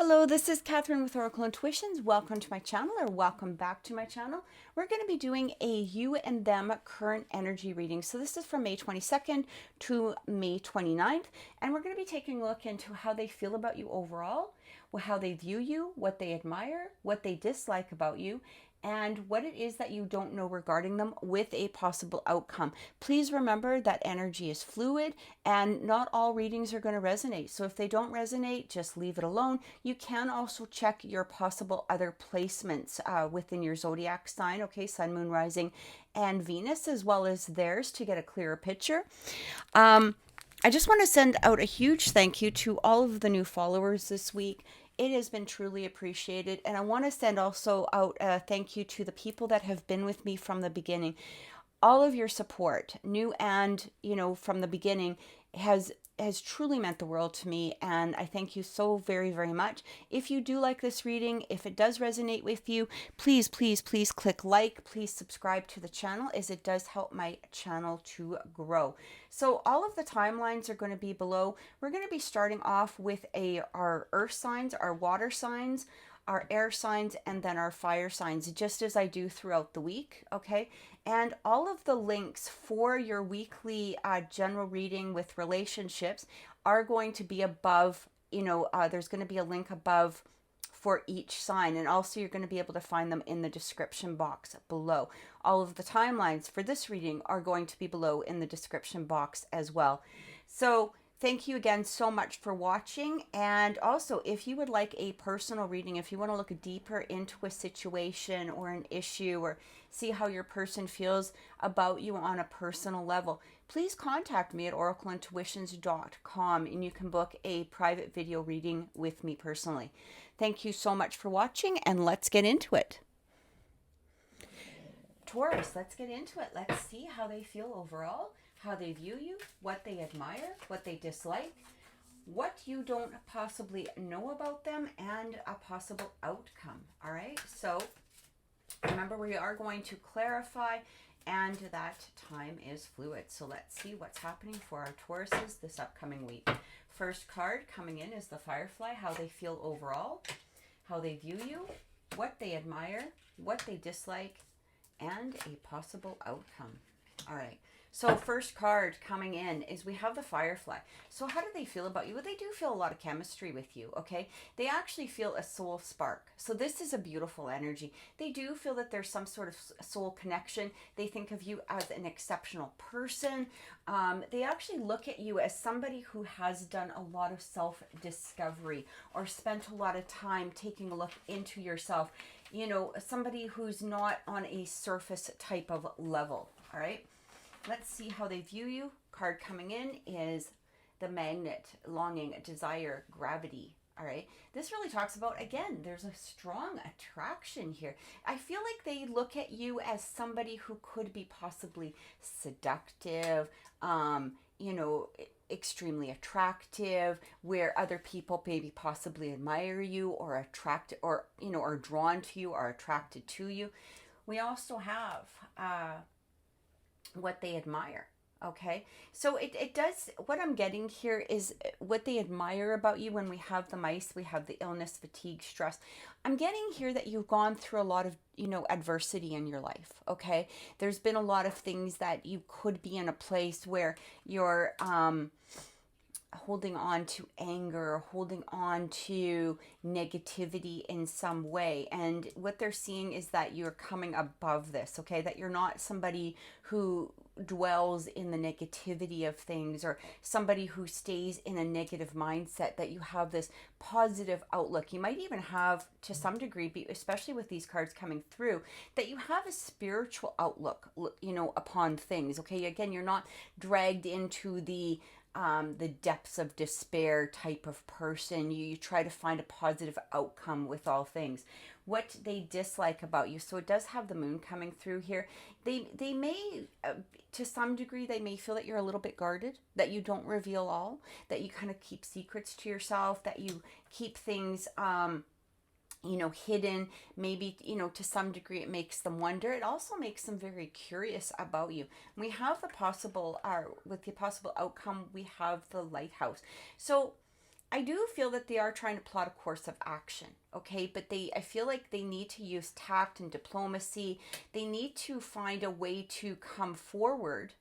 Hello, this is Catherine with Oracle Intuitions. Welcome to my channel, or welcome back to my channel. We're going to be doing a you and them current energy reading. So this is from May 22nd to May 29th, and we're going to be taking a look into how they feel about you overall, how they view you, what they admire, what they dislike about you, and what it is that you don't know regarding them, with a possible outcome. Please remember that energy is fluid and not all readings are going to resonate. So if they don't resonate, just leave it alone. You can also check your possible other placements within your zodiac sign, okay, sun, moon, rising, and Venus, as well as theirs, to get a clearer picture. I just want to send out a huge thank you to all of the new followers this week. It has been truly appreciated. And I want to send also out a thank you to the people that have been with me from the beginning. All of your support, new and, from the beginning, has truly meant the world to me, and I thank you so very, very much. If you do like this reading, if it does resonate with you, please, please, please click like, please subscribe to the channel, as it does help my channel to grow. So all of the timelines are going to be below. We're going to be starting off with our earth signs, our water signs, our air signs, and then our fire signs, just as I do throughout the week, okay? And all of the links for your weekly general reading with relationships are going to be above, there's going to be a link above for each sign, and also you're going to be able to find them in the description box below. All of the timelines for this reading are going to be below in the description box as well. So thank you again so much for watching. And also, if you would like a personal reading, if you want to look deeper into a situation or an issue, or see how your person feels about you on a personal level, please contact me at oracleintuitions.com, and you can book a private video reading with me personally. Thank you so much for watching, and let's get into it. Taurus, let's get into it. Let's see how they feel overall, how they view you, what they admire, what they dislike, what you don't possibly know about them, and a possible outcome. All right, so remember, we are going to clarify, and that time is fluid. So let's see what's happening for our Tauruses this upcoming week. First card coming in is the Firefly, how they feel overall, how they view you, what they admire, what they dislike, and a possible outcome. All right. So first card coming in is we have the Firefly. So how do they feel about you? Well, they do feel a lot of chemistry with you, okay? They actually feel a soul spark. So this is a beautiful energy. They do feel that there's some sort of soul connection. They think of you as an exceptional person. They actually look at you as somebody who has done a lot of self-discovery, or spent a lot of time taking a look into yourself. Somebody who's not on a surface type of level, all right? Let's see how they view you. Card coming in is the Magnet, longing, desire, gravity. All right. This really talks about, again, there's a strong attraction here. I feel like they look at you as somebody who could be possibly seductive, extremely attractive, where other people maybe possibly admire you, or attract, or, are drawn to you, or attracted to you. We also have, what they admire. Okay, so it does, what I'm getting here is what they admire about you. When we have the mice, we have the illness, fatigue, stress. I'm getting here that you've gone through a lot of, adversity in your life. Okay, there's been a lot of things that you could be in a place where you're holding on to anger, holding on to negativity in some way. And what they're seeing is that you're coming above this, okay? That you're not somebody who dwells in the negativity of things, or somebody who stays in a negative mindset, that you have this positive outlook. You might even have, to some degree, especially with these cards coming through, that you have a spiritual outlook, upon things, okay? Again, you're not dragged into the depths of despair type of person. You try to find a positive outcome with all things. What they dislike about you. So it does have the moon coming through here. They may, to some degree, they may feel that you're a little bit guarded, that you don't reveal all, that you kind of keep secrets to yourself, that you keep things, hidden. Maybe, to some degree it makes them wonder. It also makes them very curious about you. We have the possible, with the possible outcome, we have the Lighthouse. So I do feel that they are trying to plot a course of action, okay? But I feel like they need to use tact and diplomacy. They need to find a way to come forward.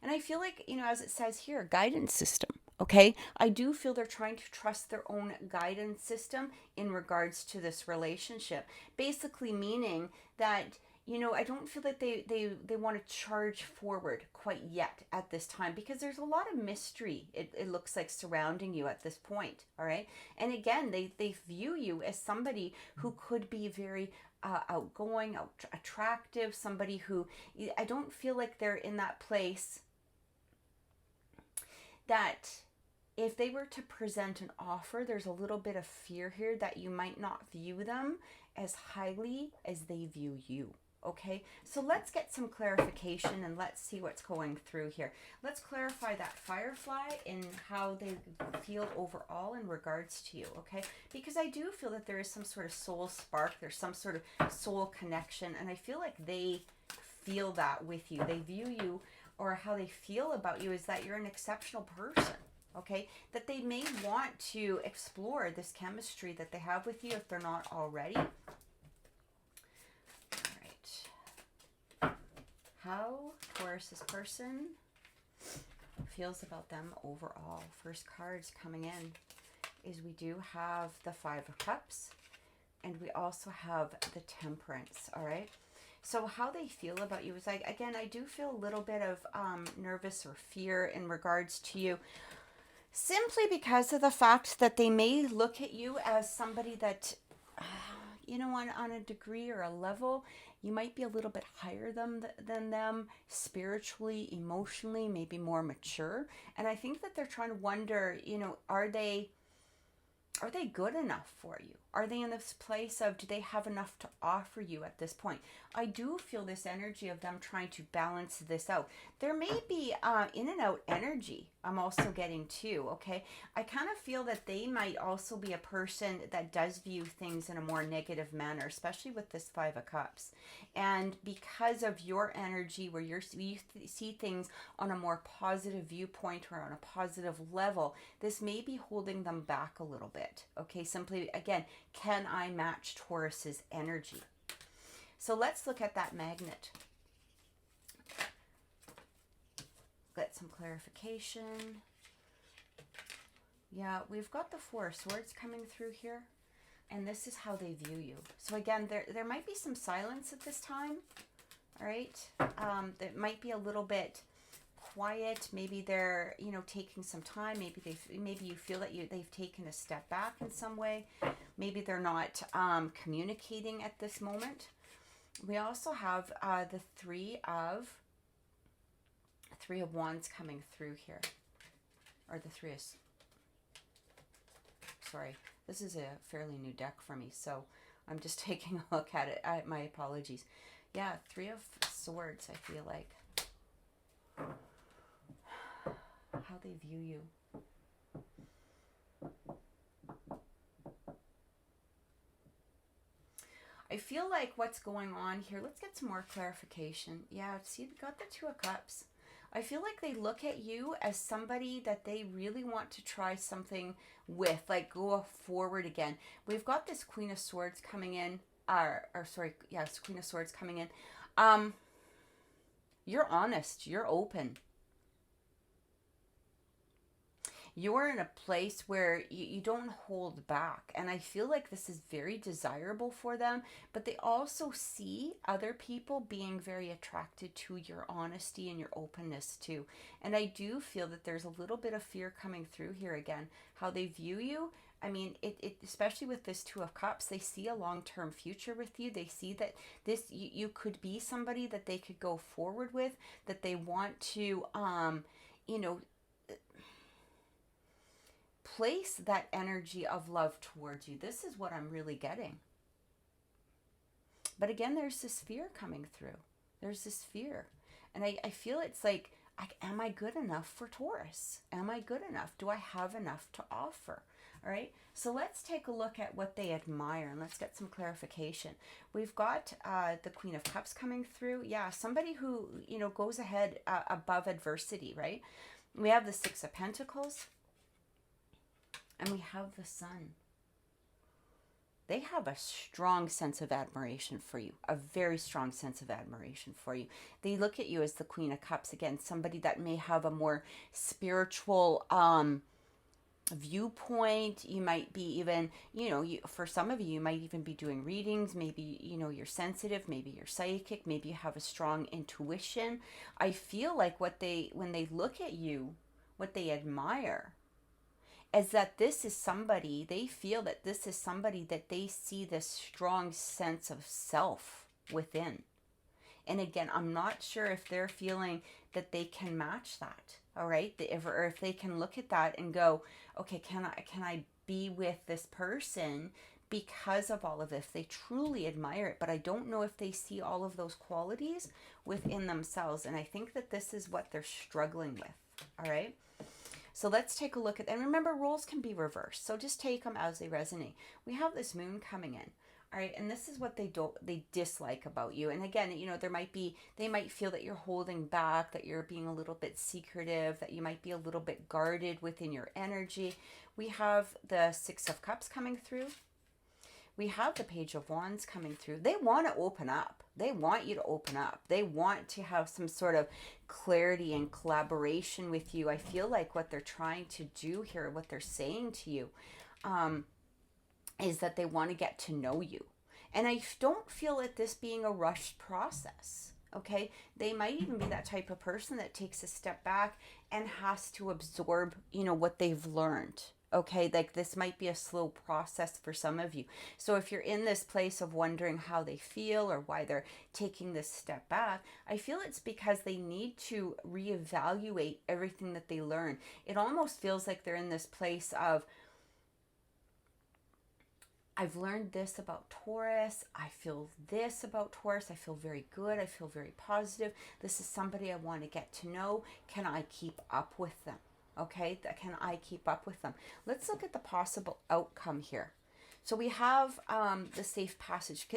And I feel like, as it says here, guidance system, okay? I do feel they're trying to trust their own guidance system in regards to this relationship. Basically meaning that, I don't feel that they want to charge forward quite yet at this time, because there's a lot of mystery, it looks like, surrounding you at this point, all right? And again, they view you as somebody who could be very outgoing, attractive, somebody who, I don't feel like they're in that place that if they were to present an offer, there's a little bit of fear here that you might not view them as highly as they view you. Okay, so let's get some clarification and let's see what's going through here. Let's clarify that firefly and how they feel overall in regards to you, okay? Because I do feel that there is some sort of soul spark, there's some sort of soul connection, and I feel like they feel that with you. They view you, or how they feel about you is that you're an exceptional person, okay? That they may want to explore this chemistry that they have with you if they're not already. How Taurus, this person, feels about them overall. First cards coming in is we do have the Five of Cups, and we also have the Temperance, all right? So how they feel about you is, like, again, I do feel a little bit of nervous or fear in regards to you, simply because of the fact that they may look at you as somebody that, on a degree or a level, you might be a little bit higher than them, spiritually, emotionally, maybe more mature. And I think that they're trying to wonder, are they good enough for you? Are they in this place of, do they have enough to offer you at this point? I do feel this energy of them trying to balance this out. There may be in and out energy I'm also getting too, okay? I kind of feel that they might also be a person that does view things in a more negative manner, especially with this Five of Cups. And because of your energy, where you see things on a more positive viewpoint or on a positive level, this may be holding them back a little bit, okay? Simply, again, can I match Taurus's energy? So let's look at that magnet. Get some clarification. Yeah, we've got the Four of Swords coming through here, and this is how they view you. So again, there might be some silence at this time, all right? That might be a little bit quiet. Maybe they're, taking some time. Maybe you feel that they've taken a step back in some way. Maybe they're not communicating at this moment. We also have the Three of Wands coming through here, or the sorry, this is a fairly new deck for me, so I'm just taking a look at it. My apologies. Yeah, Three of Swords, I feel like. How they view you. I feel like what's going on here, let's get some more clarification. Yeah, see, we got the Two of Cups. I feel like they look at you as somebody that they really want to try something with, like go forward again. We've got this Queen of Swords coming in, it's Queen of Swords coming in. You're honest, you're open. You're in a place where you don't hold back. And I feel like this is very desirable for them, but they also see other people being very attracted to your honesty and your openness too. And I do feel that there's a little bit of fear coming through here again, how they view you. I mean, it especially with this Two of Cups, they see a long-term future with you. They see that you could be somebody that they could go forward with, that they want to, place that energy of love towards you. This is what I'm really getting. But again, there's this fear coming through. There's this fear. And I feel it's like, am I good enough for Taurus? Am I good enough? Do I have enough to offer? All right. So let's take a look at what they admire and let's get some clarification. We've got the Queen of Cups coming through. Yeah, somebody who, goes ahead above adversity, right? We have the Six of Pentacles. And we have the Sun. They have a strong sense of admiration for you, a very strong sense of admiration for you. They look at you as the Queen of Cups, again, somebody that may have a more spiritual viewpoint. You might be even, for some of you, you might even be doing readings. Maybe, you're sensitive, maybe you're psychic, maybe you have a strong intuition. I feel like when they look at you, what they admire is that this is somebody, they feel that this is somebody that they see this strong sense of self within. And again, I'm not sure if they're feeling that they can match that. All right. Or if they can look at that and go, okay, can I be with this person because of all of this? They truly admire it, but I don't know if they see all of those qualities within themselves. And I think that this is what they're struggling with. All right. So let's take a look at, and remember, roles can be reversed. So just take them as they resonate. We have this moon coming in. All right. And this is what they dislike about you. And again, they might feel that you're holding back, that you're being a little bit secretive, that you might be a little bit guarded within your energy. We have the Six of Cups coming through. We have the Page of Wands coming through. They want to open up. They want you to open up. They want to have some sort of clarity and collaboration with you. I feel like what they're trying to do here, what they're saying to you, is that they want to get to know you. And I don't feel it this being a rushed process. Okay, they might even be that type of person that takes a step back and has to absorb, what they've learned. Okay, like this might be a slow process for some of you. So if you're in this place of wondering how they feel or why they're taking this step back, I feel it's because they need to reevaluate everything that they learn. It almost feels like they're in this place of, I've learned this about Taurus. I feel this about Taurus. I feel very good. I feel very positive. This is somebody I want to get to know. Can I keep up with them? Okay, can I keep up with them? Let's look at the possible outcome here. So we have the safe passage,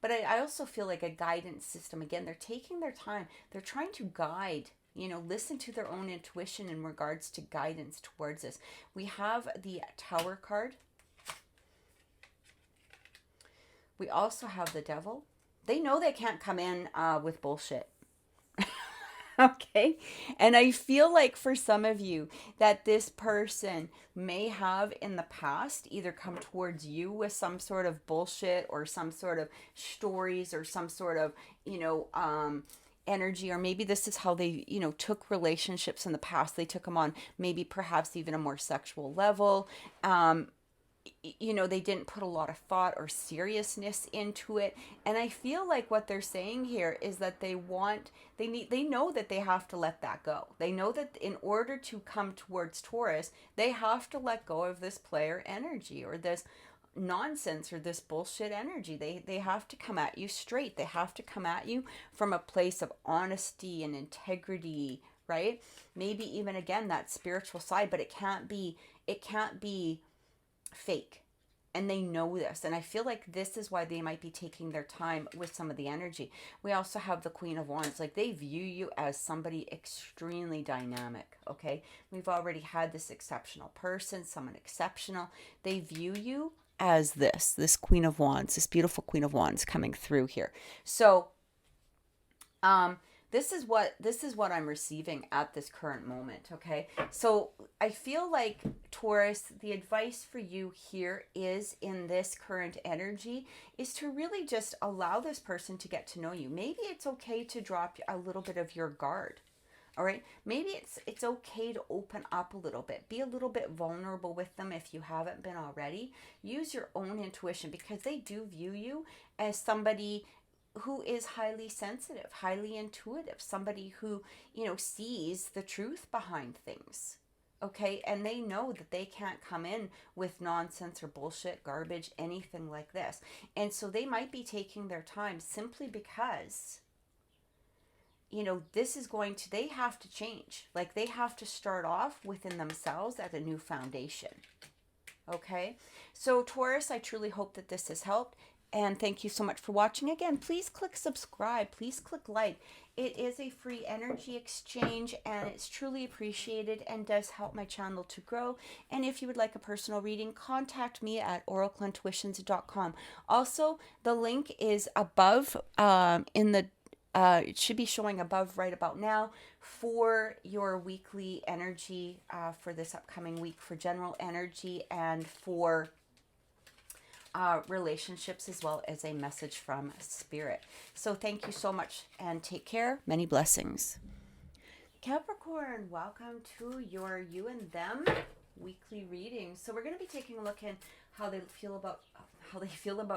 but I also feel like a guidance system. Again, they're taking their time. They're trying to guide, listen to their own intuition in regards to guidance towards this. We have the Tower card. We also have the Devil. They know they can't come in with bullshit. Okay. And I feel like for some of you that this person may have in the past either come towards you with some sort of bullshit or some sort of stories or some sort of, energy, or maybe this is how they, took relationships in the past. They took them on maybe perhaps even a more sexual level. They didn't put a lot of thought or seriousness into it. And I feel like what they're saying here is that they know that they have to let that go. They know that in order to come towards Taurus, they have to let go of this player energy or this nonsense or this bullshit energy. They have to come at you straight. They have to come at you from a place of honesty and integrity, right? Maybe even again that spiritual side, but it can't be fake. And they know this. And I feel like this is why they might be taking their time with some of the energy. We also have the Queen of Wands. Like they view you as somebody extremely dynamic. Okay. We've already had this exceptional person, someone exceptional. They view you as this Queen of Wands, this beautiful Queen of Wands coming through here. So, this is what I'm receiving at this current moment, okay? So I feel like, Taurus, the advice for you here is in this current energy is to really just allow this person to get to know you. Maybe it's okay to drop a little bit of your guard, all right? Maybe it's okay to open up a little bit. Be a little bit vulnerable with them if you haven't been already. Use your own intuition because they do view you as somebody who is highly sensitive, highly intuitive, somebody who, sees the truth behind things. Okay. And they know that they can't come in with nonsense or bullshit, garbage, anything like this. And so they might be taking their time simply because, they have to change. Like they have to start off within themselves at a new foundation. Okay. So Taurus, I truly hope that this has helped. And thank you so much for watching. Again, please click subscribe. Please click like. It is a free energy exchange and it's truly appreciated and does help my channel to grow. And if you would like a personal reading, contact me at oracleintuitions.com. Also, the link is above it should be showing above right about now for your weekly energy for this upcoming week for general energy and for relationships, as well as a message from Spirit. So thank you so much and take care. Many blessings. Capricorn, welcome to your you and them weekly reading. So we're going to be taking a look at how they feel about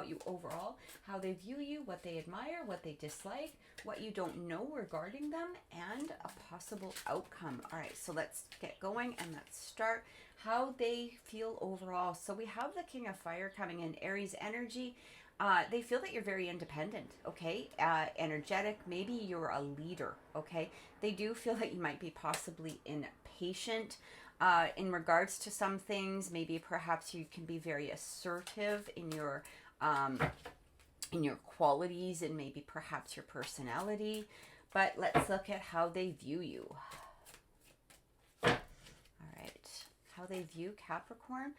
you overall, how they view you, what they admire, what they dislike, what you don't know regarding them, and a possible outcome. All right, so let's get going and let's start how they feel overall. So we have the King of Fire coming in, Aries energy. They feel that you're very independent, okay? Energetic, maybe you're a leader, okay? They do feel that you might be possibly impatient in regards to some things. Maybe perhaps you can be very assertive in your qualities and maybe perhaps your personality. But let's look at how they view you. How they view Capricorn.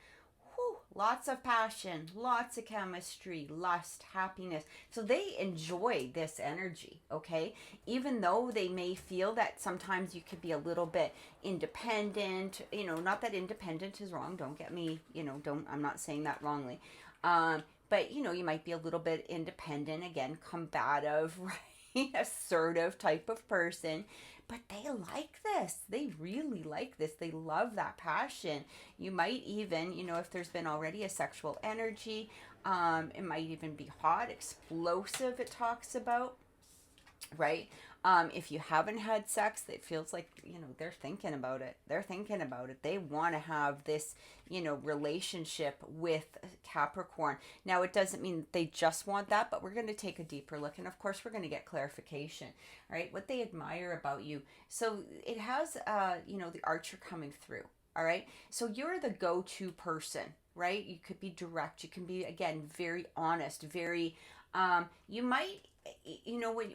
Whew, lots of passion, lots of chemistry, lust, happiness. So they enjoy this energy, okay? Even though they may feel that sometimes you could be a little bit independent, not that independent is wrong, don't get me, I'm not saying that wrongly. But, you might be a little bit independent, again, combative, right? Assertive type of person. But they like this. They really like this. They love that passion. You might even, if there's been already a sexual energy, it might even be hot, explosive, it talks about, right? If you haven't had sex, it feels like, they're thinking about it. They're thinking about it. They want to have this, relationship with Capricorn. Now, it doesn't mean they just want that, but we're going to take a deeper look. And of course, we're going to get clarification, right? What they admire about you. So it has, the Archer coming through. All right. So you're the go-to person, right? You could be direct. You can be, again, very honest, very, you might,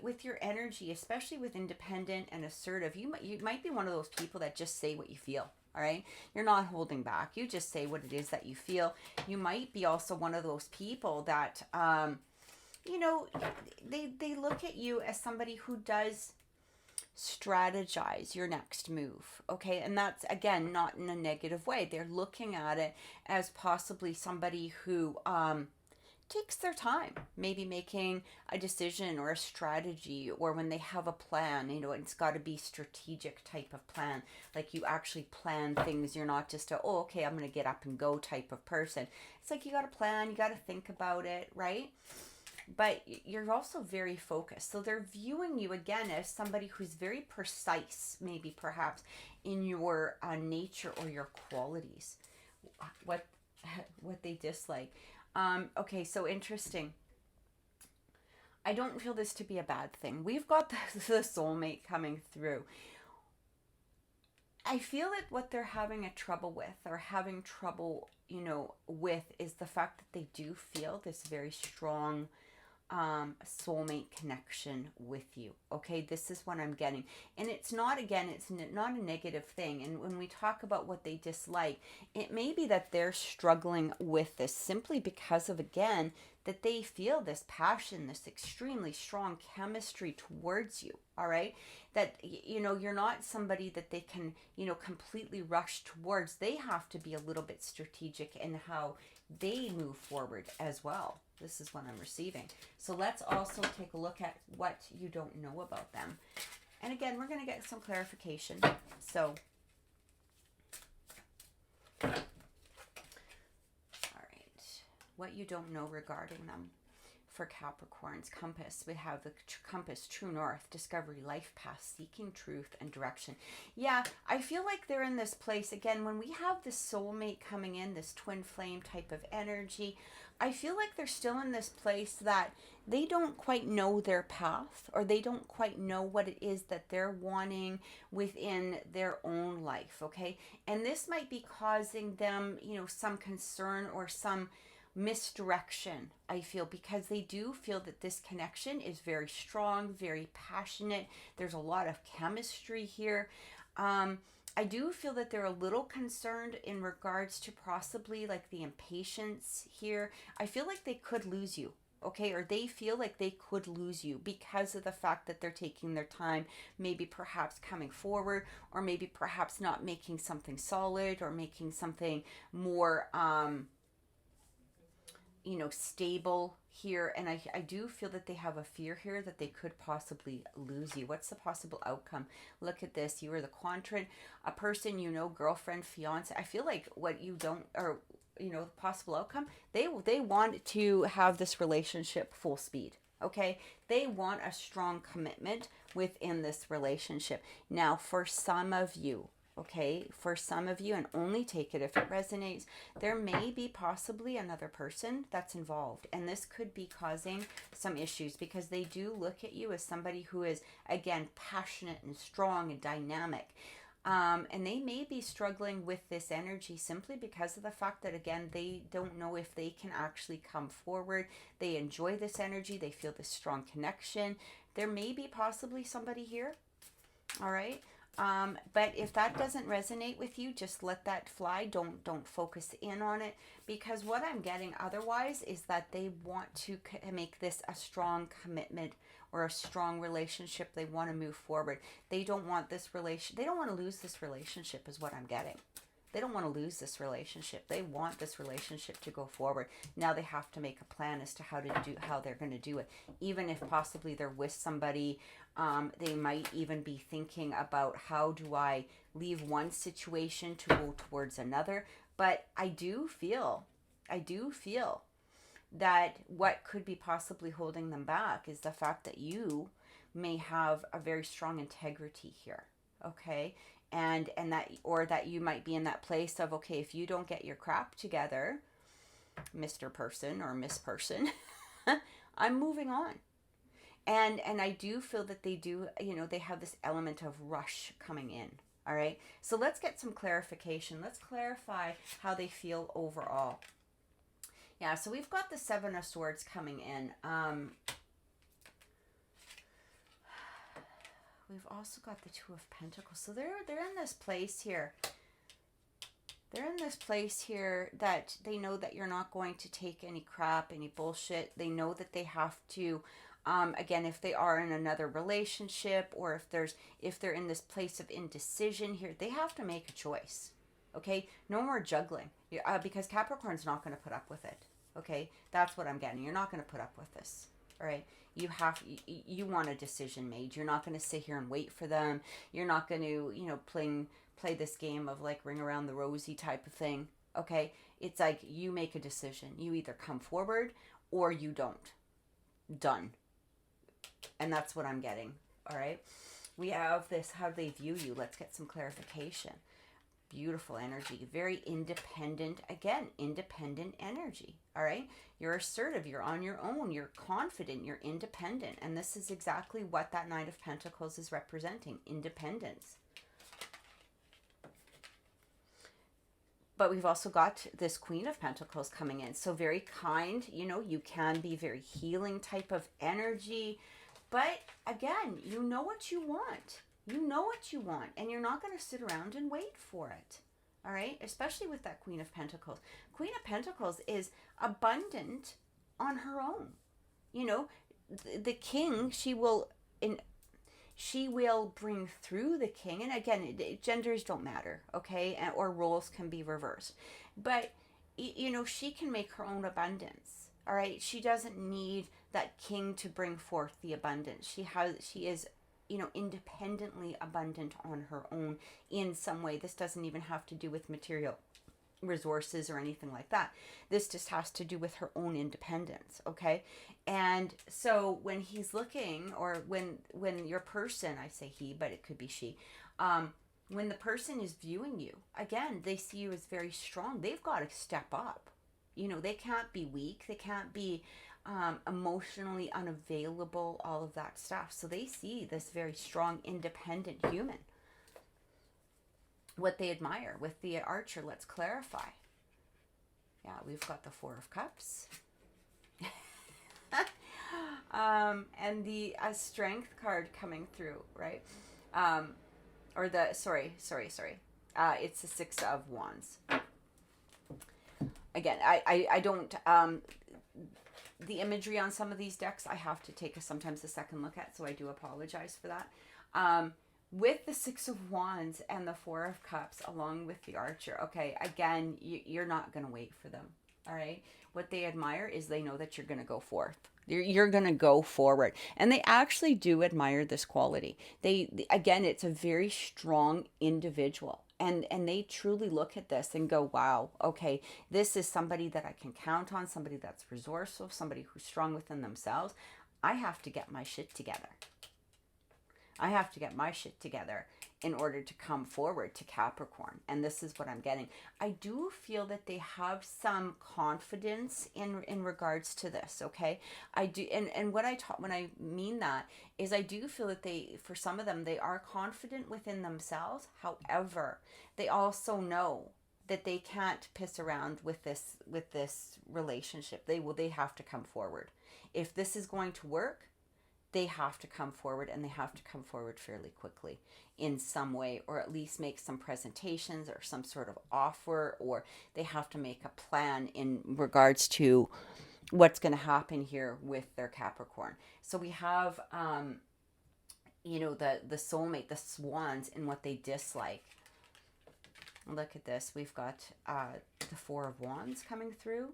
with your energy, especially with independent and assertive, you might be one of those people that just say what you feel. All right. You're not holding back. You just say what it is that you feel. You might be also one of those people that, they look at you as somebody who does strategize your next move. Okay. And that's, again, not in a negative way. They're looking at it as possibly somebody who, takes their time, maybe making a decision or a strategy, or when they have a plan, it's got to be strategic type of plan. Like you actually plan things. You're not just okay, I'm going to get up and go type of person. It's like you got to plan, you got to think about it, right? But you're also very focused. So they're viewing you again as somebody who's very precise, maybe perhaps in your nature or your qualities, what they dislike. Okay, so interesting. I don't feel this to be a bad thing. We've got the soulmate coming through. I feel that what they're having a trouble with, or having trouble, with, is the fact that they do feel this very strong soulmate connection with you. Okay, this is what I'm getting. And it's not, again, it's not a negative thing. And when we talk about what they dislike, it may be that they're struggling with this simply because of, again, that they feel this passion, this extremely strong chemistry towards you. All right, that, you're not somebody that they can, completely rush towards. They have to be a little bit strategic in how they move forward as well. This is what I'm receiving. So let's also take a look at what you don't know about them. And again, we're going to get some clarification. So, all right, what you don't know regarding them. For Capricorn's compass, we have the compass, true north, discovery, life path, seeking truth and direction. Yeah, I feel like they're in this place. Again, when we have this soulmate coming in, this twin flame type of energy, I feel like they're still in this place that they don't quite know their path, or they don't quite know what it is that they're wanting within their own life, okay? And this might be causing them, some concern or some misdirection, I feel, because they do feel that this connection is very strong, very passionate. There's a lot of chemistry here. I do feel that they're a little concerned in regards to possibly like the impatience here. I feel like they could lose you. Okay, or they feel like they could lose you because of the fact that they're taking their time, maybe perhaps coming forward, or maybe perhaps not making something solid, or making something more stable here. And I do feel that they have a fear here that they could possibly lose you. What's the possible outcome? Look at this. You are the quadrant, a person, girlfriend, fiance. I feel like what you don't, or the possible outcome, they want to have this relationship full speed. Okay, they want a strong commitment within this relationship. Now, for some of you, and only take it if it resonates, there may be possibly another person that's involved, and this could be causing some issues because they do look at you as somebody who is, again, passionate and strong and dynamic. And they may be struggling with this energy simply because of the fact that, again, they don't know if they can actually come forward. They enjoy this energy. They feel this strong connection. There may be possibly somebody here. All right. But if that doesn't resonate with you, just let that fly. Don't focus in on it, because what I'm getting otherwise is that they want to make this a strong commitment or a strong relationship. They want to move forward. They don't want this they don't want to lose this relationship is what I'm getting. They don't want to lose this relationship. They want this relationship to go forward. Now they have to make a plan as to how they're going to do it. Even if possibly they're with somebody, they might even be thinking about, how do I leave one situation to go towards another? But I do feel that what could be possibly holding them back is the fact that you may have a very strong integrity here. Okay. And that you might be in that place of, okay, if you don't get your crap together, Mr. Person or Miss Person, I'm moving on. And I do feel that they do, they have this element of rush coming in. All right. So let's get some clarification. Let's clarify how they feel overall. Yeah. So we've got the Seven of Swords coming in. We've also got the Two of Pentacles. So they're in this place here. They're in this place here that they know that you're not going to take any crap, any bullshit. They know that they have to, again, if they are in another relationship, or if they're in this place of indecision here, they have to make a choice. Okay? No more juggling. Because Capricorn's not going to put up with it. Okay? That's what I'm getting. You're not going to put up with this. All right? You want a decision made. You're not going to sit here and wait for them. You're not going to, play this game of like ring around the rosy type of thing. Okay. It's like you make a decision. You either come forward or you don't. Done. And that's what I'm getting. All right. We have this, how do they view you? Let's get some clarification. Beautiful energy, very independent, again, independent energy. All right. You're assertive. You're on your own. You're confident. You're independent. And this is exactly what that Knight of Pentacles is representing. Independence. But we've also got this Queen of Pentacles coming in. So very kind, you can be very healing type of energy. But again, you know what you want. You know what you want, and you're not going to sit around and wait for it. All right? Especially with that Queen of Pentacles. Queen of Pentacles is abundant on her own. The king, she will bring through the king. And again, genders don't matter, okay? Or roles can be reversed. But, she can make her own abundance. All right? She doesn't need that king to bring forth the abundance. She is independently abundant on her own in some way. This doesn't even have to do with material resources or anything like that. This just has to do with her own independence, okay? And so when he's looking, or when your person, I say he, but it could be she, when the person is viewing you, again, they see you as very strong. They've got to step up. They can't be weak. They can't be emotionally unavailable, all of that stuff. So they see this very strong, independent human. What they admire with the Archer, let's clarify. Yeah, we've got the Four of Cups. And the Strength card coming through, right? Or the, sorry. It's the Six of Wands. Again, I don't, the imagery on some of these decks, I have to take sometimes a second look at, so I do apologize for that. With the Six of Wands and the Four of Cups, along with the Archer, okay, again, you're not going to wait for them, all right? What they admire is they know that you're going to go forth. You're going to go forward. And they actually do admire this quality. Again, it's a very strong individual. And they truly look at this and go, wow, okay, this is somebody that I can count on, somebody that's resourceful, somebody who's strong within themselves. I have to get my shit together. I have to get my shit together in order to come forward to Capricorn. And this is what I'm getting. I do feel that they have some confidence in regards to this, okay? I do, and what when I mean that is I do feel that for some of them, they are confident within themselves. However, they also know that they can't piss around with this relationship. They have to come forward. If this is going to work, they have to come forward, and they have to come forward fairly quickly in some way, or at least make some presentations or some sort of offer, or they have to make a plan in regards to what's going to happen here with their Capricorn. So we have, the soulmate, the swans, and what they dislike. Look at this. We've got the Four of Wands coming through,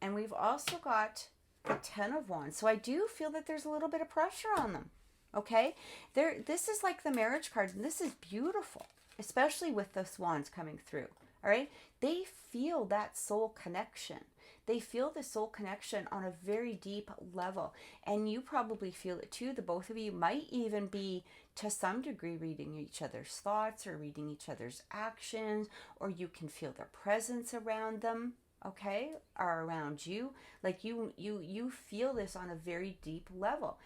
and we've also got the Ten of Wands. So I do feel that there's a little bit of pressure on them. Okay, this is like the marriage card, and this is beautiful, especially with the swans coming through. All right, they feel that soul connection. They feel the soul connection on a very deep level, and you probably feel it too. The both of you might even be, to some degree, reading each other's thoughts or reading each other's actions, or you can feel their presence around them. Okay, are around you. Like you feel this on a very deep level.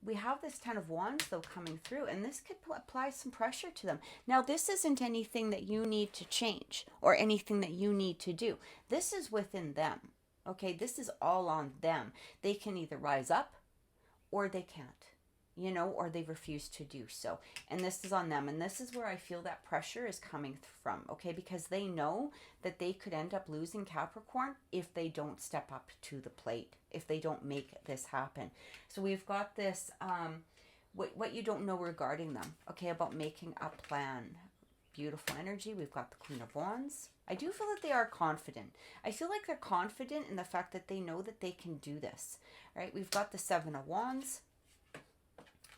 We have this Ten of Wands though coming through, and this could apply some pressure to them. Now, this isn't anything that you need to change or anything that you need to do. This is within them. Okay, this is all on them. They can either rise up or they can't, or they refuse to do so. And this is on them. And this is where I feel that pressure is coming from, okay? Because they know that they could end up losing Capricorn if they don't step up to the plate, if they don't make this happen. So we've got this, what you don't know regarding them, okay, about making a plan. Beautiful energy. We've got the Queen of Wands. I do feel that they are confident. I feel like they're confident in the fact that they know that they can do this, right? We've got the Seven of Wands.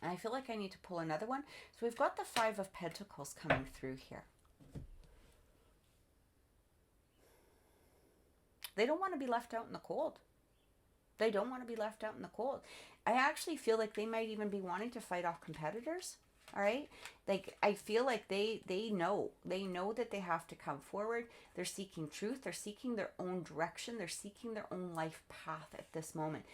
And I feel like I need to pull another one. So we've got the Five of Pentacles coming through here. They don't want to be left out in the cold. They don't want to be left out in the cold. I actually feel like they might even be wanting to fight off competitors. All right. Like, I feel like they know that they have to come forward. They're seeking truth. They're seeking their own direction. They're seeking their own life path at this moment.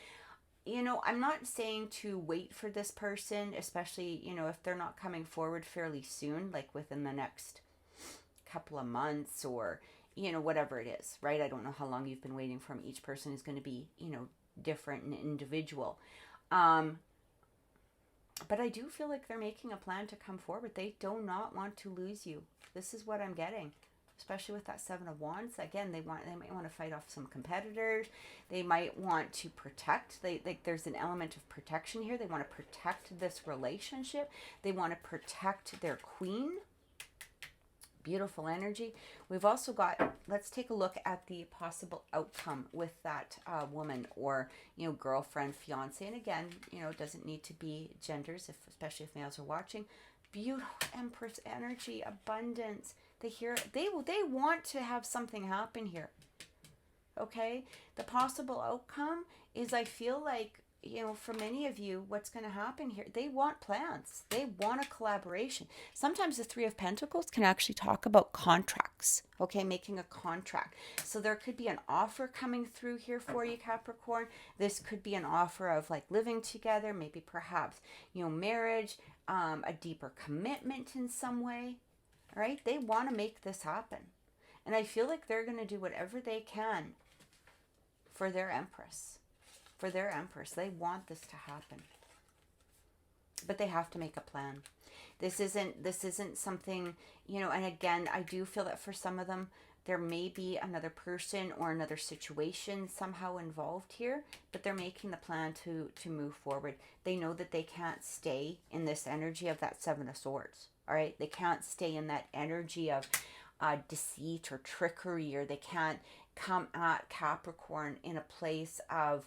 I'm not saying to wait for this person, especially, if they're not coming forward fairly soon, like within the next couple of months or, whatever it is, right? I don't know how long you've been waiting for them. Each person is going to be, different and individual. But I do feel like they're making a plan to come forward. They do not want to lose you. This is what I'm getting. Especially with that Seven of Wands. Again, they might want to fight off some competitors. They might want to protect. There's an element of protection here. They want to protect this relationship. They want to protect their queen. Beautiful energy. We've also got, let's take a look at the possible outcome with that woman or, girlfriend, fiance. And again, it doesn't need to be genders, especially if males are watching. Beautiful Empress energy, abundance. They want to have something happen here. Okay? The possible outcome is, I feel like, for many of you, what's going to happen here, they want plans. They want a collaboration. Sometimes the Three of Pentacles can actually talk about contracts, okay, making a contract. So there could be an offer coming through here for you, Capricorn. This could be an offer of like living together, maybe perhaps, marriage, a deeper commitment in some way, all right? They want to make this happen. And I feel like they're going to do whatever they can for their Empress. For their Empress. They want this to happen. But they have to make a plan. This isn't something, you know, and again, I do feel that for some of them, there may be another person or another situation somehow involved here, but they're making the plan to move forward. They know that they can't stay in this energy of that Seven of Swords, all right? They can't stay in that energy of deceit or trickery, or they can't come at Capricorn in a place of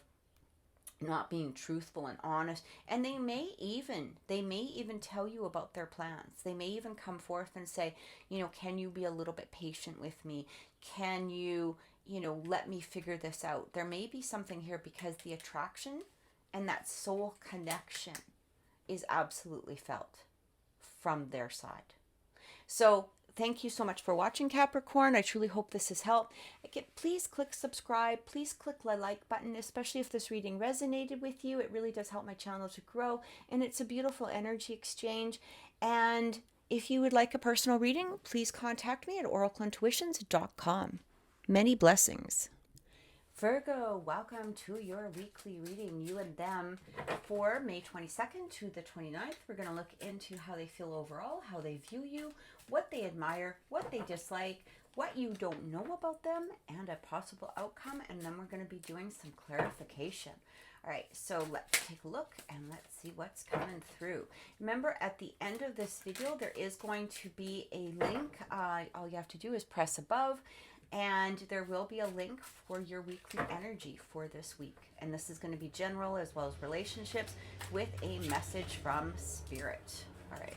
not being truthful and honest. And they may even tell you about their plans. They may even come forth and say, you know, can you be a little bit patient with me? Can you, you know, let me figure this out? There may be something here, because the attraction and that soul connection is absolutely felt from their side. So thank you so much for watching, Capricorn. I truly hope this has helped. Again, please click subscribe. Please click the like button, especially if this reading resonated with you. It really does help my channel to grow, and it's a beautiful energy exchange. And if you would like a personal reading, please contact me at oracleintuitions.com. Many blessings. Virgo, welcome to your weekly reading, you and them, for May 22nd to the 29th. We're going to look into how they feel overall, how they view you, what they admire, what they dislike, what you don't know about them, and a possible outcome. And then we're going to be doing some clarification. All right, so let's take a look and let's see what's coming through. Remember, at the end of this video, there is going to be a link. All you have to do is press above, and there will be a link for your weekly energy for this week. And this is going to be general as well as relationships, with a message from Spirit. All right,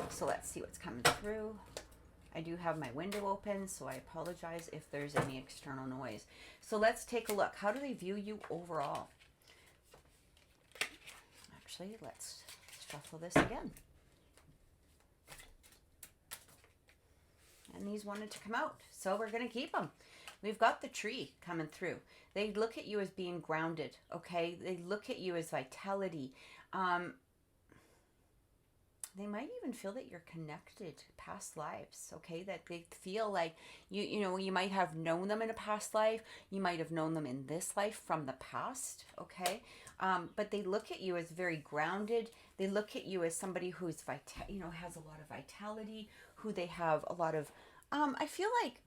so let's see what's coming through. I do have my window open, so I apologize if there's any external noise. So let's take a look. How do they view you overall? Actually, let's shuffle this again. And these wanted to come out, so we're going to keep them. We've got the Tree coming through. They look at you as being grounded, okay? They look at you as vitality. They might even feel that you're connected to past lives, okay? That they feel like, you know, you might have known them in a past life. You might have known them in this life from the past, okay? But they look at you as very grounded. They look at you as somebody who's, has a lot of vitality, who they have a lot of, I feel like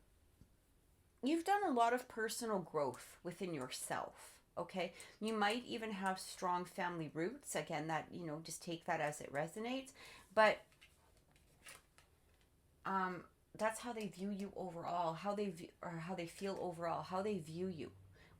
you've done a lot of personal growth within yourself, okay? You might even have strong family roots. Again, that, you know, just take that as it resonates. But that's how they view you overall, how they feel overall, how they view you.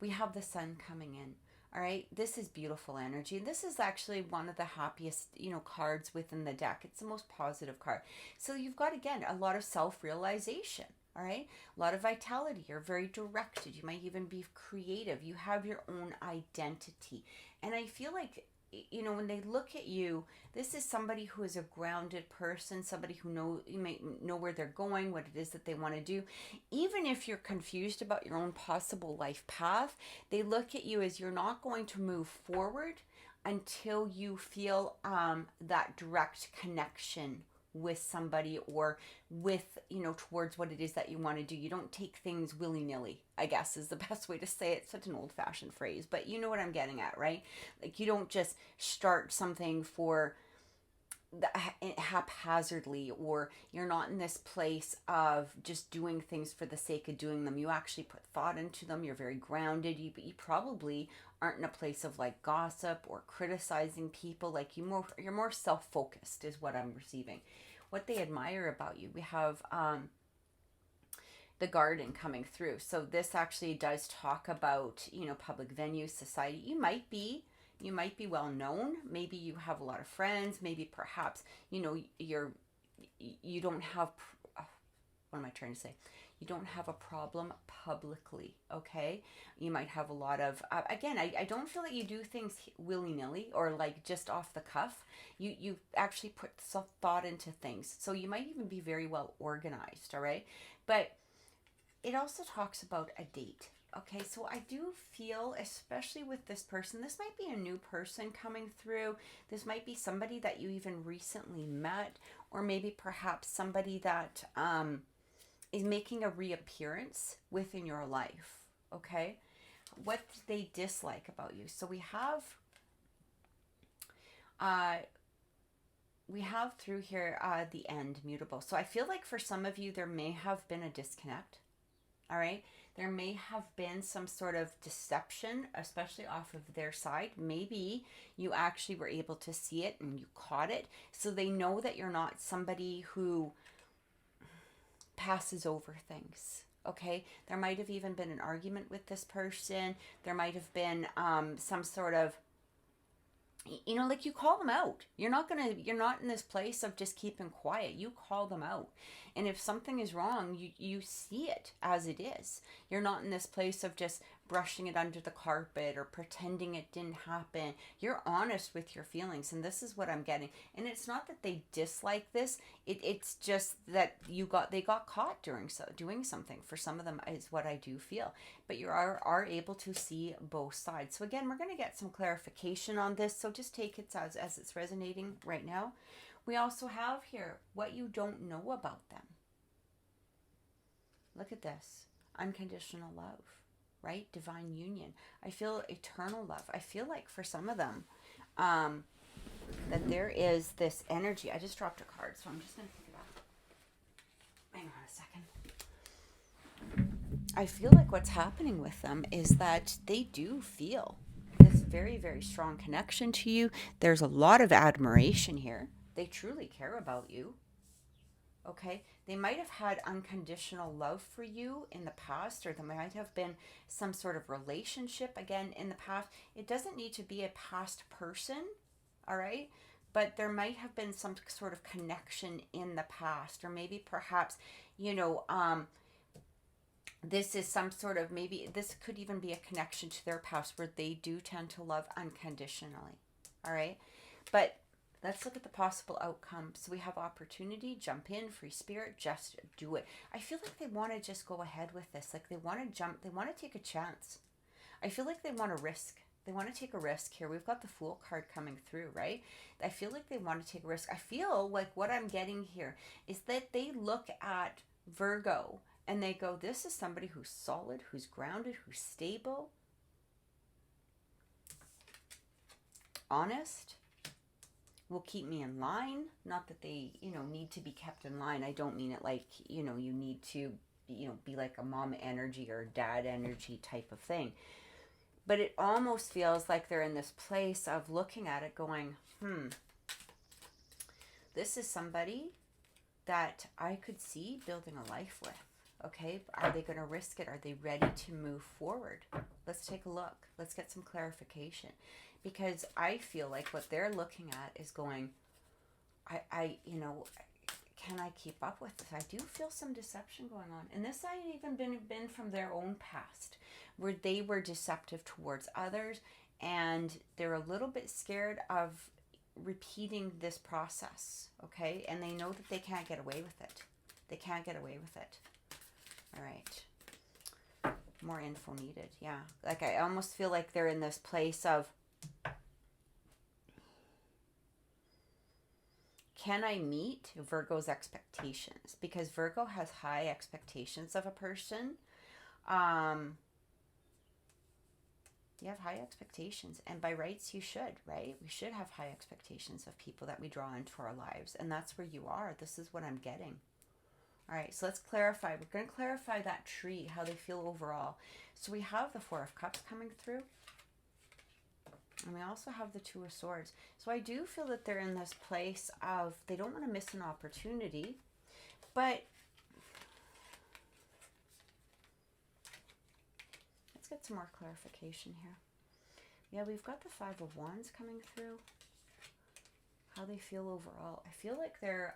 We have the Sun coming in. All right, this is beautiful energy. This is actually one of the happiest, you know, cards within the deck. It's the most positive card. So you've got, again, a lot of self-realization. All right, a lot of vitality. You're very directed. You might even be creative. You have your own identity. And I feel like, you know, when they look at you, this is somebody who is a grounded person, somebody who you might know where they're going, what it is that they want to do. Even if you're confused about your own possible life path, they look at you as you're not going to move forward until you feel that direct connection with somebody, or with, you know, towards what it is that you want to do. You don't take things willy-nilly, I guess is the best way to say it. It's such an old-fashioned phrase, but you know what I'm getting at, right? Like, you don't just start something for haphazardly, or you're not in this place of just doing things for the sake of doing them. You actually put thought into them. You're very grounded. You probably aren't in a place of like gossip or criticizing people. Like, you're more self-focused is what I'm receiving. What they admire about you. We have the Garden coming through. So this actually does talk about, you know, public venues, society. You might be well known. Maybe you have a lot of friends. Maybe perhaps, you know, you don't have, what am I trying to say? You don't have a problem publicly, okay? You might have a lot of, again, I don't feel that you do things willy-nilly or like just off the cuff. You actually put some thought into things. So you might even be very well organized, all right? But it also talks about a date. Okay, so I do feel, especially with this person, this might be a new person coming through. This might be somebody that you even recently met, or maybe perhaps somebody that is making a reappearance within your life. Okay, what they dislike about you. So we have through here the end, mutable. So I feel like for some of you there may have been a disconnect. All right, there may have been some sort of deception, especially off of their side. Maybe you actually were able to see it and you caught it, so they know that you're not somebody who passes over things. Okay, there might have even been an argument with this person. There might have been some sort of, you know, like, you call them out. You're not in this place of just keeping quiet. You call them out. And if something is wrong, you see it as it is. You're not in this place of just brushing it under the carpet or pretending it didn't happen. You're honest with your feelings, and this is what I'm getting. And it's not that they dislike this. It's just that they got caught doing something. For some of them is what I do feel. But you are able to see both sides. So again, we're going to get some clarification on this. So just take it as it's resonating right now. We also have here what you don't know about them. Look at this. Unconditional love, right? Divine union. I feel eternal love. I feel like for some of them, that there is this energy. I just dropped a card, so I'm just going to pick it up. Hang on a second. I feel like what's happening with them is that they do feel this very, very strong connection to you. There's a lot of admiration here. They truly care about you. Okay, they might have had unconditional love for you in the past, or there might have been some sort of relationship again in the past. It doesn't need to be a past person, all right? But there might have been some sort of connection in the past, or maybe perhaps, this is some sort of, maybe this could even be a connection to their past where they do tend to love unconditionally, all right? But let's look at the possible outcomes. So we have opportunity, jump in, free spirit, just do it. I feel like they want to just go ahead with this. Like, they want to jump, they want to take a chance. I feel like they want to risk. They want to take a risk here. We've got the Fool card coming through, right? I feel like they want to take a risk. I feel like what I'm getting here is that they look at Virgo and they go, this is somebody who's solid, who's grounded, who's stable, honest, will keep me in line. Not that they, need to be kept in line. I don't mean it like, you need to, be like a mom energy or dad energy type of thing. But it almost feels like they're in this place of looking at it going, this is somebody that I could see building a life with. Okay, are they going to risk it? Are they ready to move forward? Let's take a look. Let's get some clarification. Because I feel like what they're looking at is going, can I keep up with this? I do feel some deception going on. And this might even been from their own past, where they were deceptive towards others, and they're a little bit scared of repeating this process, okay? And they know that they can't get away with it. They can't get away with it. All right. More info needed, yeah. Like, I almost feel like they're in this place of, can I meet Virgo's expectations? Because Virgo has high expectations of a person. You have high expectations, and by rights you should, right? We should have high expectations of people that we draw into our lives, and that's where you are. This is what I'm getting. All right, so let's clarify. We're going to clarify that tree, how they feel overall. So we have the Four of Cups coming through. And we also have the Two of Swords. So I do feel that they're in this place of, they don't want to miss an opportunity. But let's get some more clarification here. Yeah, we've got the Five of Wands coming through. How they feel overall. I feel like they're...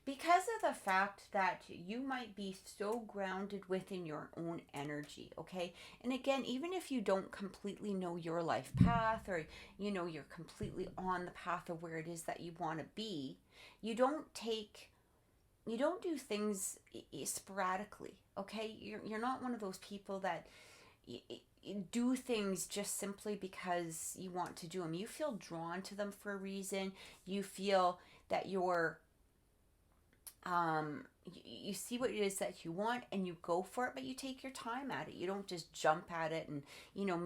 because of the fact that you might be so grounded within your own energy, okay? And again, even if you don't completely know your life path, or, you're completely on the path of where it is that you want to be, you don't do things sporadically, okay? You're not one of those people that do things just simply because you want to do them. You feel drawn to them for a reason. You feel that you're you see what it is that you want and you go for it, but you take your time at it. You don't just jump at it and,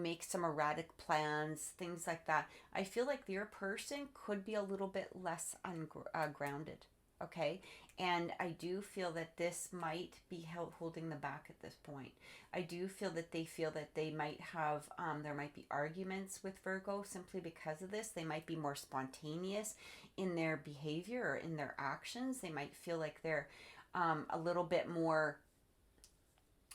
make some erratic plans, things like that. I feel like your person could be a little bit less grounded. Okay. And I do feel that this might be holding them back at this point. I do feel that they might have, there might be arguments with Virgo simply because of this. They might be more spontaneous in their behavior or in their actions. They might feel like they're a little bit more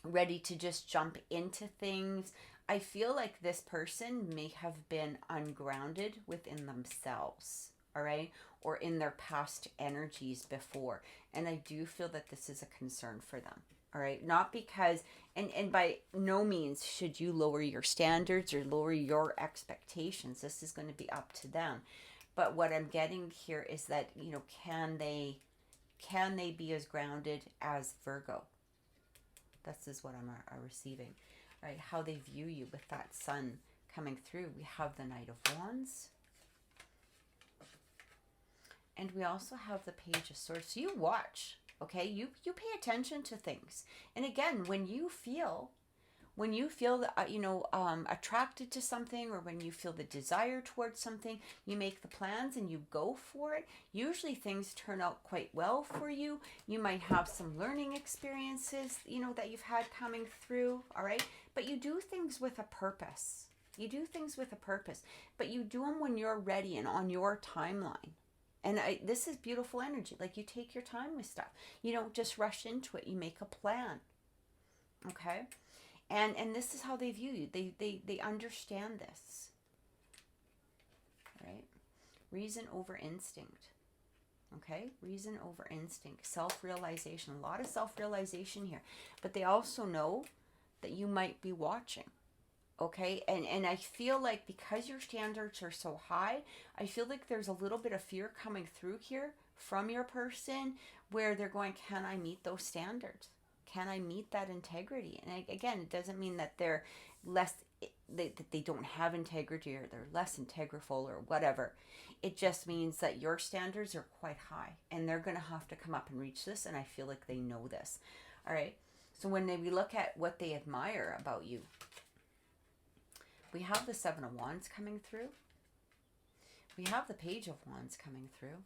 ready to just jump into things. I feel like this person may have been ungrounded within themselves, all right, or in their past energies before. And I do feel that this is a concern for them, all right, not because, and by no means should you lower your standards or lower your expectations. This is going to be up to them. But what I'm getting here is that, can they be as grounded as Virgo? This is what I'm receiving, right? How they view you with that sun coming through. We have the Knight of Wands. And we also have the Page of Swords. So you watch, okay? You pay attention to things. And again, when you feel attracted to something, or when you feel the desire towards something, you make the plans and you go for it. Usually things turn out quite well for you. You might have some learning experiences, that you've had coming through, all right? But you do things with a purpose. You do things with a purpose, but you do them when you're ready and on your timeline. And this is beautiful energy. Like, you take your time with stuff. You don't just rush into it. You make a plan, okay? And this is how they view you. They understand this, right? Reason over instinct, okay? Reason over instinct, self-realization, a lot of self-realization here. But they also know that you might be watching, okay? And I feel like because your standards are so high, I feel like there's a little bit of fear coming through here from your person, where they're going, can I meet those standards? Can I meet that integrity? And again, it doesn't mean that they're less, that they don't have integrity, or they're less integral, or whatever. It just means that your standards are quite high, and they're going to have to come up and reach this. And I feel like they know this. All right. So when we look at what they admire about you, we have the Seven of Wands coming through. We have the Page of Wands coming through.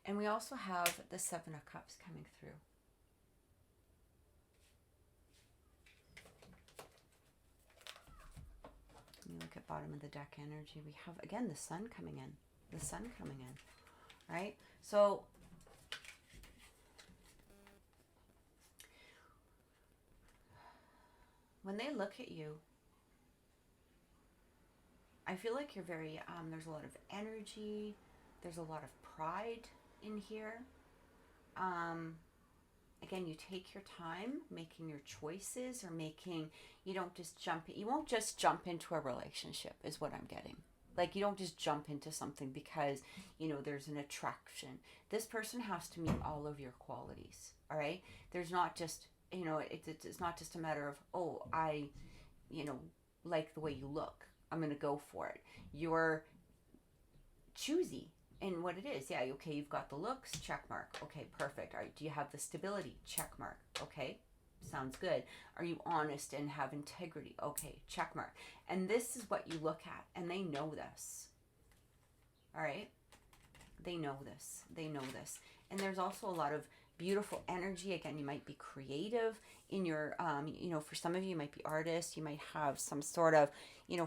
And we also have the Seven of Cups coming through. You look at bottom of the deck energy. We have, again, the sun coming in. The sun coming in. Right? So when they look at you, I feel like you're very, there's a lot of energy. There's a lot of pride in here. Again, you take your time making your choices, or you don't just you won't just jump into a relationship, is what I'm getting. Like, you don't just jump into something because, there's an attraction. This person has to meet all of your qualities, all right? There's not just, it's not just a matter of, oh, I, like the way you look, I'm going to go for it. You're choosy in what it is. Yeah, okay, you've got the looks, check mark. Okay, perfect. All right, do you have the stability? Check mark. Okay, sounds good. Are you honest and have integrity? Okay, check mark. And this is what you look at, and they know this. All right? They know this. They know this. And there's also a lot of beautiful energy. Again, you might be creative in your, for some of you might be artists. You might have some sort of,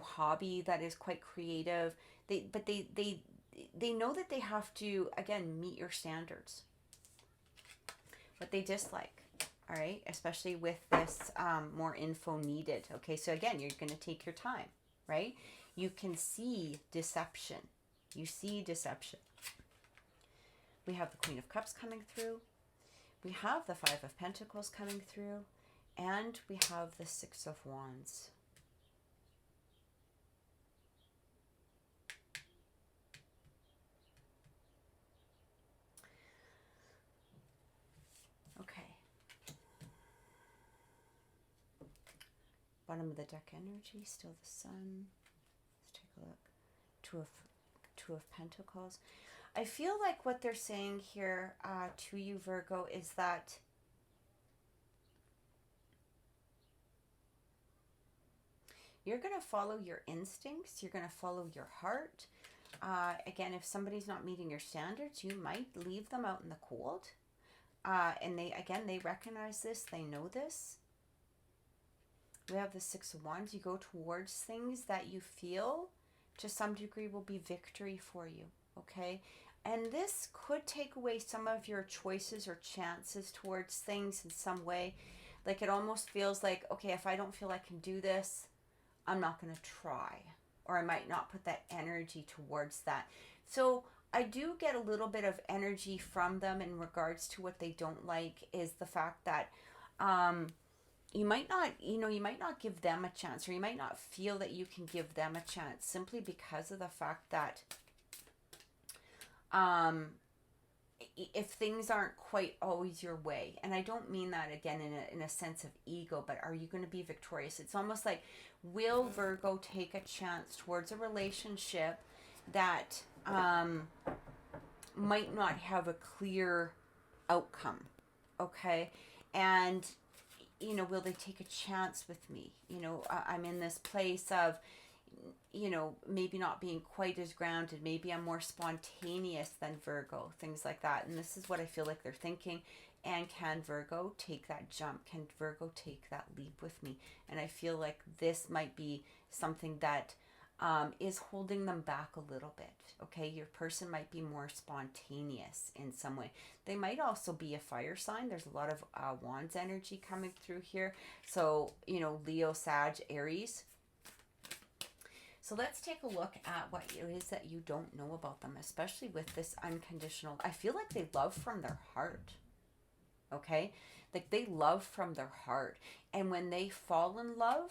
hobby that is quite creative. They know that they have to, again, meet your standards. What they dislike, all right? Especially with this more info needed. Okay, so again, you're going to take your time, right? You can see deception. You see deception. We have the Queen of Cups coming through. We have the Five of Pentacles coming through. And we have the Six of Wands. Okay. Bottom of the deck energy, still the sun. Let's take a look. Two of Pentacles. I feel like what they're saying here to you, Virgo, is that you're going to follow your instincts. You're going to follow your heart. Again, if somebody's not meeting your standards, you might leave them out in the cold. And they recognize this. They know this. We have the Six of Wands. You go towards things that you feel to some degree will be victory for you. Okay. And this could take away some of your choices or chances towards things in some way. Like it almost feels like, okay, if I don't feel I can do this, I'm not going to try. Or I might not put that energy towards that. So I do get a little bit of energy from them in regards to what they don't like is the fact that you might not give them a chance, or you might not feel that you can give them a chance simply because of the fact that if things aren't quite always your way, and I don't mean that again in a sense of ego, but are you going to be victorious? It's almost like, will Virgo take a chance towards a relationship that might not have a clear outcome? Okay. And will they take a chance with me? I'm in this place of, maybe not being quite as grounded. Maybe I'm more spontaneous than Virgo, things like that. And this is what I feel like they're thinking. And can Virgo take that jump? Can Virgo take that leap with me? And I feel like this might be something that is holding them back a little bit. Okay, your person might be more spontaneous in some way. They might also be a fire sign. There's a lot of Wands energy coming through here. So, Leo, Sag, Aries. So let's take a look at what it is that you don't know about them, especially with this unconditional. I feel like they love from their heart. Okay, like they love from their heart. And when they fall in love,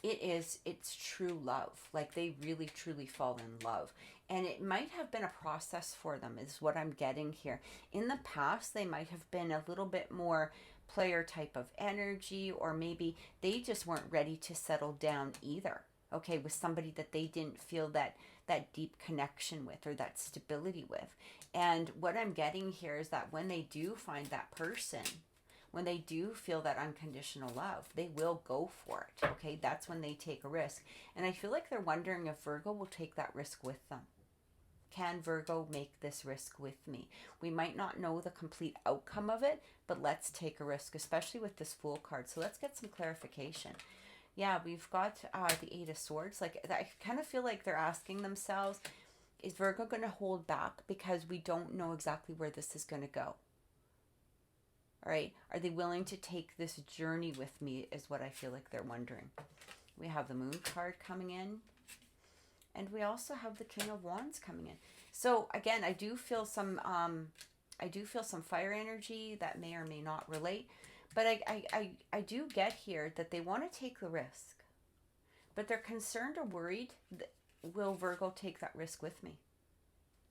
it's true love. Like they really truly fall in love. And it might have been a process for them, is what I'm getting here. In the past, they might have been a little bit more player type of energy, or maybe they just weren't ready to settle down either. Okay, with somebody that they didn't feel that deep connection with, or that stability with. And what I'm getting here is that when they do find that person, when they do feel that unconditional love, they will go for it. Okay, that's when they take a risk. And I feel like they're wondering if Virgo will take that risk with them. Can Virgo make this risk with me? We might not know the complete outcome of it, but let's take a risk, especially with this Fool card. So let's get some clarification. Yeah, we've got the Eight of Swords. Like, I kind of feel like they're asking themselves, is Virgo going to hold back because we don't know exactly where this is going to go? All right. Are they willing to take this journey with me, is what I feel like they're wondering. We have the Moon card coming in. And we also have the King of Wands coming in. So again, I do feel some fire energy that may or may not relate. But I do get here that they want to take the risk. But they're concerned or worried, will Virgo take that risk with me?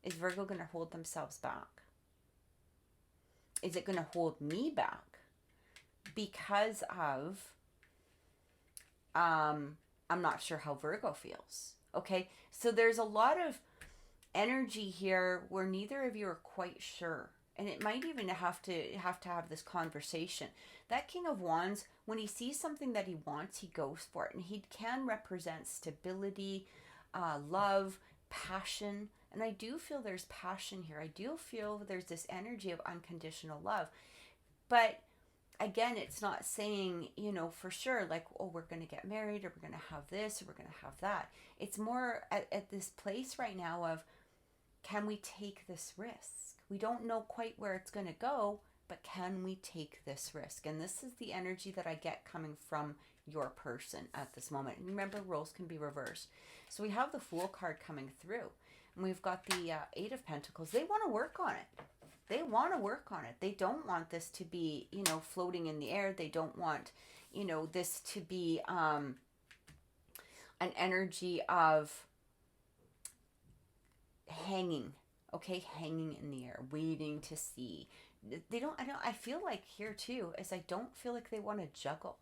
Is Virgo going to hold themselves back? Is it going to hold me back because of, I'm not sure how Virgo feels. Okay, so there's a lot of energy here where neither of you are quite sure. And it might even have to have this conversation. That King of Wands, when he sees something that he wants, he goes for it. And he can represent stability, love, passion. And I do feel there's passion here. I do feel there's this energy of unconditional love. But again, it's not saying, for sure, like, oh, we're going to get married, or we're going to have this, or we're going to have that. It's more at this place right now of, can we take this risk? We don't know quite where it's going to go, but can we take this risk? And this is the energy that I get coming from your person at this moment. And remember, roles can be reversed. So we have the Fool card coming through. And we've got the Eight of Pentacles. They want to work on it. They want to work on it. They don't want this to be, floating in the air. They don't want, this to be an energy of hanging. Okay, hanging in the air, waiting to see. I feel like here too, is I don't feel like they want to juggle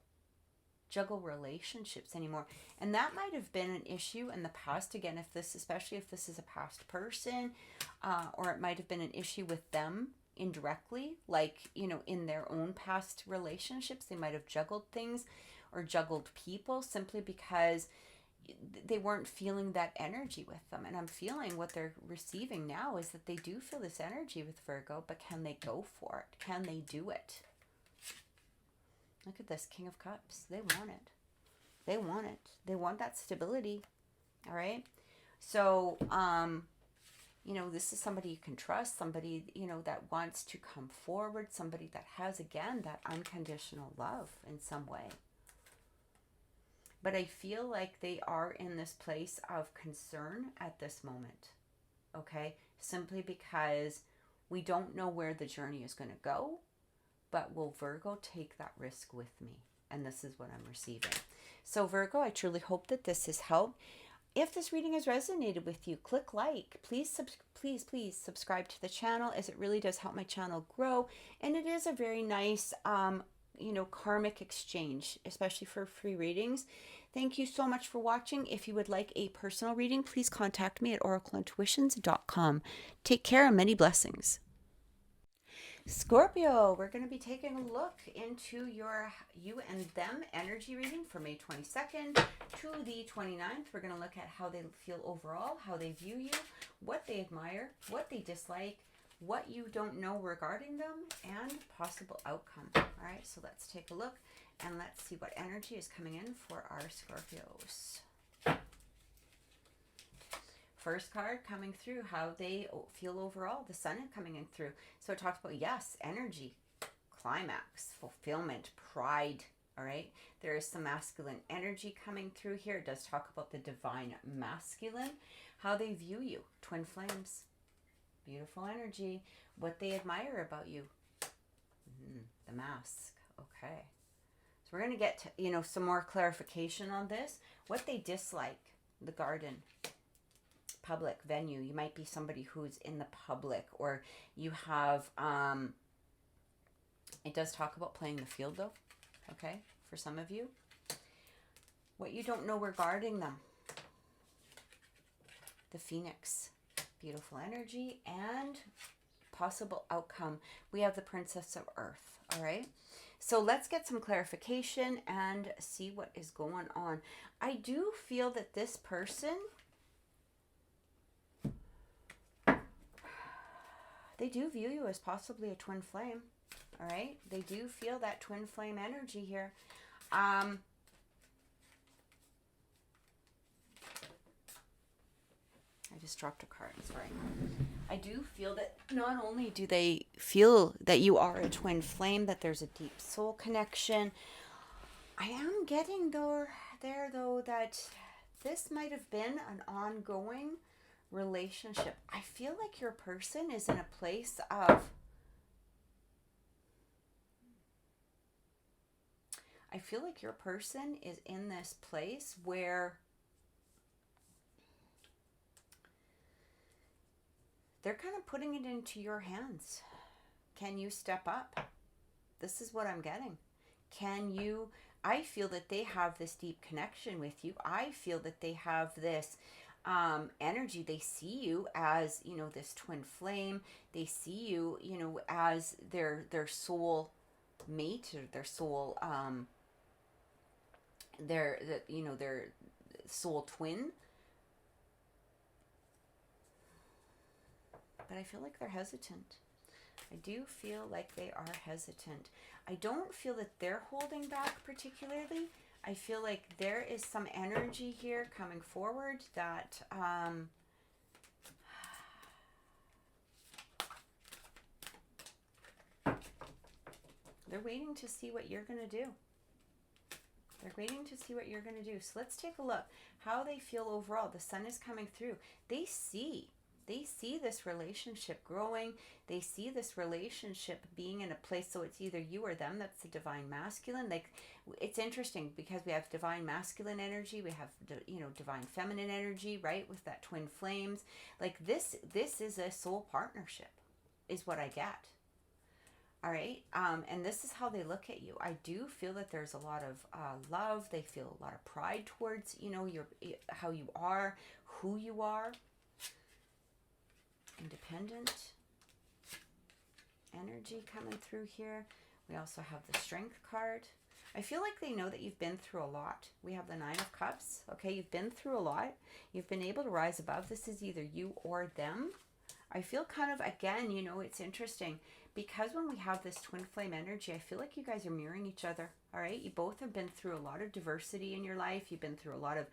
juggle relationships anymore. And that might have been an issue in the past. Again, if this, especially if this is a past person, or it might have been an issue with them indirectly, like, you know, in their own past relationships, they might have juggled things or juggled people simply because they weren't feeling that energy with them. And I'm feeling what they're receiving now is that they do feel this energy with Virgo, but can they go for it? Can they do it? Look at this King of Cups. They want it. They want it. They want that stability. All right. So, you know, this is somebody you can trust, somebody, you know, that wants to come forward, somebody that has, again, that unconditional love in some way. But I feel like they are in this place of concern at this moment, okay? Simply because we don't know where the journey is going to go, but will Virgo take that risk with me? And this is what I'm receiving. So Virgo, I truly hope that this has helped. If this reading has resonated with you, click like. Please subscribe to the channel, as it really does help my channel grow. And it is a very nice, you know, karmic exchange, especially for free readings. Thank you so much for watching. If you would like a personal reading, please contact me at oracleintuitions.com. Take care and many blessings. Scorpio, we're going to be taking a look into your you and them energy reading for May 22nd to the 29th. We're going to look at how they feel overall, how they view you, what they admire, what they dislike, what you don't know regarding them, and possible outcome. All right, so let's take a look and let's see what energy is coming in for our Scorpios. First card coming through, how they feel overall, the Sun coming in through. So it talks about, yes, energy, climax, fulfillment, pride, all right? There is some masculine energy coming through here. It does talk about the divine masculine, how they view you, twin flames, beautiful energy, what they admire about you, the mask, okay. So we're going to get, you know, some more clarification on this, what they dislike, the garden, public venue. You might be somebody who's in the public, or you have it does talk about playing the field though, okay, for some of you. What you don't know regarding them, the Phoenix, beautiful energy, and possible outcome. We have the Princess of Earth. All right, so let's get some clarification and see what is going on. I do feel that this person, they do view you as possibly a twin flame, all right? They do feel that twin flame energy here. I just dropped a card, sorry. I do feel that not only do they feel that you are a twin flame, that there's a deep soul connection. I am getting there though, that this might have been an ongoing relationship. I feel like your person is in a place of, I feel like your person is in this place where they're kind of putting it into your hands. Can you step up? This is what I'm getting. Can you, I feel that they have this deep connection with you. I feel that they have this energy. They see you as, you know, this twin flame. They see you, you know, as their soul mate, or their soul, their soul twin. But I feel like they're hesitant. I do feel like they are hesitant. I don't feel that they're holding back particularly. I feel like there is some energy here coming forward that they're waiting to see what you're going to do. They're waiting to see what you're going to do. So let's take a look. How they feel overall. The Sun is coming through. They see this relationship growing. They see this relationship being in a place, so it's either you or them. That's the divine masculine. Like, it's interesting because we have divine masculine energy, we have, you know, divine feminine energy, right, with that twin flames. Like, this is a soul partnership is what I get. All right. And this is how they look at you. I do feel that there's a lot of love. They feel a lot of pride towards, you know, how you are, who you are. Independent energy coming through here. We also have the Strength card. I feel like they know that you've been through a lot. We have the Nine of Cups. Okay, you've been through a lot. You've been able to rise above. This is either you or them. I feel kind of, again, you know, it's interesting because when we have this twin flame energy, I feel like you guys are mirroring each other. All right, you both have been through a lot of diversity in your life. You've been through a lot of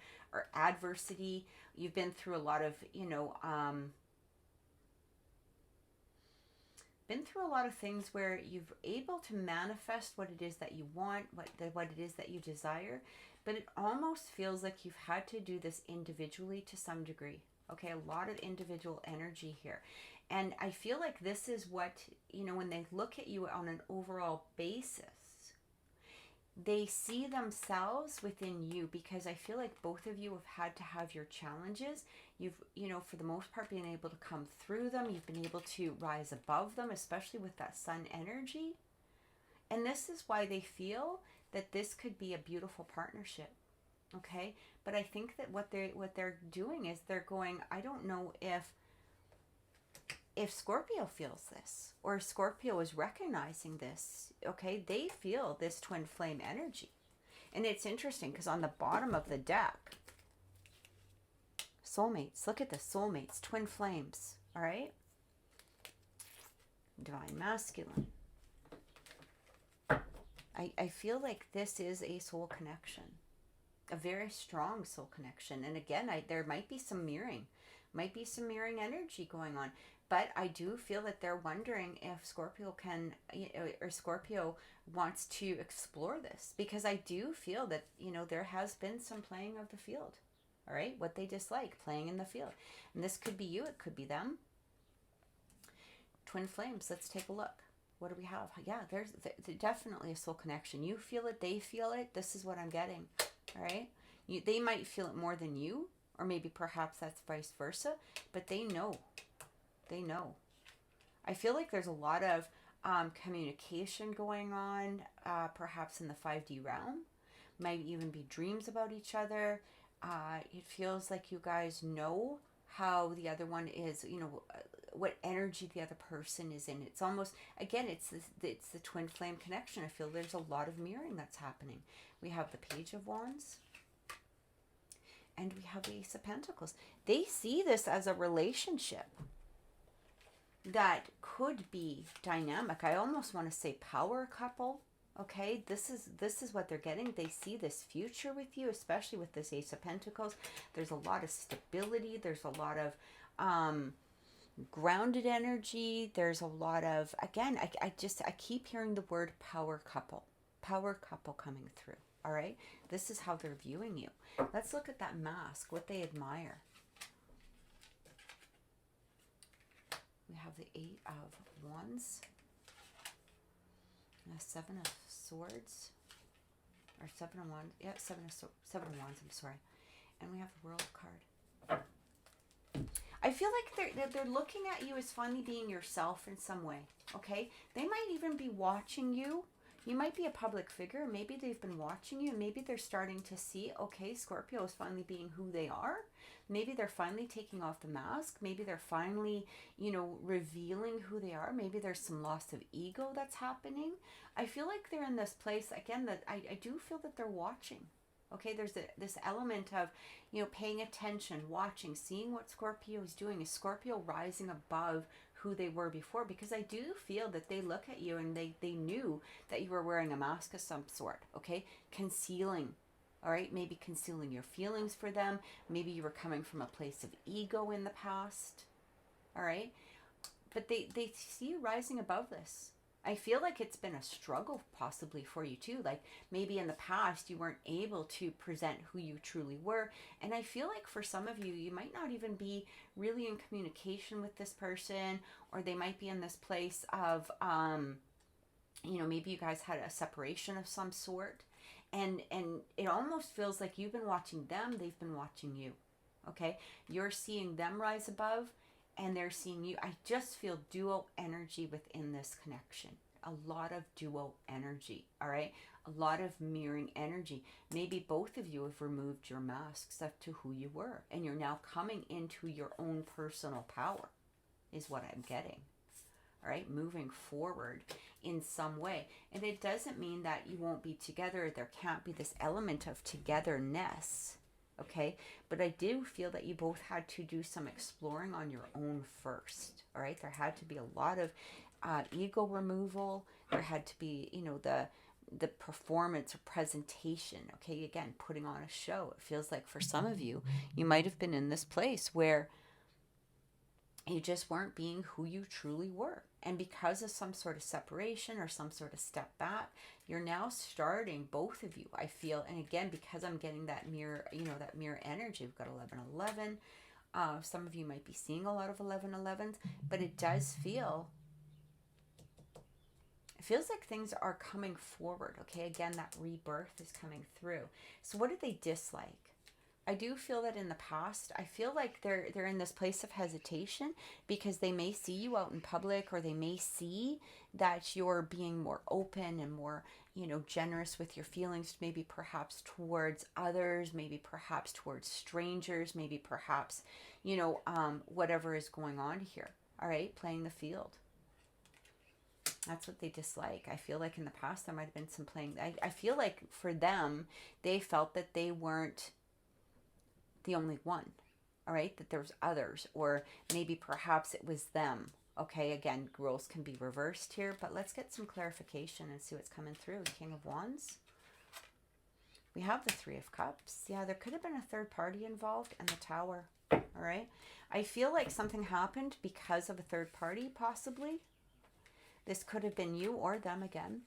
adversity. You've been through a lot of, you know, been through a lot of things where you've able to manifest what it is that you want, what it is that you desire, but it almost feels like you've had to do this individually to some degree. Okay, a lot of individual energy here. And I feel like this is what, you know, when they look at you on an overall basis, they see themselves within you, because I feel like both of you have had to have your challenges. You've, you know, for the most part, been able to come through them. You've been able to rise above them, especially with that sun energy. And this is why they feel that this could be a beautiful partnership. Okay, but I think that what they're doing is they're going, I don't know if Scorpio feels this, or Scorpio is recognizing this. Okay, they feel this twin flame energy. And it's interesting because on the bottom of the deck, soulmates, look at the soulmates, twin flames. All right, divine masculine. I feel like this is a soul connection, a very strong soul connection. And again, there might be some mirroring energy going on. But I do feel that they're wondering if Scorpio can, or Scorpio wants to explore this, because I do feel that, you know, there has been some playing of the field. All right, what they dislike, playing in the field. And this could be you, it could be them. Twin flames, let's take a look. What do we have? Yeah, there's definitely a soul connection. You feel it, they feel it. This is what I'm getting. All right, they might feel it more than you, or maybe perhaps that's vice versa, but they know. They know. I feel like there's a lot of communication going on, perhaps in the 5D realm. Might even be dreams about each other. It feels like you guys know how the other one is, you know, what energy the other person is in. It's almost, again, it's the twin flame connection. I feel there's a lot of mirroring that's happening. We have the Page of Wands. And we have the Ace of Pentacles. They see this as a relationship that could be dynamic. I almost want to say power couple. Okay, this is what they're getting. They see this future with you, especially with this Ace of Pentacles. There's a lot of stability. There's a lot of grounded energy. There's a lot of, again, I keep hearing the word power couple coming through. All right, this is how they're viewing you. Let's look at that mask, what they admire. We have the Eight of Wands, and the Seven of Swords, or Seven of Wands. Yeah, Seven of Wands. I'm sorry, and we have the World card. I feel like they're looking at you as finally being yourself in some way. Okay, they might even be watching you. You might be a public figure. Maybe they've been watching you. Maybe they're starting to see, okay, Scorpio is finally being who they are. Maybe they're finally taking off the mask. Maybe they're finally, you know, revealing who they are. Maybe there's some loss of ego that's happening. I feel like they're in this place, again, that I do feel that they're watching. Okay, there's this element of, you know, paying attention, watching, seeing what Scorpio is doing. Is Scorpio rising above who they were before? Because I do feel that they look at you and they knew that you were wearing a mask of some sort, okay? Concealing, all right? Maybe concealing your feelings for them. Maybe you were coming from a place of ego in the past, all right? But they see you rising above this. I feel like it's been a struggle possibly for you too. Like maybe in the past you weren't able to present who you truly were. And I feel like for some of you, you might not even be really in communication with this person, or they might be in this place of, you know, maybe you guys had a separation of some sort. And it almost feels like you've been watching them, they've been watching you. Okay? You're seeing them rise above, and they're seeing you. I just feel dual energy within this connection. A lot of duo energy, all right? A lot of mirroring energy. Maybe both of you have removed your masks up to who you were, and you're now coming into your own personal power, is what I'm getting. All right, moving forward in some way. And it doesn't mean that you won't be together. There can't be this element of togetherness, okay? But I do feel that you both had to do some exploring on your own first, all right? There had to be a lot of ego removal. There had to be, you know, the performance or presentation, okay? Again, putting on a show. It feels like for some of you, you might have been in this place where you just weren't being who you truly were. And because of some sort of separation or some sort of step back, you're now starting, both of you, I feel. And again, because I'm getting that mirror, you know, that mirror energy, we've got 1111. Some of you might be seeing a lot of 1111s, but it does feel, it feels like things are coming forward. Okay, again, that rebirth is coming through. So what did they dislike? I do feel that in the past, I feel like they're in this place of hesitation because they may see you out in public, or they may see that you're being more open and more, you know, generous with your feelings, maybe perhaps towards others, maybe perhaps towards strangers, maybe perhaps, you know, whatever is going on here. All right, playing the field. That's what they dislike. I feel like in the past there might have been some playing. I feel like for them, they felt that they weren't the only one, all right, that there's others, or maybe perhaps it was them. Okay, again, roles can be reversed here, but let's get some clarification and see what's coming through. King of Wands. We have the Three of Cups. Yeah, there could have been a third party involved, and the Tower. All right, I feel like something happened because of a third party, possibly. This could have been you or them again.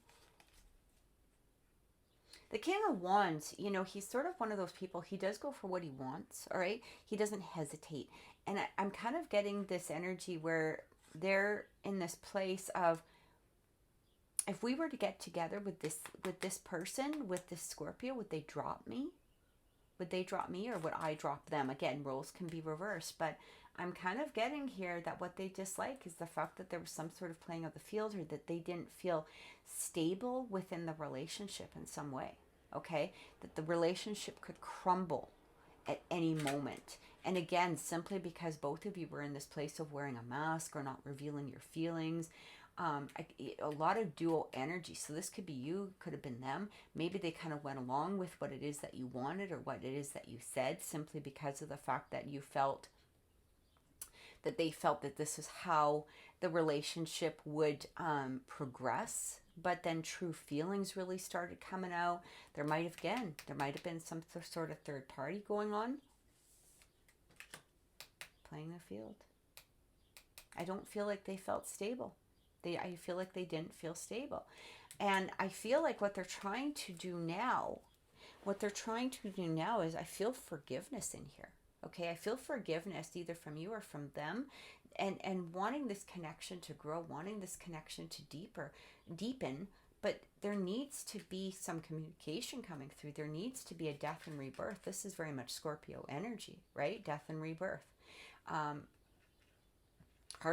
The King of Wands, you know, he's sort of one of those people, he does go for what he wants, all right? He doesn't hesitate. And I'm kind of getting this energy where they're in this place of, if we were to get together with this person, with this Scorpio, would they drop me? Would they drop me, or would I drop them? Again, roles can be reversed, but I'm kind of getting here that what they dislike is the fact that there was some sort of playing of the field, or that they didn't feel stable within the relationship in some way, okay? That the relationship could crumble at any moment. And again, simply because both of you were in this place of wearing a mask or not revealing your feelings. A lot of dual energy. So this could be you, could have been them. Maybe they kind of went along with what it is that you wanted, or what it is that you said, simply because of the fact that you felt that they felt that this is how the relationship would progress. But then true feelings really started coming out. There might have been some sort of third party going on. Playing the field. I don't feel like they felt stable. I feel like they didn't feel stable. And I feel like what they're trying to do now is, I feel forgiveness in here. Okay, I feel forgiveness either from you or from them, and wanting this connection to grow, wanting this connection to deepen, but there needs to be some communication coming through. There needs to be a death and rebirth. This is very much Scorpio energy, right? Death and rebirth. Heart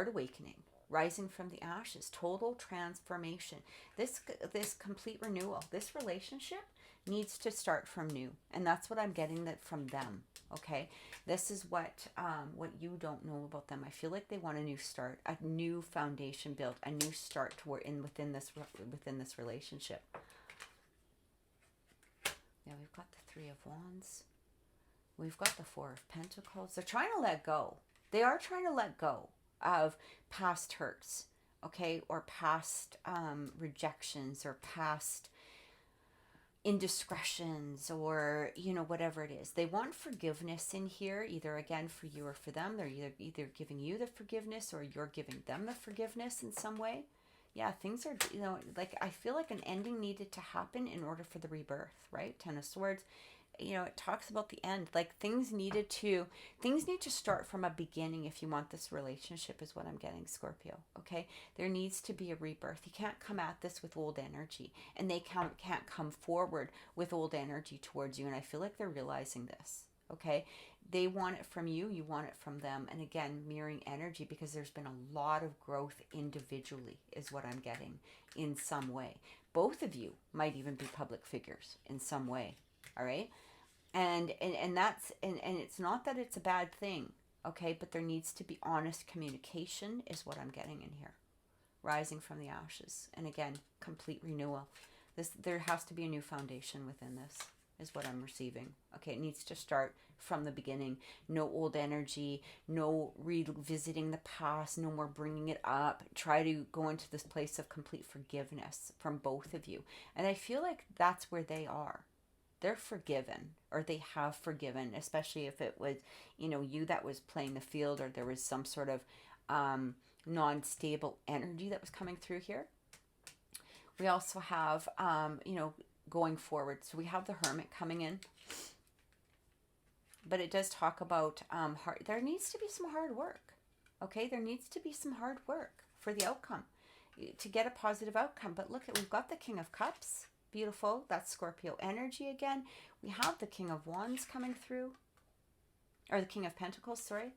awakening, rising from the ashes, total transformation. This complete renewal. This relationship needs to start from new, and that's what I'm getting that from them. Okay, this is what you don't know about them. I feel like they want a new start, a new foundation built, a new start within this relationship. Yeah, we've got the Three of Wands. We've got the Four of Pentacles. They're trying to let go. They are trying to let go of past hurts, okay, or past rejections, or past indiscretions, or, you know, whatever it is. They want forgiveness in here, either again for you or for them. They're either giving you the forgiveness, or you're giving them the forgiveness in some way. Yeah, things are, you know, like, I feel like an ending needed to happen in order for the rebirth, right? Ten of Swords. You know, it talks about the end. Like, things need to start from a beginning if you want this relationship, is what I'm getting, Scorpio. Okay, there needs to be a rebirth. You can't come at this with old energy, and they can't come forward with old energy towards you. And I feel like they're realizing this. okay? They want it from you, you want it from them. And again, mirroring energy, because there's been a lot of growth individually is what I'm getting in some way. Both of you might even be public figures in some way, all right? And it's not that it's a bad thing, okay? But there needs to be honest communication is what I'm getting in here. Rising from the ashes. And again, complete renewal. There has to be a new foundation within this, is what I'm receiving. Okay, it needs to start from the beginning. No old energy, no revisiting the past, no more bringing it up. Try to go into this place of complete forgiveness from both of you. And I feel like that's where they are. They're forgiven, or they have forgiven, especially if it was, you that was playing the field, or there was some sort of non-stable energy that was coming through here. We also have, going forward. So we have the Hermit coming in. But it does talk about there needs to be some hard work. Okay, there needs to be some hard work for the outcome, to get a positive outcome. But look, we've got the King of Cups. Beautiful. That's Scorpio energy again. We have the King of Wands coming through. Or the King of Pentacles, sorry.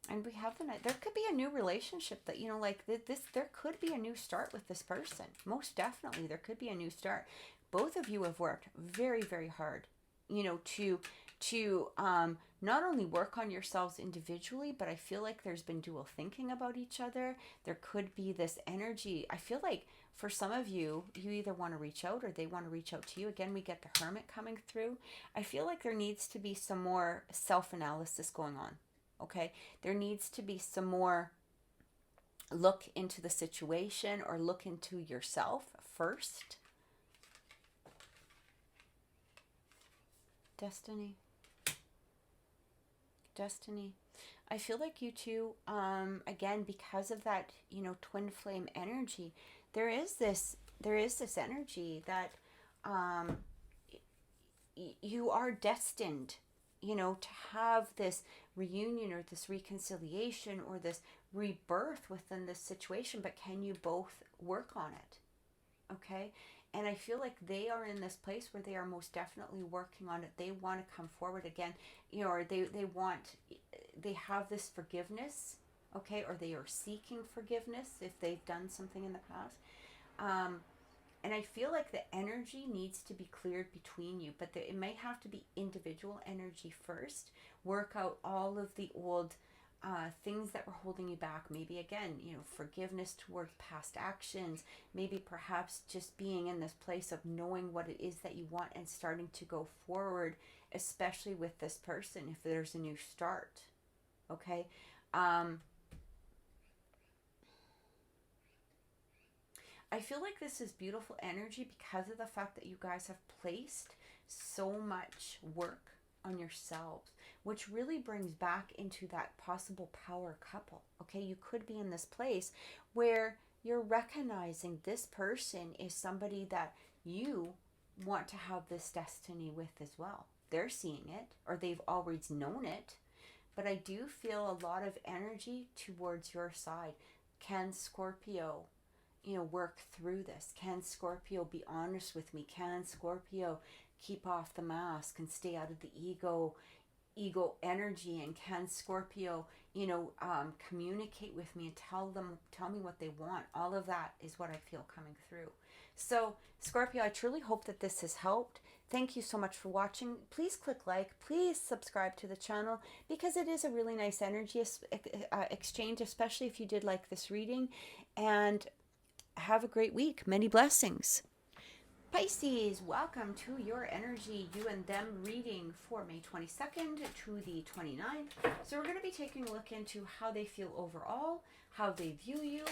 And we have the Knight. There could be a new relationship that, like this, there could be a new start with this person. Most definitely, there could be a new start. Both of you have worked very, very hard, to not only work on yourselves individually, but I feel like there's been dual thinking about each other. There could be this energy. I feel like for some of you, you either want to reach out or they want to reach out to you. Again, we get the Hermit coming through. I feel like there needs to be some more self-analysis going on. Okay, there needs to be some more look into the situation, or look into yourself first. Destiny. I feel like you two, again, because of that, twin flame energy, there is this energy that you are destined, to have this reunion, or this reconciliation, or this rebirth within this situation. But can you both work on it? Okay. And I feel like they are in this place where they are most definitely working on it. They want to come forward again, or they have this forgiveness, okay, or they are seeking forgiveness if they've done something in the past. And I feel like the energy needs to be cleared between you, but it might have to be individual energy first. Work out all of the old things that were holding you back. Maybe again, forgiveness towards past actions. Maybe perhaps just being in this place of knowing what it is that you want and starting to go forward, especially with this person if there's a new start. Okay. I feel like this is beautiful energy because of the fact that you guys have placed so much work on yourselves, which really brings back into that possible power couple. Okay, you could be in this place where you're recognizing this person is somebody that you want to have this destiny with as well. They're seeing it, or they've always known it, but I do feel a lot of energy towards your side. Can Scorpio work through this? Can Scorpio be honest with me? Can Scorpio keep off the mask and stay out of the ego energy? And can Scorpio, communicate with me and tell me what they want? All of that is what I feel coming through. So Scorpio, I truly hope that this has helped. Thank you so much for watching. Please click like, please subscribe to the channel, because it is a really nice energy exchange, especially if you did like this reading. And have a great week. Many blessings. Pisces, welcome to your energy, you and them reading for May 22nd to the 29th. So we're going to be taking a look into how they feel overall, how they view you,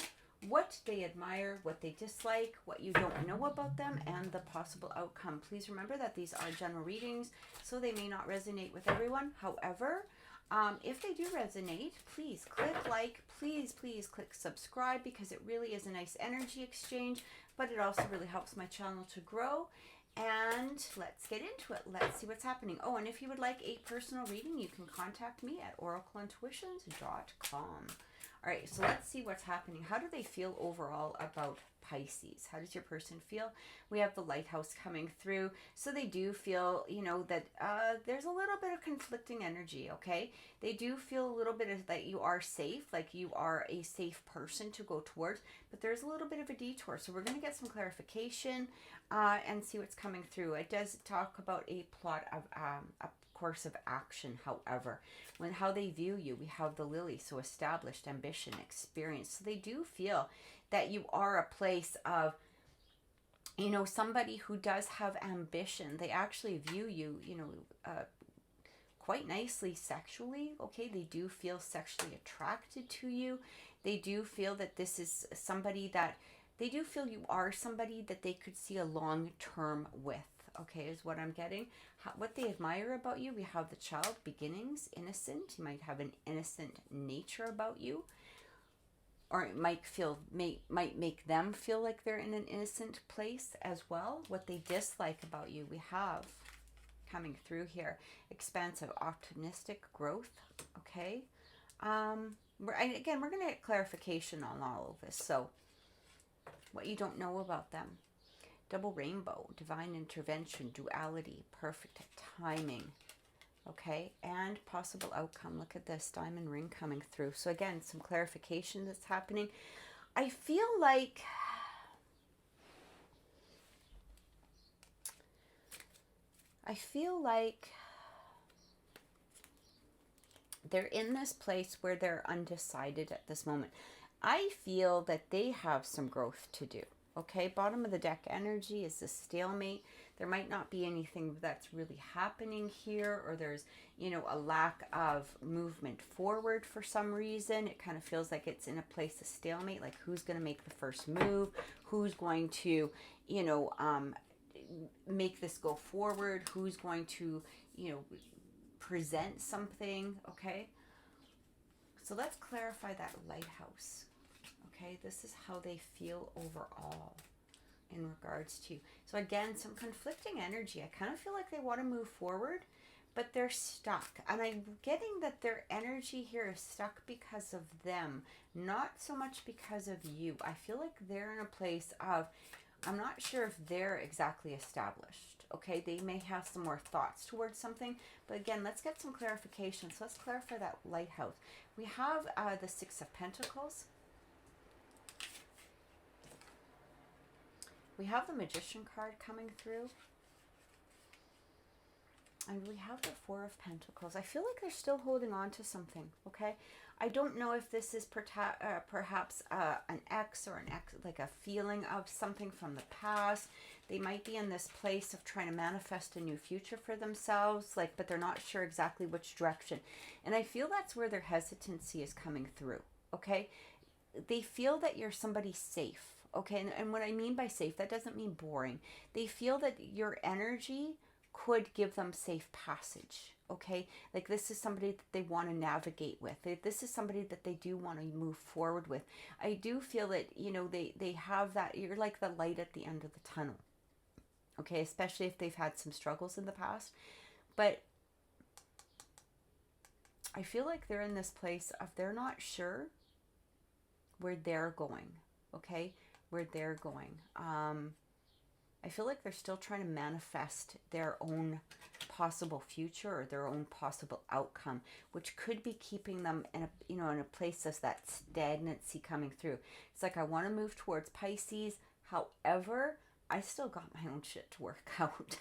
what they admire, what they dislike, what you don't know about them, and the possible outcome. Please remember that these are general readings, so they may not resonate with everyone. However, if they do resonate, please click like, please click subscribe, because it really is a nice energy exchange, but it also really helps my channel to grow. And let's get into it. Let's see what's happening. Oh, and if you would like a personal reading, you can contact me at oracleintuitions.com. All right, so let's see what's happening. How do they feel overall about Pisces. How does your person feel? We have the lighthouse coming through. So they do feel, you know, that there's a little bit of conflicting energy, okay? They do feel a little bit of that you are safe, like you are a safe person to go towards, but there's a little bit of a detour. So we're going to get some clarification and see what's coming through. It does talk about a plot of a course of action. However, when how they view you, we have the lily, so established, ambition, experience. So they do feel that you are a place of, you know, somebody who does have ambition. They actually view you, you know, quite nicely sexually, okay? They do feel sexually attracted to you. They do feel that this is somebody that, they do feel you are somebody that they could see a long term with, okay, is what I'm getting. What they admire about you, we have the child, beginnings, innocent. You might have an innocent nature about you, or it might make them feel like they're in an innocent place as well. What they dislike about you, we have coming through here, expansive, optimistic growth, okay. Again, we're going to get clarification on all of this. So what you don't know about them: double rainbow, divine intervention, duality, perfect timing, okay, and possible outcome. Look at this diamond ring coming through. So again, some clarification that's happening. I feel like they're in this place where they're undecided at this moment. I feel that they have some growth to do. Okay, bottom of the deck energy is a stalemate. There might not be anything that's really happening here, or there's, you know, a lack of movement forward for some reason. It kind of feels like it's in a place of stalemate, like who's going to make the first move, who's going to, you know, make this go forward, who's going to, you know, present something, okay? So let's clarify that lighthouse. Okay, this is how they feel overall in regards to. So again, some conflicting energy. I kind of feel like they want to move forward, but they're stuck. And I'm getting that their energy here is stuck because of them, not so much because of you. I feel like they're in a place of, I'm not sure if they're exactly established. Okay, they may have some more thoughts towards something. But again, let's get some clarification. So let's clarify that lighthouse. We have the Six of Pentacles. We have the Magician card coming through. And we have the Four of Pentacles. I feel like they're still holding on to something, okay? I don't know if this is perhaps an ex, or an ex, like a feeling of something from the past. They might be in this place of trying to manifest a new future for themselves, like, but they're not sure exactly which direction. And I feel that's where their hesitancy is coming through, okay? They feel that you're somebody safe. Okay, and what I mean by safe, that doesn't mean boring. They feel that your energy could give them safe passage, okay? Like this is somebody that they want to navigate with. This is somebody that they do want to move forward with. I do feel that, you know, they have that, you're like the light at the end of the tunnel, okay? Especially if they've had some struggles in the past. But I feel like they're in this place of they're not sure where they're going, okay? Where they're going. I feel like they're still trying to manifest their own possible future, or their own possible outcome, which could be keeping them in a, you know, in a place of that stagnancy coming through. It's like, I want to move towards Pisces. However, I still got my own shit to work out.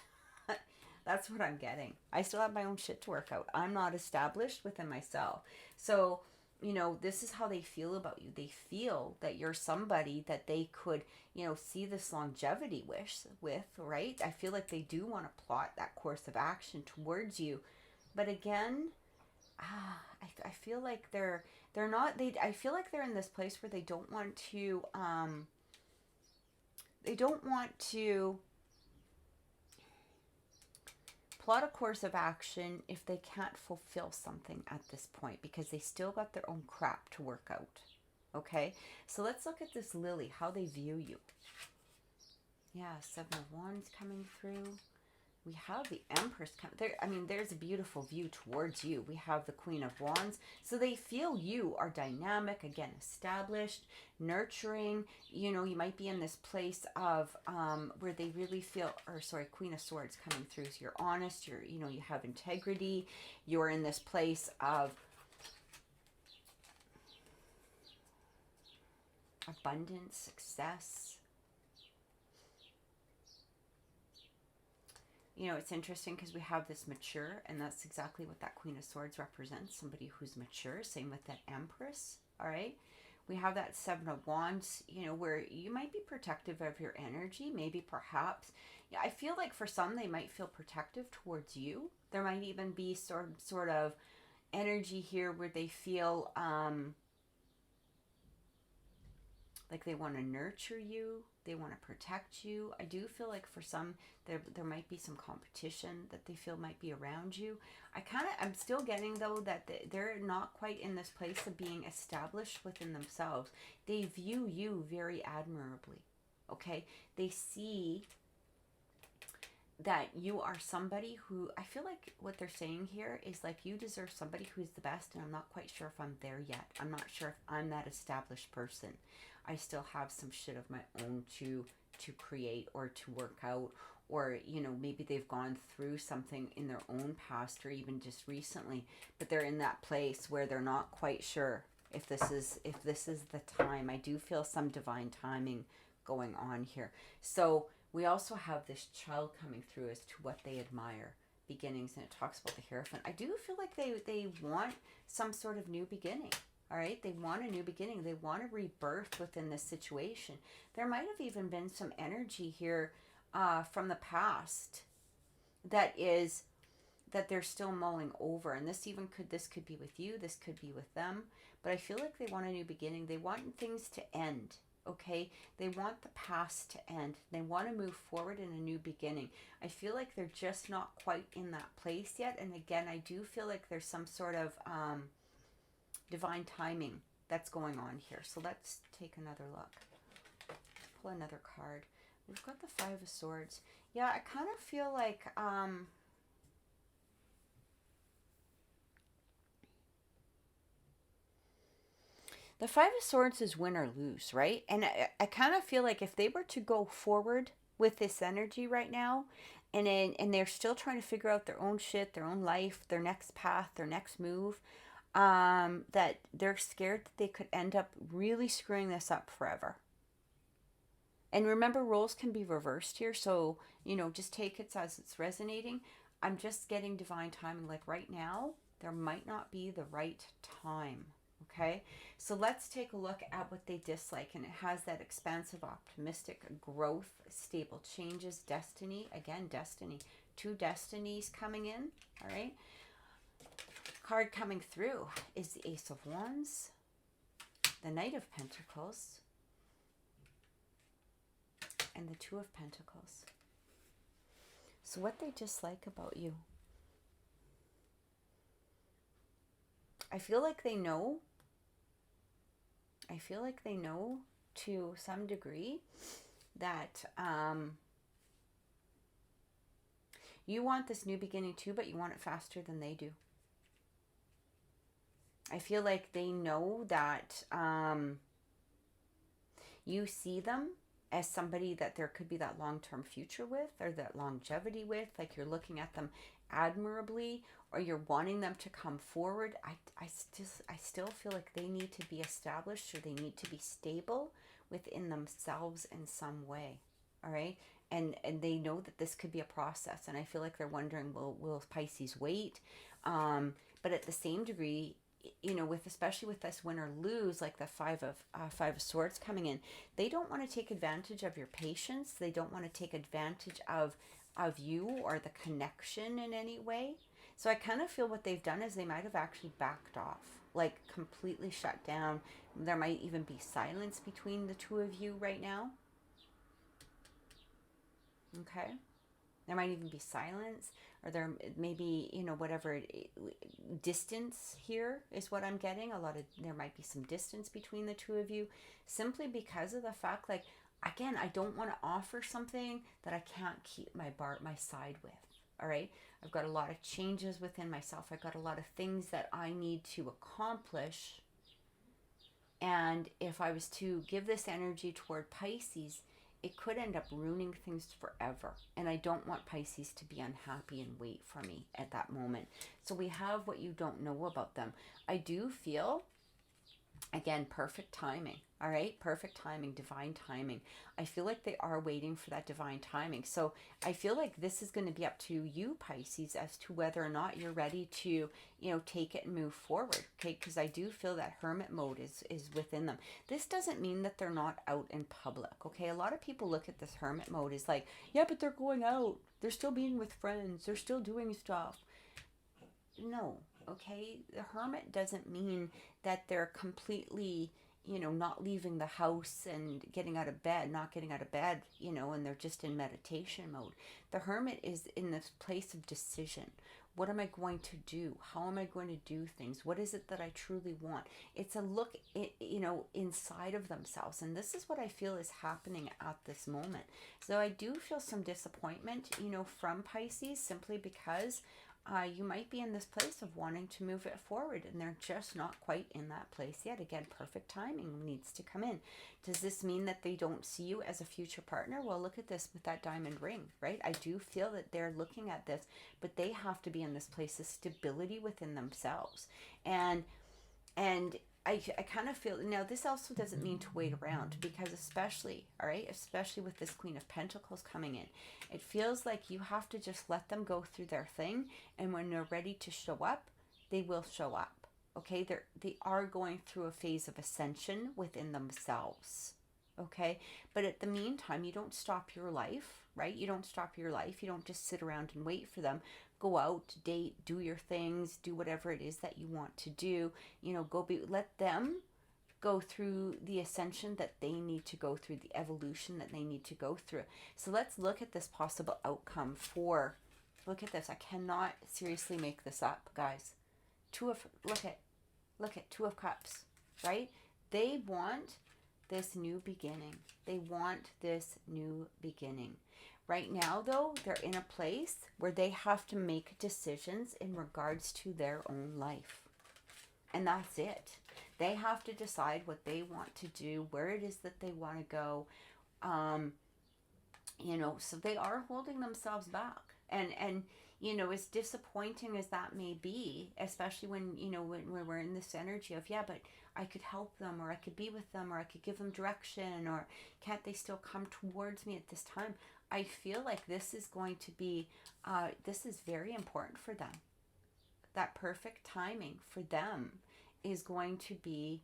That's what I'm getting. I still have my own shit to work out. I'm not established within myself. So, you know, this is how they feel about you. They feel that you're somebody that they could, you know, see this longevity with, right? I feel like they do want to plot that course of action towards you. But again, I feel like they're not, I feel like they're in this place where they don't want to plot a course of action if they can't fulfill something at this point, because they still got their own crap to work out. Okay, so let's look at this lily, how they view you. Yeah, Seven of Wands coming through. we have the Empress coming there. I mean, there's a beautiful view towards you. We have the Queen of Wands. So they feel you are dynamic, again, established, nurturing. You know, you might be in this place of where they really feel, or sorry, Queen of Swords coming through. So you're honest, you know, you have integrity. You're in this place of abundance, success. You know, it's interesting because we have this mature, and that's exactly what that Queen of Swords represents, somebody who's mature. Same with that Empress, all right? We have that Seven of Wands, you know, where you might be protective of your energy, maybe perhaps. Yeah, I feel like for some, they might feel protective towards you. There might even be sort of energy here where they feel like they want to nurture you, they want to protect you. I do feel like for some, there might be some competition that they feel might be around you. I'm still getting though that they're not quite in this place of being established within themselves. They view you very admirably, okay? They see that you are somebody who, I feel like what they're saying here is like, you deserve somebody who's the best, and I'm not quite sure if I'm there yet. I'm not sure if I'm that established person. I still have some shit of my own to create or to work out, or, you know, maybe they've gone through something in their own past or even just recently, but they're in that place where they're not quite sure if this is the time. I do feel some divine timing going on here. So we also have this child coming through as to what they admire, beginnings, and it talks about the Hierophant. I do feel like they want some sort of new beginning. All right, they want a new beginning. They want a rebirth within this situation. There might have even been some energy here from the past that they're still mulling over. And this could be with you. This could be with them. But I feel like they want a new beginning. They want things to end. Okay, they want the past to end. They want to move forward in a new beginning. I feel like they're just not quite in that place yet. And again, I do feel like there's some sort of divine timing that's going on here. So let's take another look. Pull another card. We've got the Five of Swords. Yeah, I kind of feel like the Five of Swords is win or lose, right? And I kind of feel like if they were to go forward with this energy right now, and they're still trying to figure out their own shit, their own life, their next path, their next move, that they're scared that they could end up really screwing this up forever. And remember, roles can be reversed here, so, you know, just take it as it's resonating. I'm just getting divine timing. Like right now, there might not be the right time, okay? So let's take a look at what they dislike, and it has that expansive, optimistic growth, stable changes, destiny. Again, destiny. Two destinies coming in, all right? Card coming through is the Ace of Wands, the Knight of Pentacles, and the Two of Pentacles. So what they dislike about you. I feel like they know. I feel like they know to some degree that you want this new beginning too, but you want it faster than they do. I feel like they know that you see them as somebody that there could be that long-term future with, or that longevity with, like you're looking at them admirably, or you're wanting them to come forward. I still feel like they need to be established, or they need to be stable within themselves in some way. All right. And they know that this could be a process. And I feel like they're wondering, will Pisces wait? But at the same degree, you know, especially with this win or lose, like the Five of Swords coming in, they don't want to take advantage of your patience. They don't want to take advantage of you or the connection in any way. So I kind of feel what they've done is they might have actually backed off, like completely shut down. There might even be silence between the two of you right now. Okay. There might even be silence, or there may be, you know, whatever, distance here is what I'm getting. There might be some distance between the two of you, simply because of the fact, like, again, I don't want to offer something that I can't keep my side with. all right? I've got a lot of changes within myself. I've got a lot of things that I need to accomplish. And if I was to give this energy toward Pisces, it could end up ruining things forever. And I don't want Pisces to be unhappy and wait for me at that moment. So we have what you don't know about them. I do feel, again, perfect timing. All right, perfect timing, divine timing. I feel like they are waiting for that divine timing. So I feel like this is going to be up to you, Pisces, as to whether or not you're ready to, you know, take it and move forward. Okay, because I do feel that hermit mode is within them. This doesn't mean that they're not out in public. Okay, a lot of people look at this hermit mode as like, yeah, but they're going out. They're still being with friends. They're still doing stuff. No, okay, the hermit doesn't mean that they're completely, you know, not leaving the house and getting out of bed, not getting out of bed, you know, and they're just in meditation mode. The hermit is in this place of decision. What am I going to do? How am I going to do things? What is it that I truly want? It's a look, you know, inside of themselves. And this is what I feel is happening at this moment. So I do feel some disappointment, you know, from Pisces, simply because you might be in this place of wanting to move it forward, and they're just not quite in that place yet. Again, perfect timing needs to come in. Does this mean that they don't see you as a future partner? Well, look at this with that diamond ring, right? I do feel that they're looking at this, but they have to be in this place of stability within themselves. And I kind of feel, now this also doesn't mean to wait around, because especially, all right, especially with this Queen of Pentacles coming in, it feels like you have to just let them go through their thing, and when they're ready to show up, they will show up. Okay, they are going through a phase of ascension within themselves. Okay, but at the meantime, you don't stop your life, right? You don't stop your life. You don't just sit around and wait for them. Go out, date, do your things, do whatever it is that you want to do. You know, let them go through the ascension that they need to go through, the evolution that they need to go through. So let's look at this possible outcome for, look at this. I cannot seriously make this up, guys. Look at Two of Cups, right? They want this new beginning. They want this new beginning. Right now, though, they're in a place where they have to make decisions in regards to their own life. And that's it. They have to decide what they want to do, where it is that they want to go. You know, so they are holding themselves back. And you know, as disappointing as that may be, especially when, you know, when we're in this energy of, yeah, but I could help them, or I could be with them, or I could give them direction, or can't they still come towards me at this time? I feel like this is going to be, this is very important for them. That perfect timing for them is going to be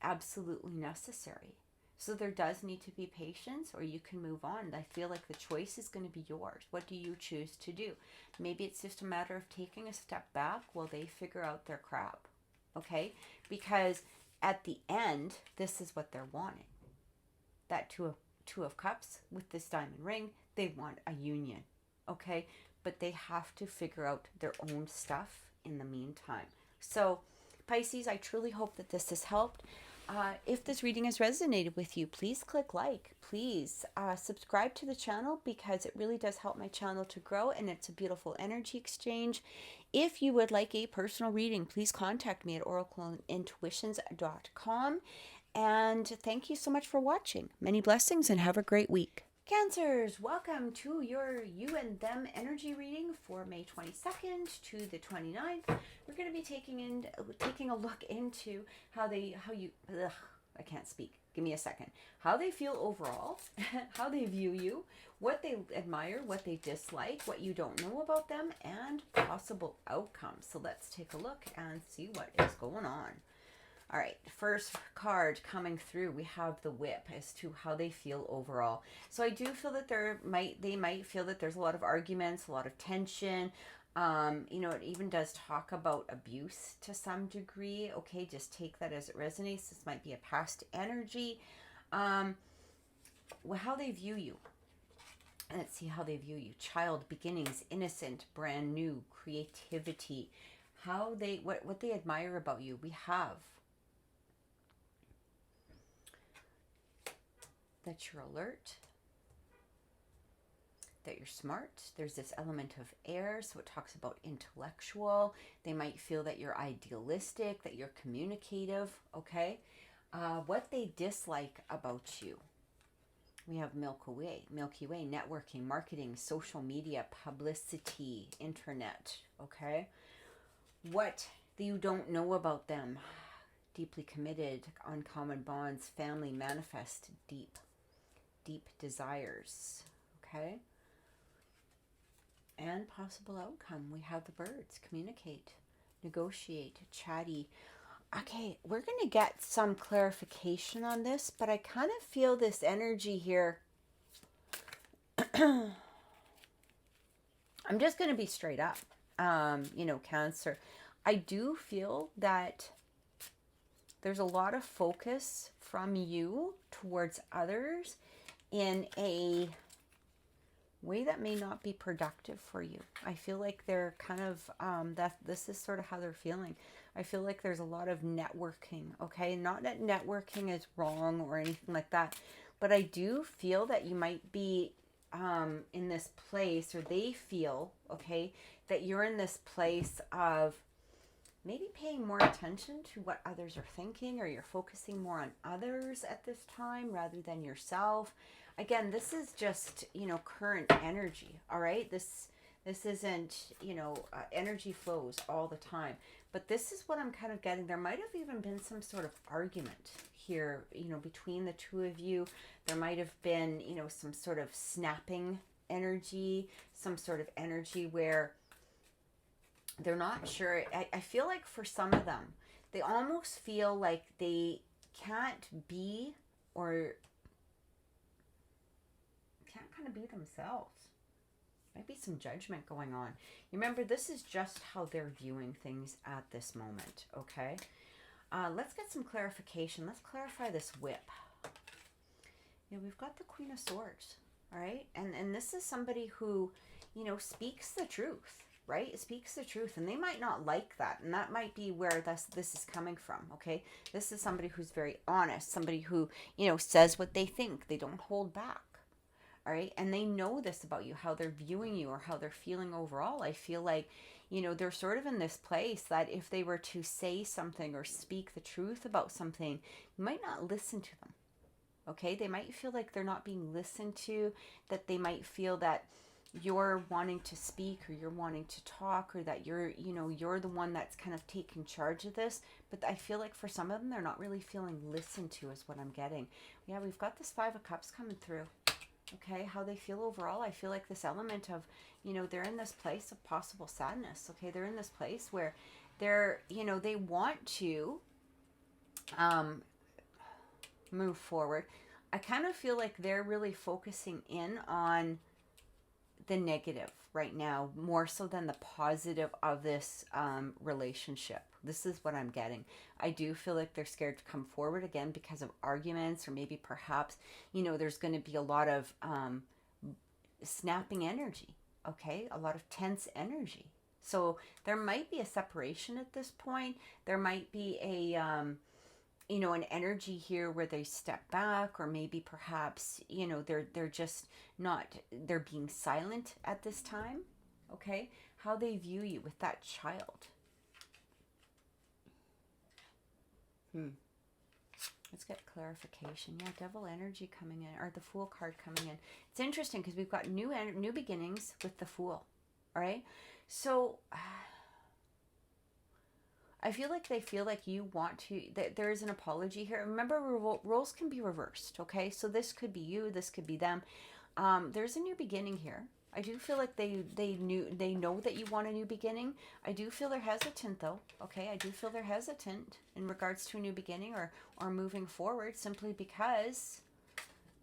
absolutely necessary. So there does need to be patience, or you can move on. I feel like the choice is going to be yours. What do you choose to do? Maybe it's just a matter of taking a step back while they figure out their crap. Okay? Because at the end, this is what they're wanting. That Two of Cups with this diamond ring, they want a union. Okay? But they have to figure out their own stuff in the meantime. So, Pisces, I truly hope that this has helped. If this reading has resonated with you, please click like. Please subscribe to the channel, because it really does help my channel to grow, and it's a beautiful energy exchange. If you would like a personal reading, please contact me at oracleintuitions.com. And thank you so much for watching. Many blessings and have a great week. Cancers, welcome to your you and them energy reading for May 22nd to the 29th. We're going to be taking a look into how they feel overall, how they view you, what they admire, what they dislike, what you don't know about them, and possible outcomes. So let's take a look and see what is going on. All right, first card coming through, we have the Whip as to how they feel overall. So I do feel that they might feel that there's a lot of arguments, a lot of tension. You know, it even does talk about abuse to some degree. Okay, just take that as it resonates. This might be a past energy. How they view you. Let's see how they view you. Child, beginnings, innocent, brand new, creativity. What they admire about you. We have that you're alert, that you're smart. There's this element of air, so it talks about intellectual. They might feel that you're idealistic, that you're communicative, okay? What they dislike about you. We have Milky Way, networking, marketing, social media, publicity, internet, okay? What you don't know about them. Deeply committed, uncommon bonds, family, manifest, deep desires, okay? And possible outcome. We have the birds, communicate, negotiate, chatty. Okay, we're going to get some clarification on this, but I kind of feel this energy here. I'm just going to be straight up. Cancer. I do feel that there's a lot of focus from you towards others in a way that may not be productive for you. I feel like they're kind of, that this is sort of how they're feeling. I feel like there's a lot of networking, okay? Not that networking is wrong or anything like that, but I do feel that you might be in this place, or they feel, okay, that you're in this place of maybe paying more attention to what others are thinking, or you're focusing more on others at this time rather than yourself. Again, this is just, current energy, all right? This isn't, energy flows all the time. But this is what I'm kind of getting. There might have even been some sort of argument here, between the two of you. There might have been, some sort of snapping energy, some sort of energy where they're not sure. I feel like for some of them, they almost feel like they can't be, or can't kind of be themselves. Might be some judgment going on. Remember, this is just how they're viewing things at this moment, okay? Let's get some clarification. Let's clarify this whip. We've got the Queen of Swords, all right? And this is somebody who, speaks the truth, right? It speaks the truth, and they might not like that, and that might be where this is coming from, okay? This is somebody who's very honest, somebody who, says what they think. They don't hold back, all right? And they know this about you, how they're viewing you or how they're feeling overall. I feel like, they're sort of in this place that if they were to say something or speak the truth about something, you might not listen to them, okay? They might feel like they're not being listened to, that they might feel that you're wanting to speak, or you're wanting to talk, or that you're the one that's kind of taking charge of this. But I feel like for some of them, they're not really feeling listened to, is what I'm getting. Yeah, we've got this Five of Cups coming through. Okay, how they feel overall. I feel like this element of, they're in this place of possible sadness. Okay, they're in this place where they're, they want to move forward. I kind of feel like they're really focusing in on the negative right now, more so than the positive of this relationship. This is what I'm getting. I do feel like they're scared to come forward again because of arguments, or maybe perhaps, there's going to be a lot of snapping energy, okay? A lot of tense energy. So there might be a separation at this point. There might be a, an energy here where they step back, or maybe perhaps, they're just not, they're being silent at this time, okay? How they view you with that child. Let's get clarification. Yeah, Devil energy coming in, or the Fool card coming in. It's interesting because we've got new beginnings with the Fool, all right? So I feel like they feel like you want to, that there is an apology here. Remember, roles can be reversed, okay? So this could be you, this could be them. There's a new beginning here. I do feel like they know that you want a new beginning. I do feel they're hesitant though, okay? I do feel they're hesitant in regards to a new beginning, or moving forward, simply because,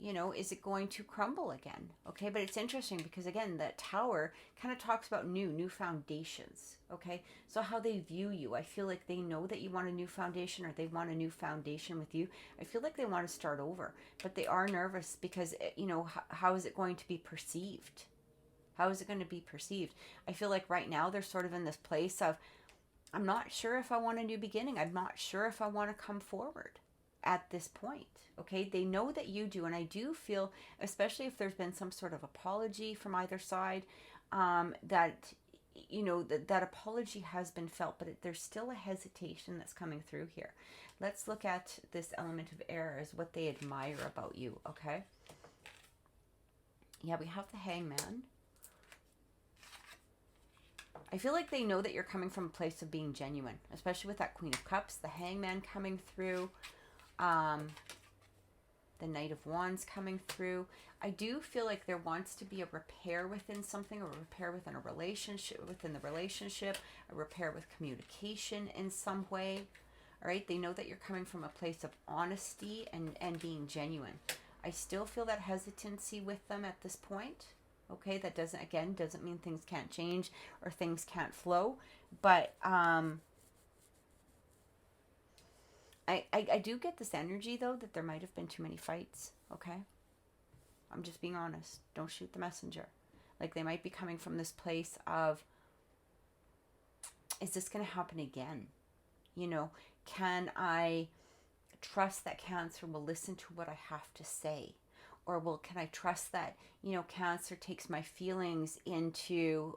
is it going to crumble again? Okay, but it's interesting because, again, that Tower kind of talks about new foundations, okay? So how they view you, I feel like they know that you want a new foundation, or they want a new foundation with you. I feel like they want to start over, but they are nervous because, how is it going to be perceived? How is it going to be perceived? I feel like right now they're sort of in this place of, I'm not sure if I want a new beginning. I'm not sure if I want to come forward at this point. Okay, they know that you do, and I do feel, especially if there's been some sort of apology from either side, that that apology has been felt, but there's still a hesitation that's coming through here. Let's look at this element of air as what they admire about you. Okay, yeah, we have the Hangman. I feel like they know that you're coming from a place of being genuine, especially with that Queen of Cups, the Hangman coming through, the Knight of Wands coming through. I do feel like there wants to be a repair within something, a repair within a relationship, a repair with communication in some way. All right, they know that you're coming from a place of honesty and being genuine. I still feel that hesitancy with them at this point. Okay, that doesn't mean things can't change or things can't flow, but I do get this energy, though, that there might have been too many fights, okay? I'm just being honest. Don't shoot the messenger. Like, they might be coming from this place of, is this going to happen again? Can I trust that Cancer will listen to what I have to say? Or can I trust that, Cancer takes my feelings into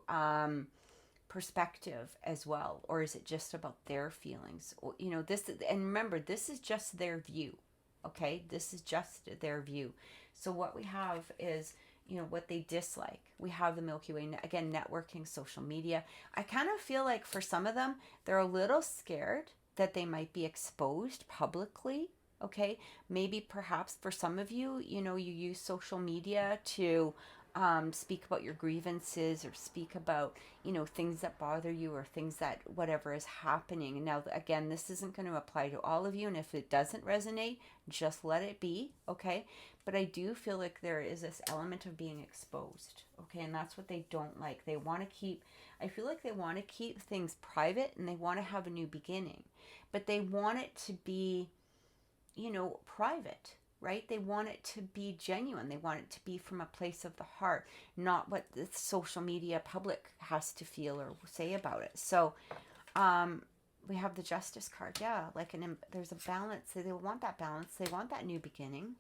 perspective as well? Or is it just about their feelings? Or, and remember, this is just their view. Okay, this is just their view. So what we have is, what they dislike. We have the Milky Way, again, networking, social media. I kind of feel like for some of them, they're a little scared that they might be exposed publicly. Okay, maybe perhaps for some of you, you use social media to speak about your grievances or speak about, things that bother you or things that whatever is happening. And now, again, this isn't going to apply to all of you. And if it doesn't resonate, just let it be. Okay. But I do feel like there is this element of being exposed. Okay. And that's what they don't like. I feel like they want to keep things private and they want to have a new beginning, but they want it to be, private. Right? They want it to be genuine. They want it to be from a place of the heart, not what the social media public has to feel or say about it. So we have the Justice card. Yeah, there's a balance. They want that balance. They want that new beginning.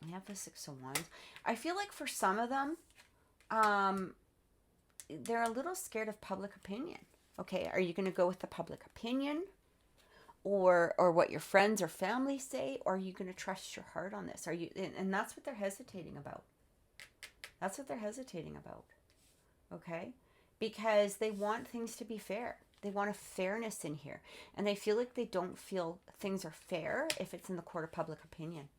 We have the Six of Wands. I feel like for some of them, they're a little scared of public opinion. Okay, are you going to go with the public opinion? Or what your friends or family say, or are you going to trust your heart on this? And that's what they're hesitating about. That's what they're hesitating about. Okay? Because they want things to be fair. They want a fairness in here. And they feel like they don't feel things are fair if it's in the court of public opinion.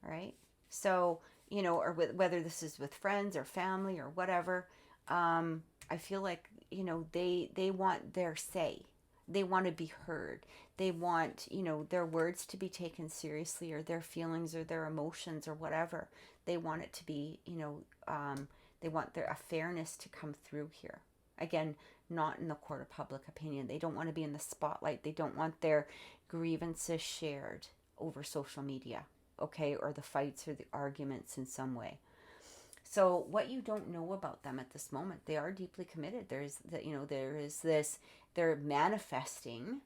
All right? So, or whether this is with friends or family or whatever, I feel like, they want their say. They want to be heard. They want, their words to be taken seriously, or their feelings or their emotions or whatever. They want it to be, they want a fairness to come through here. Again, not in the court of public opinion. They don't want to be in the spotlight. They don't want their grievances shared over social media, okay, or the fights or the arguments in some way. So what you don't know about them at this moment, they are deeply committed. There is this, they're manifesting,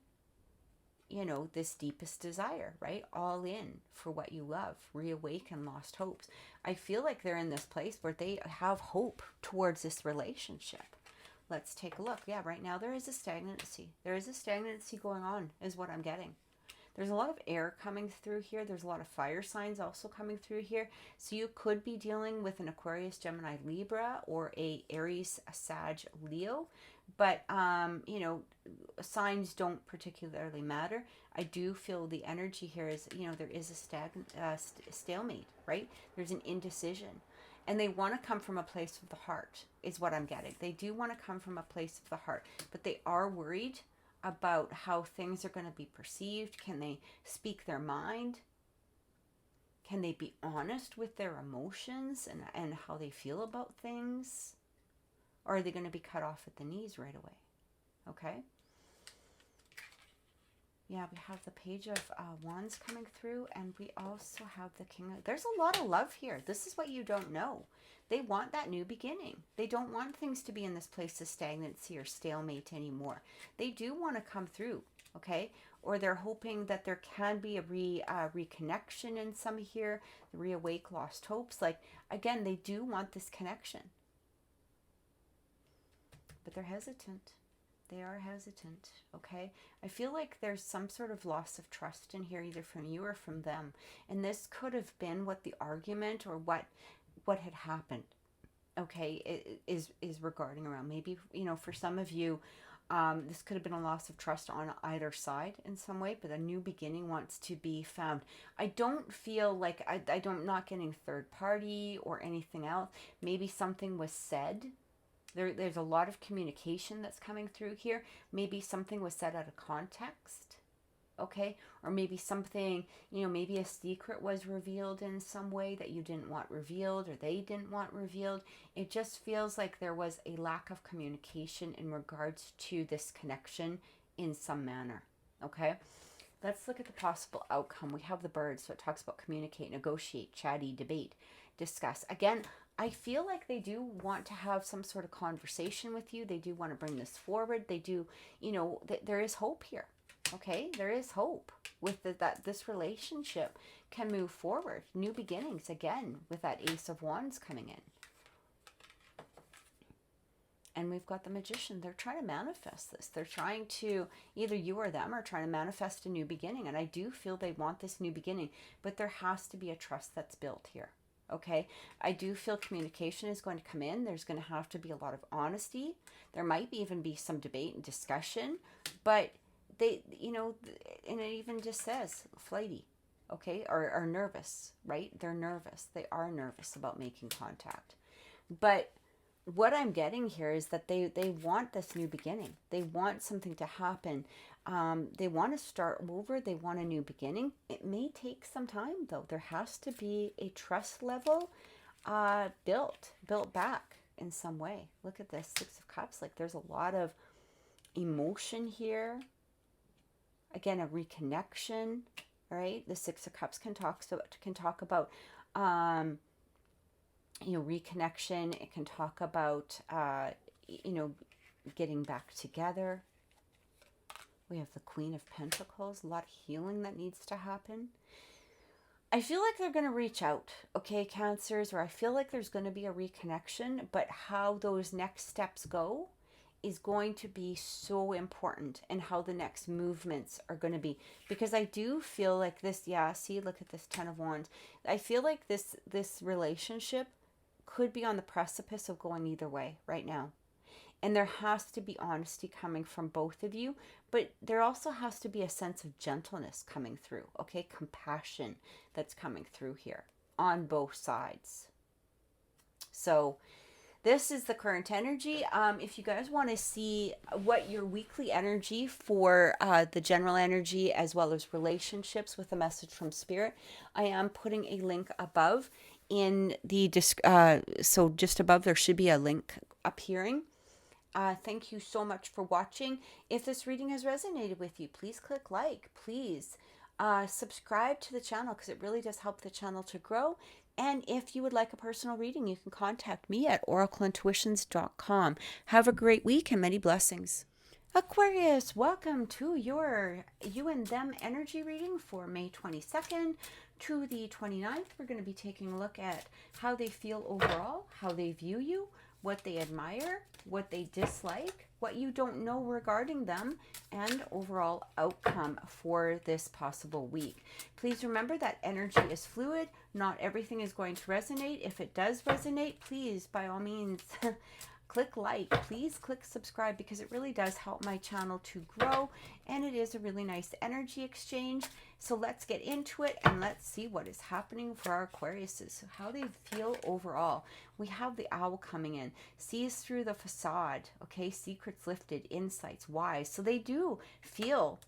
this deepest desire, right? All in for what you love, reawaken lost hopes. I feel like they're in this place where they have hope towards this relationship. Let's take a look. Yeah, right now there is a stagnancy. There is a stagnancy going on, is what I'm getting. There's a lot of air coming through here. There's a lot of fire signs also coming through here. So you could be dealing with an Aquarius, Gemini, Libra, or a Aries, a Sag, Leo. But, signs don't particularly matter. I do feel the energy here is, there is a stalemate, right? There's an indecision. And they want to come from a place of the heart, is what I'm getting. They do want to come from a place of the heart. But they are worried about how things are going to be perceived. Can they speak their mind? Can they be honest with their emotions and how they feel about things? Or are they going to be cut off at the knees right away? Okay. Yeah, we have the Page of Wands coming through, and we also have the King of... There's a lot of love here. This is what you don't know. They want that new beginning. They don't want things to be in this place of stagnancy or stalemate anymore. They do want to come through, okay? or they're hoping that there can be a reconnection in some here, reawake lost hopes. Like, again, they do want this connection, but they're hesitant. They are hesitant, okay? I feel like there's some sort of loss of trust in here, either from you or from them. And this could have been what the argument or what had happened, okay, is regarding around. Maybe, you know, for some of you, this could have been a loss of trust on either side in some way, but a new beginning wants to be found. I don't feel like, I'm not getting third party or anything else. Maybe something was said. There's a lot of communication that's coming through here. Maybe something was said out of context, okay? Or maybe something, you know, maybe a secret was revealed in some way that you didn't want revealed or they didn't want revealed. It just feels like there was a lack of communication in regards to this connection in some manner, okay? Let's look at the possible outcome. We have the bird, so it talks about communicate, negotiate, chatty, debate, discuss. Again, I feel like they do want to have some sort of conversation with you. They do want to bring this forward. They do, you know, there is hope here. Okay, there is hope with that this relationship can move forward. New beginnings, again, with that Ace of Wands coming in. And we've got the Magician. They're trying to manifest this. They're trying to, either you or them are trying to manifest a new beginning. And I do feel they want this new beginning, but there has to be a trust that's built here. Okay, I do feel communication is going to come in. There's going to have to be a lot of honesty. There might even be some debate and discussion, but they, you know, and it even just says flighty, okay, or nervous, right? They're nervous. They are nervous about making contact. But what I'm getting here is that they want this new beginning. They want something to happen. They want to start over. They want a new beginning. It may take some time, though. There has to be a trust level built back in some way. Look at this, Six of Cups. Like, there's a lot of emotion here. Again, a reconnection, right? The Six of Cups can talk about you know, reconnection. It can talk about you know, getting back together. We have the Queen of Pentacles, a lot of healing that needs to happen. I feel like they're going to reach out, okay, Cancers, or I feel like there's going to be a reconnection, but how those next steps go is going to be so important, and how the next movements are going to be. Because I do feel like this, yeah, see, look at this Ten of Wands. I feel like this relationship could be on the precipice of going either way right now. And there has to be honesty coming from both of you, but there also has to be a sense of gentleness coming through, okay? Compassion that's coming through here on both sides. So this is the current energy. If you guys want to see what your weekly energy for the general energy as well as relationships with a message from Spirit, I am putting a link above in the so just above there should be a link appearing. Thank you so much for watching. If this reading has resonated with you, please click like. Please subscribe to the channel, because it really does help the channel to grow. And if you would like a personal reading, you can contact me at oracleintuitions.com. Have a great week and many blessings. Aquarius, welcome to your you and them energy reading for May 22nd to the 29th. We're going to be taking a look at how they feel overall, how they view you, what they admire, what they dislike, what you don't know regarding them, and overall outcome for this possible week. Please remember that energy is fluid. Not everything is going to resonate. If it does resonate, please, by all means, click like. Please click subscribe, because it really does help my channel to grow, and it is a really nice energy exchange. So let's get into it, and let's see what is happening for our Aquariuses, how they feel overall. We have the Owl coming in, sees through the facade, okay, secrets lifted, insights, wise. So they do feel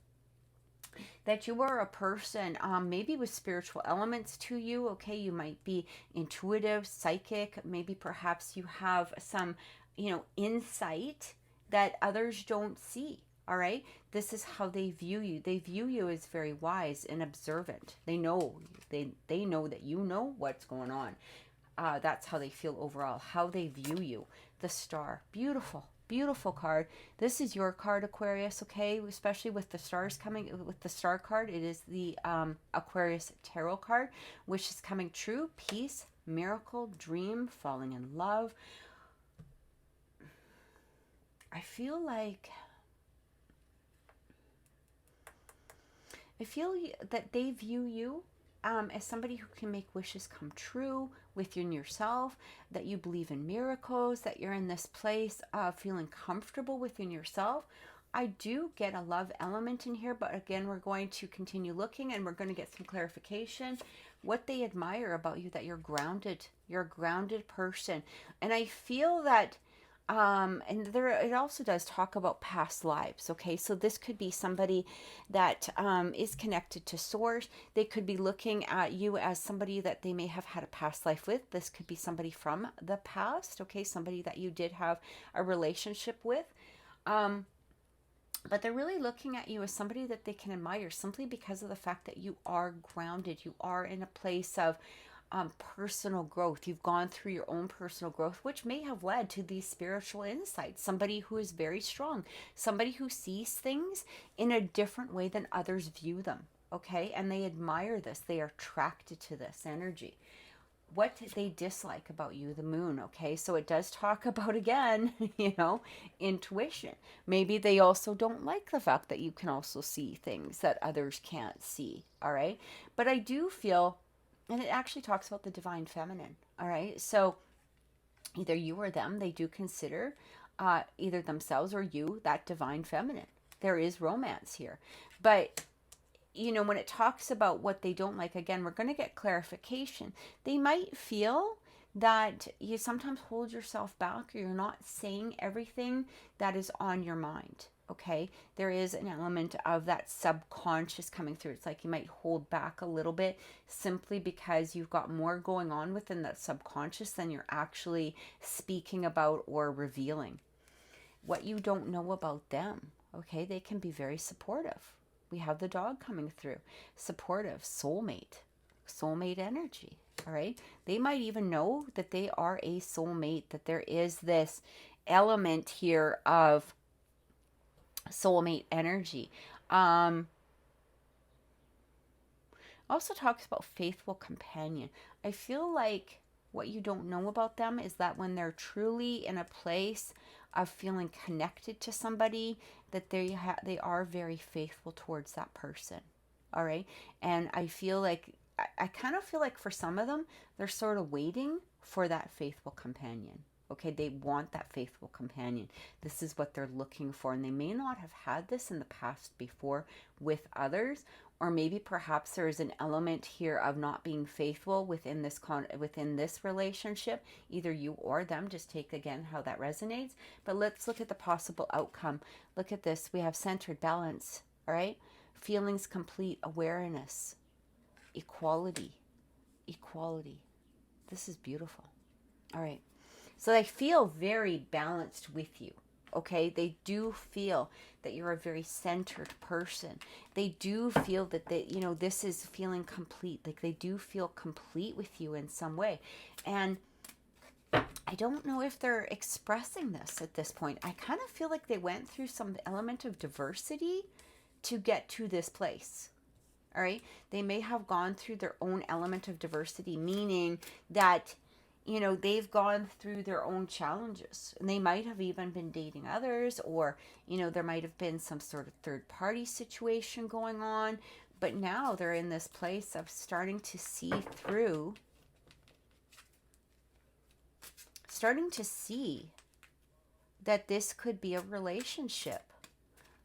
that you are a person maybe with spiritual elements to you, okay? You might be intuitive, psychic, maybe perhaps you have some, you know, insight that others don't see. All right, this is how they view you. They view you as very wise and observant. They know that you know what's going on. That's how they feel overall, how they view you. The Star, beautiful, beautiful card. This is your card, Aquarius, okay? Especially with the stars coming, with the star card. It is the Aquarius tarot card, which is coming true. Peace, miracle, dream, falling in love. I feel that they view you as somebody who can make wishes come true within yourself, that you believe in miracles, that you're in this place of feeling comfortable within yourself. I do get a love element in here, but again, we're going to continue looking and we're going to get some clarification. What they admire about you, that you're grounded. You're a grounded person. And I feel that and there, it also does talk about past lives. Okay, so this could be somebody that is connected to source. They could be looking at you as somebody that they may have had a past life with. This could be somebody from the past. Okay, somebody that you did have a relationship with. But they're really looking at you as somebody that they can admire simply because of the fact that you are grounded. You are in a place of personal growth. You've gone through your own personal growth, which may have led to these spiritual insights. Somebody who is very strong, somebody who sees things in a different way than others view them. Okay, and they admire this. They are attracted to this energy. What they dislike about you, the moon. Okay, so it does talk about, again, you know, intuition. Maybe they also don't like the fact that you can also see things that others can't see. All right, but I do feel, and it actually talks about the divine feminine. All right, so either you or them, they do consider either themselves or you that divine feminine. There is romance here, but you know, when it talks about what they don't like, again, we're going to get clarification. They might feel that you sometimes hold yourself back, or you're not saying everything that is on your mind. Okay, there is an element of that subconscious coming through. It's like you might hold back a little bit simply because you've got more going on within that subconscious than you're actually speaking about or revealing. What you don't know about them, okay, they can be very supportive. We have the dog coming through. Supportive, soulmate energy, all right? They might even know that they are a soulmate, that there is this element here of soulmate energy. Also talks about faithful companion. I feel like what you don't know about them is that when they're truly in a place of feeling connected to somebody, that they are very faithful towards that person. All right, and I feel like I kind of feel like for some of them, they're sort of waiting for that faithful companion. Okay, they want that faithful companion. This is what they're looking for, and they may not have had this in the past before with others, or maybe perhaps there is an element here of not being faithful within this relationship, either you or them. Just take again how that resonates. But let's look at the possible outcome. Look at this. We have centered, balance. All right, feelings complete, awareness, equality. This is beautiful. All right. So they feel very balanced with you, okay? They do feel that you're a very centered person. They do feel that this is feeling complete. Like they do feel complete with you in some way. And I don't know if they're expressing this at this point. I kind of feel like they went through some element of diversity to get to this place. All right? They may have gone through their own element of diversity, meaning that they've gone through their own challenges, and they might have even been dating others, or, there might have been some sort of third party situation going on, but now they're in this place of starting to see that this could be a relationship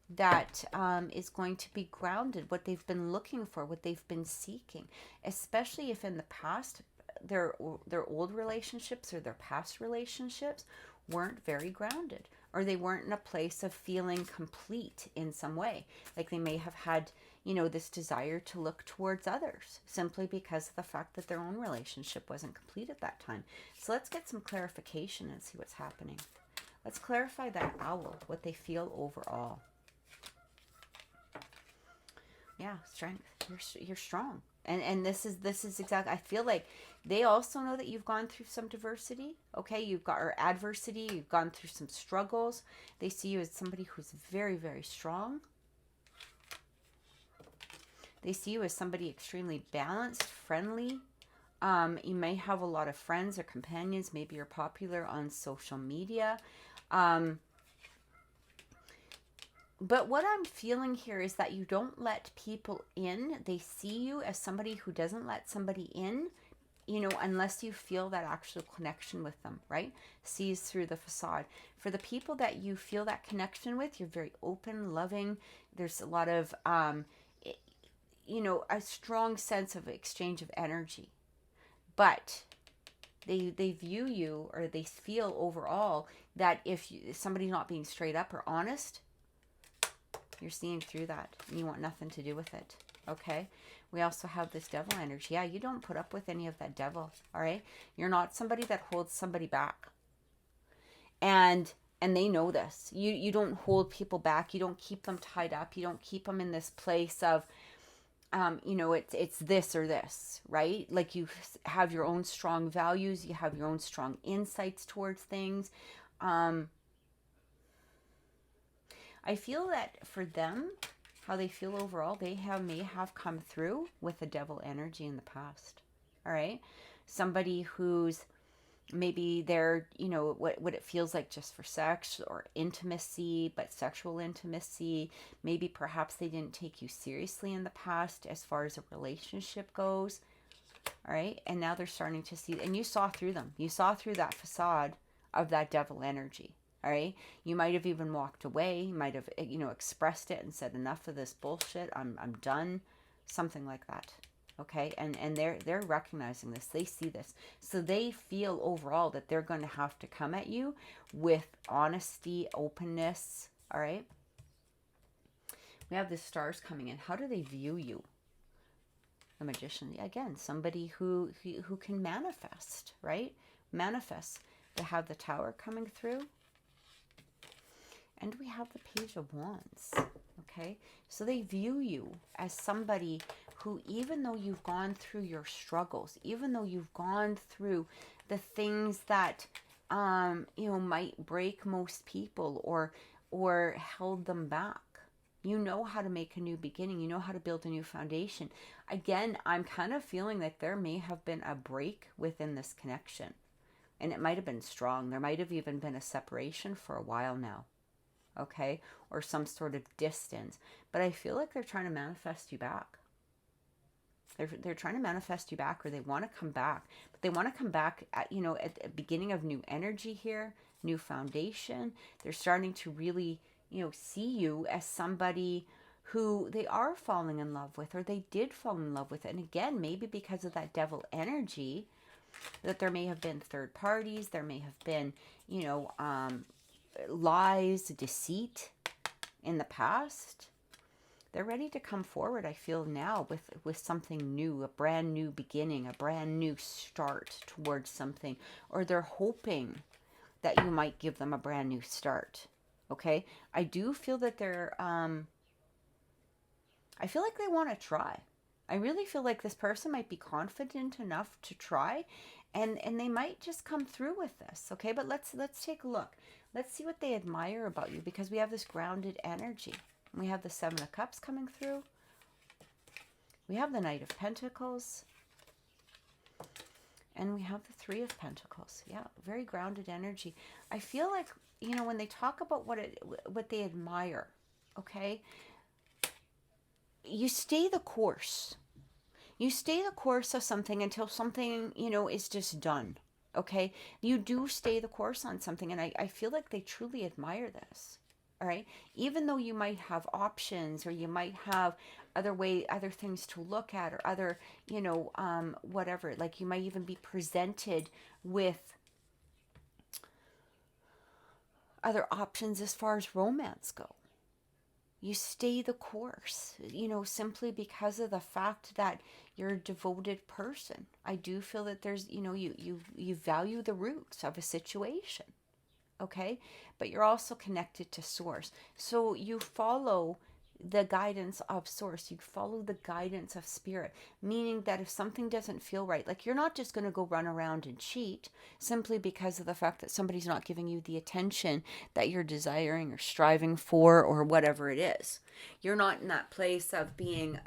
that is going to be grounded, what they've been looking for, what they've been seeking, especially if in the past their old relationships or their past relationships weren't very grounded, or they weren't in a place of feeling complete in some way. Like they may have had, this desire to look towards others simply because of the fact that their own relationship wasn't complete at that time. So let's get some clarification and see what's happening. Let's clarify that owl, what they feel overall. Yeah, strength. You're strong. And this is exactly, I feel like they also know that you've gone through some diversity, okay? You've got, or adversity, you've gone through some struggles. They see you as somebody who's very, very strong. They see you as somebody extremely balanced, friendly. You may have a lot of friends or companions. Maybe you're popular on social media. But what I'm feeling here is that you don't let people in. They see you as somebody who doesn't let somebody in, you know, unless you feel that actual connection with them, right? Sees through the facade. For the people that you feel that connection with, you're very open, loving. There's a lot of, you know, a strong sense of exchange of energy. But they view you, or they feel overall that if somebody's not being straight up or honest, you're seeing through that. You want nothing to do with it. Okay? We also have this devil energy. Yeah, you don't put up with any of that devil. All right? You're not somebody that holds somebody back. And they know this. You don't hold people back. You don't keep them tied up. You don't keep them in this place of, you know, it's this or this, right? Like, you have your own strong values. You have your own strong insights towards things. I feel that for them, how they feel overall, they may have come through with the devil energy in the past. All right? Somebody who's maybe they're, you know, what it feels like just for sex or intimacy, but sexual intimacy. Maybe perhaps they didn't take you seriously in the past as far as a relationship goes. All right? And now they're starting to see, and you saw through them. You saw through that facade of that devil energy. All right. You might have even walked away. You might have, you know, expressed it and said, enough of this bullshit. I'm done. Something like that. Okay. And they're recognizing this. They see this. So they feel overall that they're going to have to come at you with honesty, openness. All right. We have the stars coming in. How do they view you? The Magician. Again, somebody who can manifest, right? Manifest. They have the Tower coming through. And we have the Page of Wands, okay? So they view you as somebody who, even though you've gone through your struggles, even though you've gone through the things that, you know, might break most people or held them back, you know how to make a new beginning. You know how to build a new foundation. Again, I'm kind of feeling that there may have been a break within this connection. And it might have been strong. There might have even been a separation for a while now. Okay, or some sort of distance, but I feel like they're trying to manifest you back. They're trying to manifest you back, or they want to come back, but they want to come back at, you know, at the beginning of new energy here, new foundation. They're starting to really, you know, see you as somebody who they are falling in love with, or they did fall in love with. And again, maybe because of that devil energy, that there may have been third parties, there may have been, you know, lies, deceit in the past. They're ready to come forward, I feel now, with something new, a brand new beginning, a brand new start towards something. Or they're hoping that you might give them a brand new start. Okay? I do feel that they're, I feel like they want to try. I really feel like this person might be confident enough to try, and they might just come through with this. Okay? But let's take a look. Let's see what they admire about you, because we have this grounded energy. We have the Seven of Cups coming through. We have the Knight of Pentacles. And we have the Three of Pentacles. Yeah, very grounded energy. I feel like, you know, when they talk about what they admire, okay, you stay the course. You stay the course of something until something, you know, is just done. Okay, you do stay the course on something, and I feel like they truly admire this. All right, even though you might have options, or you might have other things to look at, or other, you know, whatever. Like, you might even be presented with other options as far as romance go. You stay the course, you know, simply because of the fact that you're a devoted person. I do feel that there's, you know, you value the roots of a situation, okay? But you're also connected to source. So you follow the guidance of source. You follow the guidance of spirit, meaning that if something doesn't feel right, like you're not just going to go run around and cheat simply because of the fact that somebody's not giving you the attention that you're desiring or striving for or whatever it is. You're not in that place of being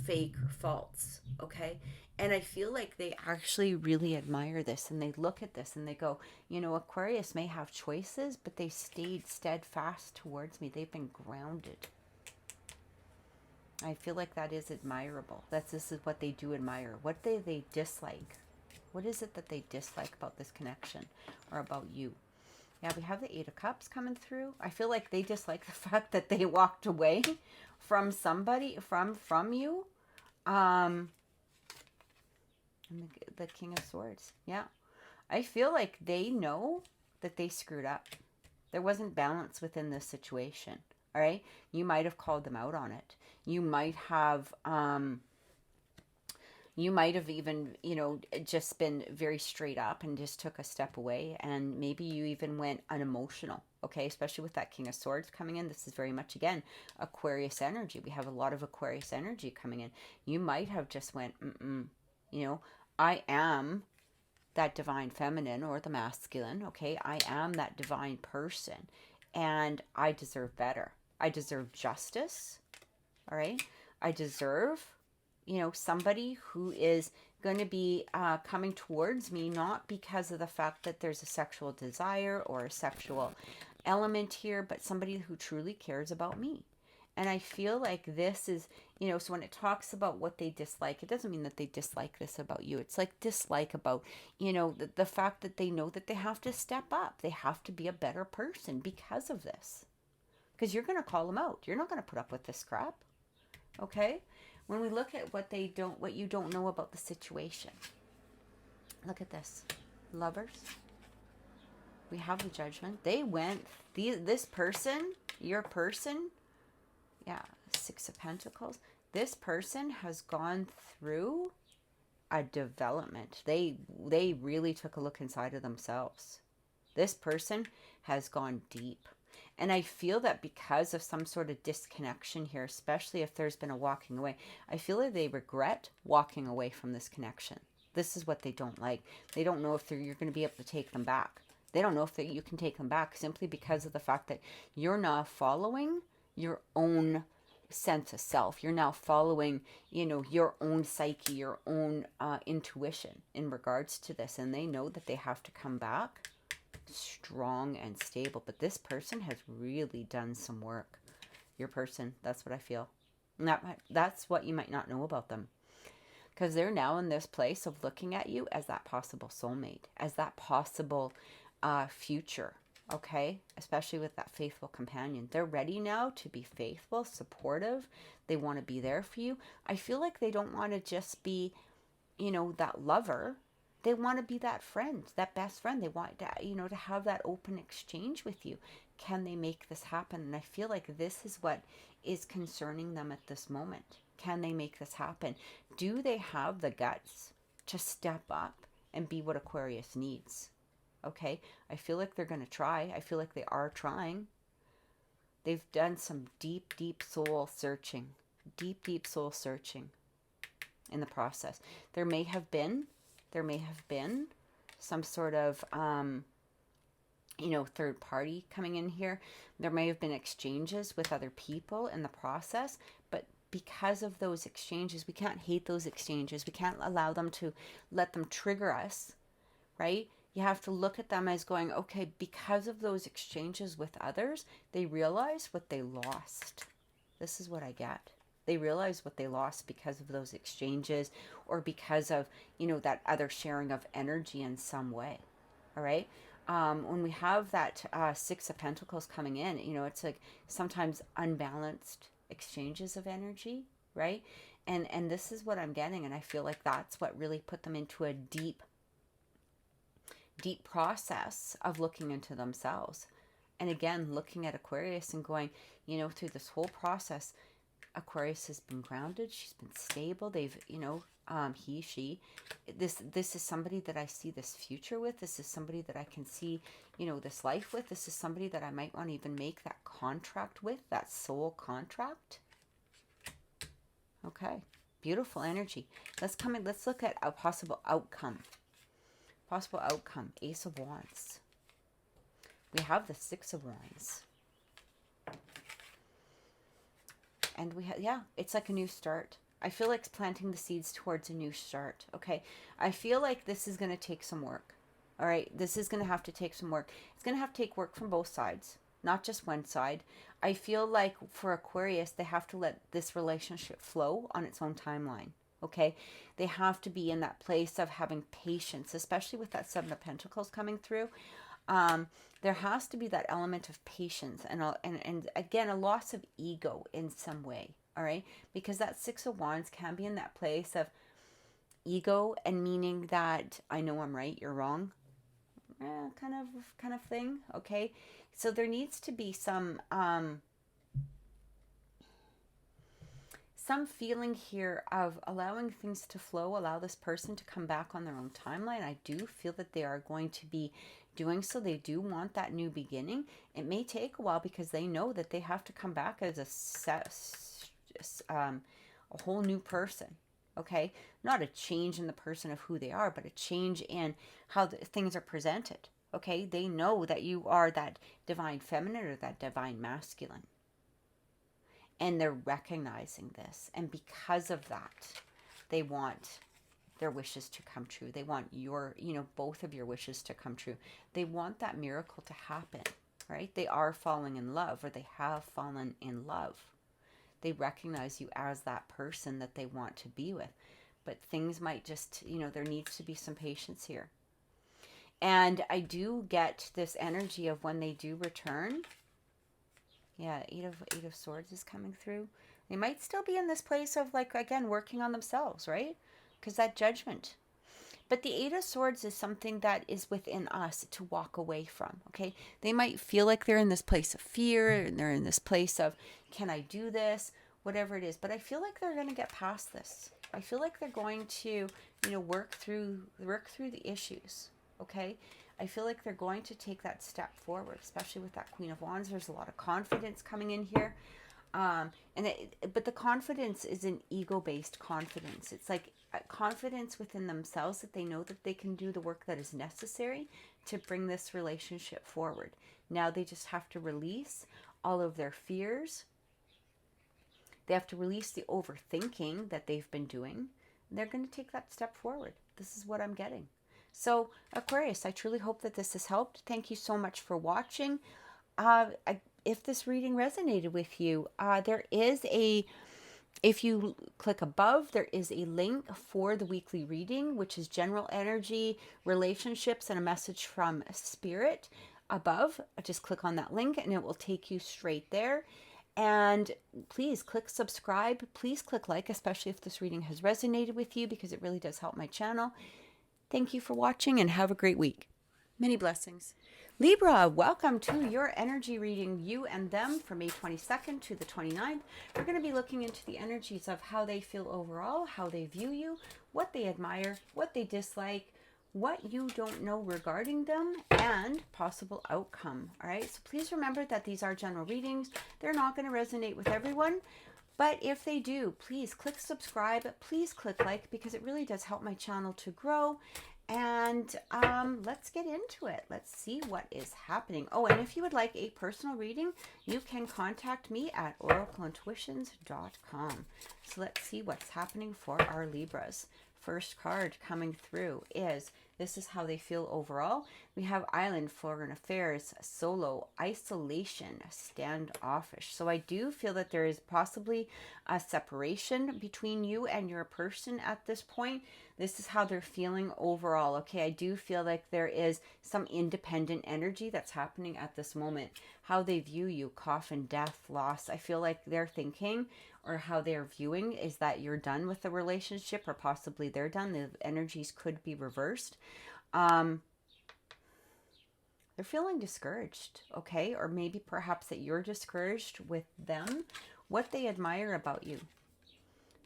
fake or false, okay? And I feel like they actually really admire this, and they look at this and they go, you know, Aquarius may have choices, but they stayed steadfast towards me. They've been grounded. I feel like that is admirable. This is what they do admire. What they dislike. What is it that they dislike about this connection or about you? Yeah, we have the Eight of Cups coming through. I feel like they dislike the fact that they walked away from somebody, from you. And the King of Swords. Yeah. I feel like they know that they screwed up. There wasn't balance within this situation. All right. You might have called them out on it. You might have even, you know, just been very straight up and just took a step away. And maybe you even went unemotional. Okay. Especially with that King of Swords coming in. This is very much, again, Aquarius energy. We have a lot of Aquarius energy coming in. You might have just went, you know, I am that divine feminine or the masculine. Okay. I am that divine person and I deserve better. I deserve justice. All right. I deserve, you know, somebody who is going to be coming towards me, not because of the fact that there's a sexual desire or a sexual element here, but somebody who truly cares about me. And I feel like this is, you know, so when it talks about what they dislike, it doesn't mean that they dislike this about you. It's like dislike about, you know, the fact that they know that they have to step up. They have to be a better person because of this. Because you're going to call them out. You're not going to put up with this crap. Okay? When we look at what you don't know about the situation. Look at this. Lovers. We have the Judgment. They went, this person, your person, yeah, Six of Pentacles. This person has gone through a development. They really took a look inside of themselves. This person has gone deep. And I feel that because of some sort of disconnection here, especially if there's been a walking away, I feel like they regret walking away from this connection. This is what they don't like. They don't know if you're going to be able to take them back. They don't know if you can take them back simply because of the fact that you're now following your own sense of self. You're now following, you know, your own psyche, your own intuition in regards to this. And they know that they have to come back strong and stable. But this person has really done some work. Your person, that's what I feel. And that's what you might not know about them. Because they're now in this place of looking at you as that possible soulmate, as that possible future. Okay, especially with that faithful companion. They're ready now to be faithful, supportive. They want to be there for you. I feel like they don't want to just be, you know, that lover. They want to be that friend, that best friend. They want to, you know, to have that open exchange with you. Can they make this happen? And I feel like this is what is concerning them at this moment. Can they make this happen? Do they have the guts to step up and be what Aquarius needs? Okay, I feel like they're going to try. I feel like they are trying. They've done some deep, deep soul searching. Deep, deep soul searching in the process. There may have been some sort of, you know, third party coming in here. There may have been exchanges with other people in the process, but because of those exchanges, we can't hate those exchanges. We can't allow them to let them trigger us, right? You have to look at them as going, okay, because of those exchanges with others, they realize what they lost. This is what I get. They realize what they lost because of those exchanges or because of, you know, that other sharing of energy in some way. All right. When we have that Six of Pentacles coming in, you know, it's like sometimes unbalanced exchanges of energy, right? And this is what I'm getting. And I feel like that's what really put them into a deep process of looking into themselves. And again, looking at Aquarius and going, you know, through this whole process, Aquarius has been grounded. She's been stable. They've, you know, she, this is somebody that I see this future with. This is somebody that I can see, you know, this life with. This is somebody that I might want to even make that contract with, that soul contract. Okay, beautiful energy. Let's come in. Let's look at a possible outcome. Possible outcome. Ace of Wands. We have the Six of Wands. And we have, yeah, it's like a new start. I feel like it's planting the seeds towards a new start. Okay, I feel like this is going to take some work. All right, this is going to have to take some work. It's going to have to take work from both sides, not just one side. I feel like for Aquarius, they have to let this relationship flow on its own timeline. Okay, they have to be in that place of having patience, especially with that Seven of Pentacles coming through. There has to be that element of patience and again, a loss of ego in some way. All right, because that Six of Wands can be in that place of ego and meaning that I know I'm right, you're wrong, kind of thing. Okay, so there needs to be some feeling here of allowing things to flow, allow this person to come back on their own timeline. I do feel that they are going to be doing so. They do want that new beginning. It may take a while because they know that they have to come back as a whole new person. Okay, not a change in the person of who they are, but a change in how things are presented. Okay, they know that you are that divine feminine or that divine masculine. And they're recognizing this. And because of that, they want their wishes to come true. They want your, both of your wishes to come true. They want that miracle to happen, right? They are falling in love, or they have fallen in love. They recognize you as that person that they want to be with. But things might just, there needs to be some patience here. And I do get this energy of when they do return. Yeah, Eight of Swords is coming through. They might still be in this place of, like, again, working on themselves, right? Because that judgment. But the Eight of Swords is something that is within us to walk away from, okay? They might feel like they're in this place of fear, and they're in this place of, can I do this? Whatever it is. But I feel like they're going to get past this. I feel like they're going to, work through the issues, okay? I feel like they're going to take that step forward, especially with that Queen of Wands. There's a lot of confidence coming in here. But the confidence is an ego-based confidence. It's like a confidence within themselves that they know that they can do the work that is necessary to bring this relationship forward. Now they just have to release all of their fears. They have to release the overthinking that they've been doing. They're going to take that step forward. This is what I'm getting. So, Aquarius, I truly hope that this has helped. Thank you so much for watching. If this reading resonated with you, if you click above, there is a link for the weekly reading, which is general energy, relationships, and a message from Spirit above. Just click on that link and it will take you straight there. And please click subscribe. Please click like, especially if this reading has resonated with you, because it really does help my channel. Thank you for watching and have a great week. Many blessings. Libra, welcome to your energy reading, you and them, from May 22nd to the 29th. We're going to be looking into the energies of how they feel overall, how they view you, what they admire, what they dislike, what you don't know regarding them, and possible outcome. All right, so please remember that these are general readings. They're not going to resonate with everyone. But if they do, please click subscribe, please click like, because it really does help my channel to grow. And let's get into it. Let's see what is happening. Oh, and if you would like a personal reading, you can contact me at oracleintuitions.com. So let's see what's happening for our Libras. First card coming through is, this is how they feel overall. We have Island, Foreign Affairs, Solo, Isolation, Standoffish. So I do feel that there is possibly a separation between you and your person at this point. This is how they're feeling overall. Okay, I do feel like there is some independent energy that's happening at this moment. How they view you, coffin, death, loss. I feel like they're thinking, or how they're viewing, is that you're done with the relationship, or possibly they're done. The energies could be reversed. They're feeling discouraged, okay? Or maybe perhaps that you're discouraged with them. What they admire about you.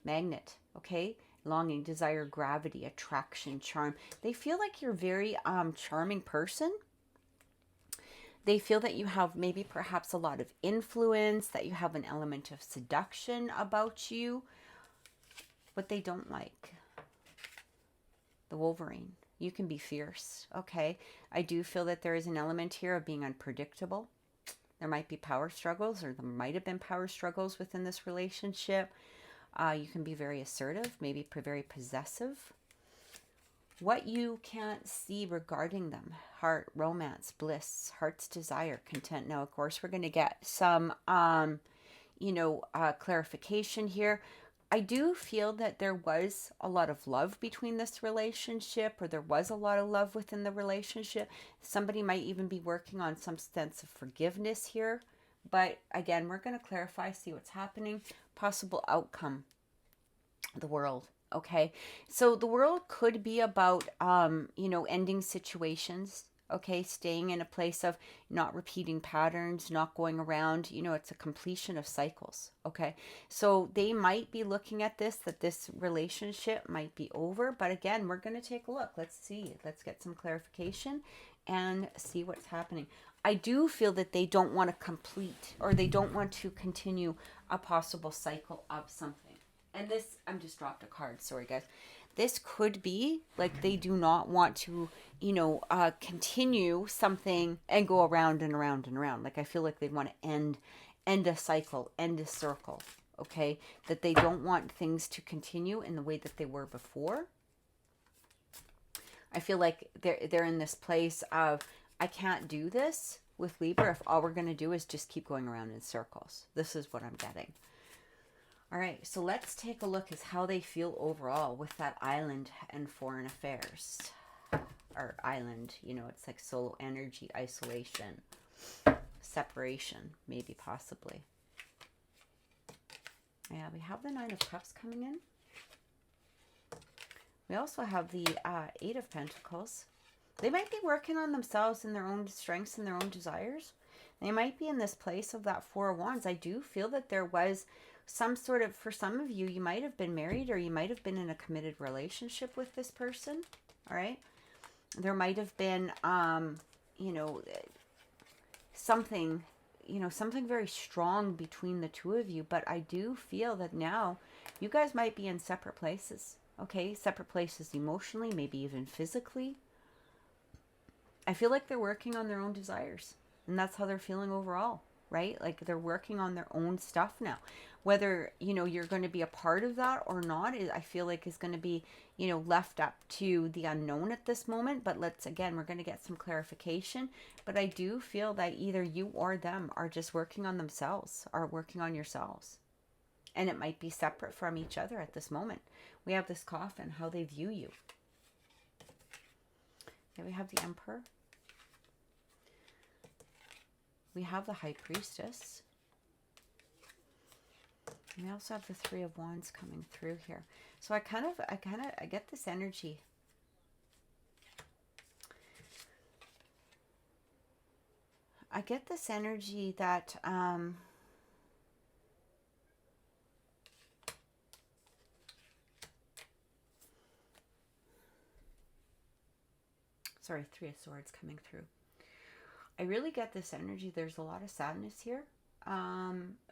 Magnet, okay? Longing, desire, gravity, attraction, charm. They feel like you're a very charming person. They feel that you have maybe perhaps a lot of influence, that you have an element of seduction about you. what they don't like. The Wolverine. You can be fierce, okay? I do feel that there is an element here of being unpredictable. There might be power struggles, or there might have been power struggles within this relationship. You can be very assertive, maybe very possessive. What you can't see regarding them: heart, romance, bliss, heart's desire, content. Now, of course, we're going to get some, clarification here. I do feel that there was a lot of love between this relationship, or there was a lot of love within the relationship. Somebody might even be working on some sense of forgiveness here. But again, we're going to clarify, see what's happening. Possible outcome, the world. Okay, so the world could be about, ending situations. Okay, staying in a place of not repeating patterns, not going around, it's a completion of cycles. Okay, so they might be looking at this, that this relationship might be over. But again, we're going to take a look. Let's see. Let's get some clarification and see what's happening. I do feel that they don't want to complete, or they don't want to continue a possible cycle of something. And this, I'm just dropped a card. Sorry, guys. This could be like they do not want to, continue something and go around and around and around. Like I feel like they want to end a cycle, end a circle. Okay, that they don't want things to continue in the way that they were before. I feel like they're in this place of, I can't do this with Libra if all we're going to do is just keep going around in circles. This is what I'm getting. All right, so let's take a look at how they feel overall with that island and foreign affairs. Or island, it's like solo energy, isolation, separation, maybe, possibly. Yeah, we have the Nine of Cups coming in. We also have the Eight of Pentacles. They might be working on themselves and their own strengths and their own desires. They might be in this place of that Four of Wands. I do feel that there was some sort of, for some of you, you might have been married, or you might have been in a committed relationship with this person. All right. There might have been, something very strong between the two of you. But I do feel that now you guys might be in separate places. Okay. Separate places emotionally, maybe even physically. I feel like they're working on their own desires, and that's how they're feeling overall. Right? Like they're working on their own stuff now. Whether, you're going to be a part of that or not, I feel like is going to be, left up to the unknown at this moment. But we're going to get some clarification. But I do feel that either you or them are just working on themselves, are working on yourselves. And it might be separate from each other at this moment. We have this coffin, how they view you. Here we have the Emperor. We have the High Priestess. And we also have the Three of Wands coming through here. So I get this energy. I get this energy that, Three of Swords coming through. I really get this energy. There's a lot of sadness here.